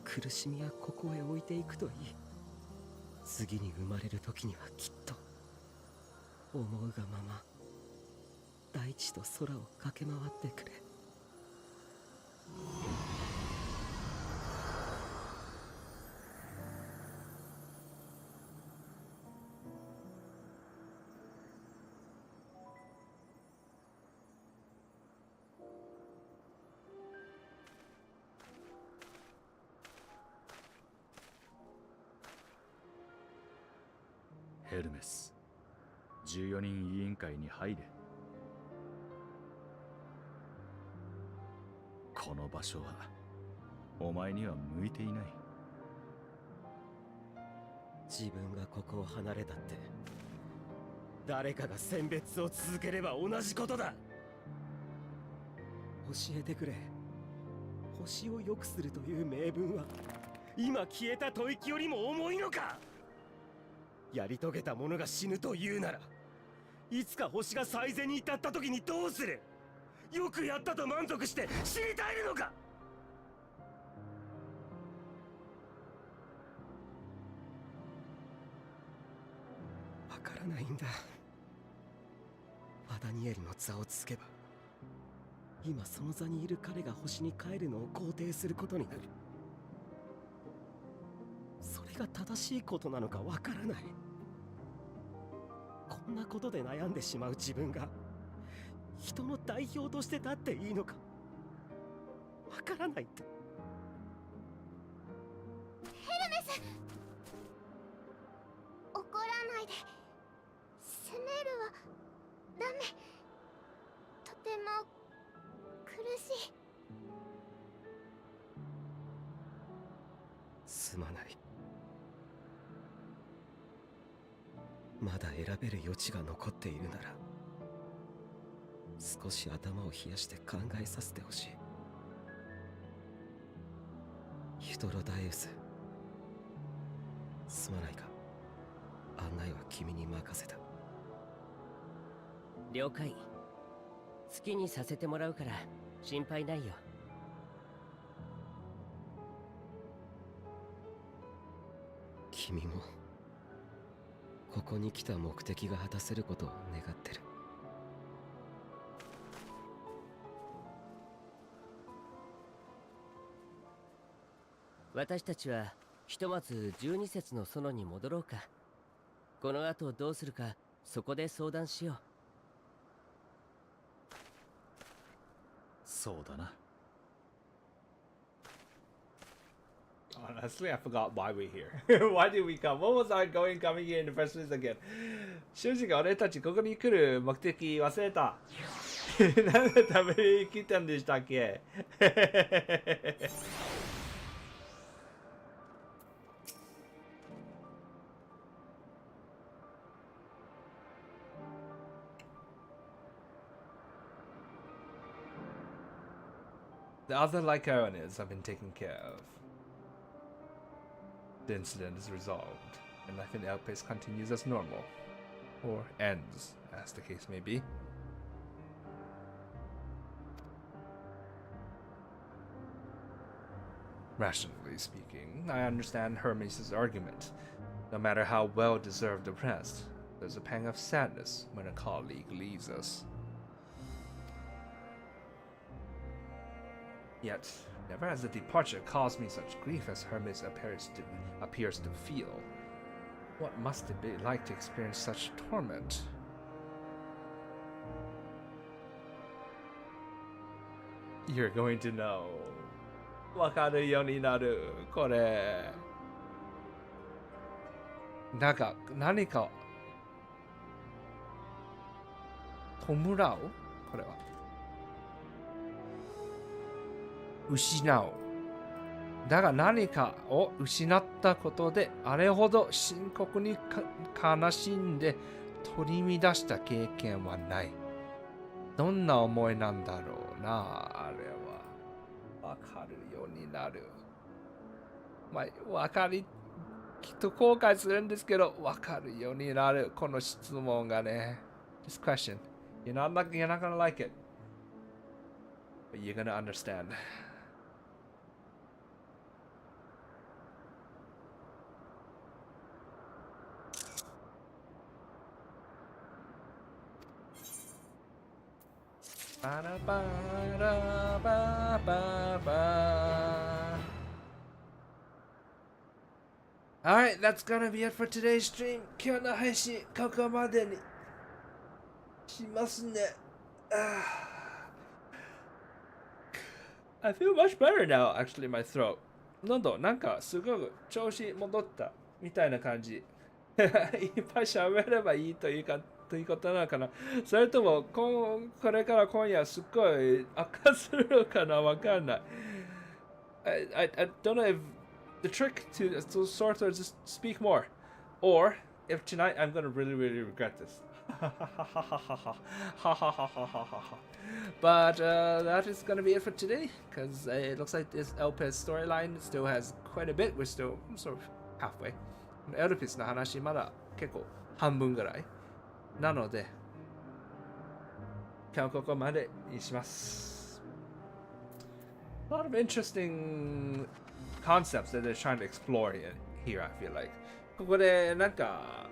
苦しみはここへ置いていくといい。次に生まれる時にはきっと思うがまま大地と空を駆け回ってくれ。ヘルメス、14人委員会に入れ。この場所はお前には向いていない。自分がここを離れたって誰かが選別を続ければ同じことだ。教えてくれ。星を良くするという名分は今消えた吐息よりも重いのか。やり遂げた者が死ぬというなら、いつか星が最善に至った時にどうする。よくやったと満足して死に絶えるのか。わからないんだ。アダニエルの座をつけば、今その座にいる彼が星に帰るのを肯定することになる。それが正しいことなのかわからない。こんなことで悩んでしまう自分が人の代表として立っていいのかわからないって。ヘルメス、怒らないで。責めるはダメ。とても苦しい。すまない。まだ選べる余地が残っているなら、少し頭を冷やして考えさせてほしい。ヒトロダイウス、すまないか。案内は君に任せた。了解。好きにさせてもらうから心配ないよ。君もここに来た目的が果たせることを願ってる。私たちはひとまず12節の園に戻ろうか。この後どうするかそこで相談しよう。そうだな。Honestly, I forgot why we're here. Why did we come? What was our coming here in the first place again? 正直俺たちここに来る目的忘れた。何のために来たんでしたっけThe other Lycaonians have been taken care of. The incident is resolved, and life in the outpost continues as normal. Or ends, as the case may be. Rationally speaking, I understand Hermes' argument. No matter how well deserved the rest, there's a pang of sadness when a colleague leaves us. Yet, never has the departure caused me such grief as Hermes appears to feel. What must it be like to experience such torment? You're going to know. わかるようになる。これ。なんか、何か、弔うこれは。失う。だが何かを失ったことで、あれほど深刻に悲しんで取り乱した経験はない。どんな思いなんだろうな、あれは。わかるようになる。まあ、きっと後悔するんですけど、わかるようになる。この質問がね。This question. You're not gonna like it. But you're gonna understand. Alright, that's gonna be it for today's stream. 今日の配信、ここまでにしますね。I feel much better now, actually, my throat. 喉、なんかすごく調子戻ったみたいな感じ。いっぱい喋ればいいということなのかな。それともこれから今夜すっごい悪化するのかなわかんない。I don't know if the trick to sort of just speak more, or if tonight I'm gonna really regret this. But that is gonna be it for today, because it looks like this Elpis storyline still has quite a bit. We're still sort of halfway. Elpis の話まだ結構半分ぐらいなので、今日ここまでにします。A lot of interesting concepts that they're trying to explore here, I feel like. ここでなんか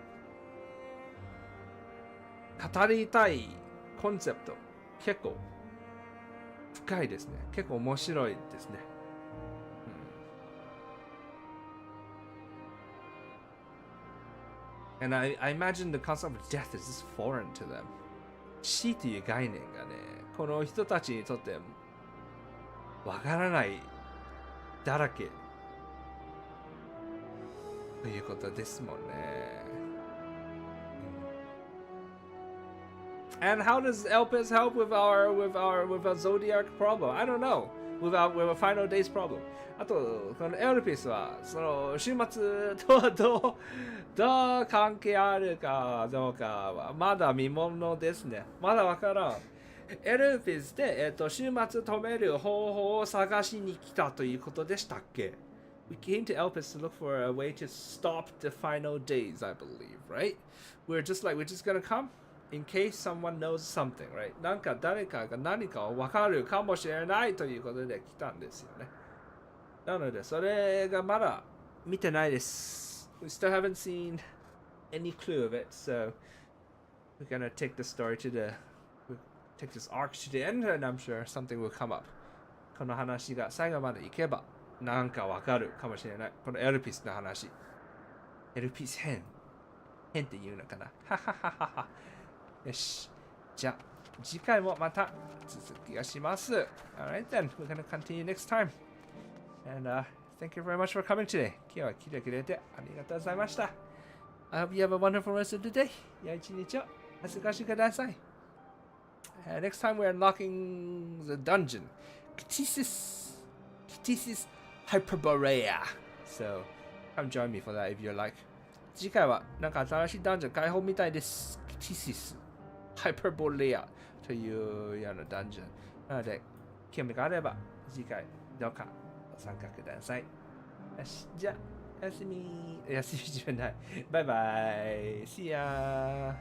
語りたいコンセプト結構深いですね。結構面白いですね。And I imagine the concept of death is just foreign to them. 死という概念がね、この人たちにとってわからないだらけということですもんね。And how does Elpis help with our zodiac problem? I don't know. With a final days problem. あとこのエルピスはその週末とどう関係あるかどうかはまだ見ものですね。まだわからん。エルピスで、週末止める方法を探しに来たということでしたっけ？ We came to Elpis to look for a way to stop the final days, I believe, right? We're just gonna come in case someone knows something, right? なんか誰かが何かを分かるかもしれないということで来たんですよね。なので、それがまだ見てないです。We still haven't seen any clue of it, so we're gonna take the story take this arc to the end, and I'm sure something will come up. この話が最後までいけば、なんかわかるかもしれない。このエルピスの話。エルピス変って言うのかな。ははははは。よし。じゃあ、次回もまた続きがします。Alright then, we're gonna continue next time. And thank you very much for coming today. 今日は来てくれてありがとうございました。I hope you have a wonderful rest of the day. 良い一日をお過ごしください。Next time we're unlocking the dungeon, Ctisis Hyperborea. So come join me for that if you like. 次回はなんか新しいダンジョン開放みたいです。Ctisis Hyperborea というようなダンジョン。なので興味があれば次回どうかご参加ください。よし、じゃあおやすみ。おやすみじゃない。バイバイ。See ya.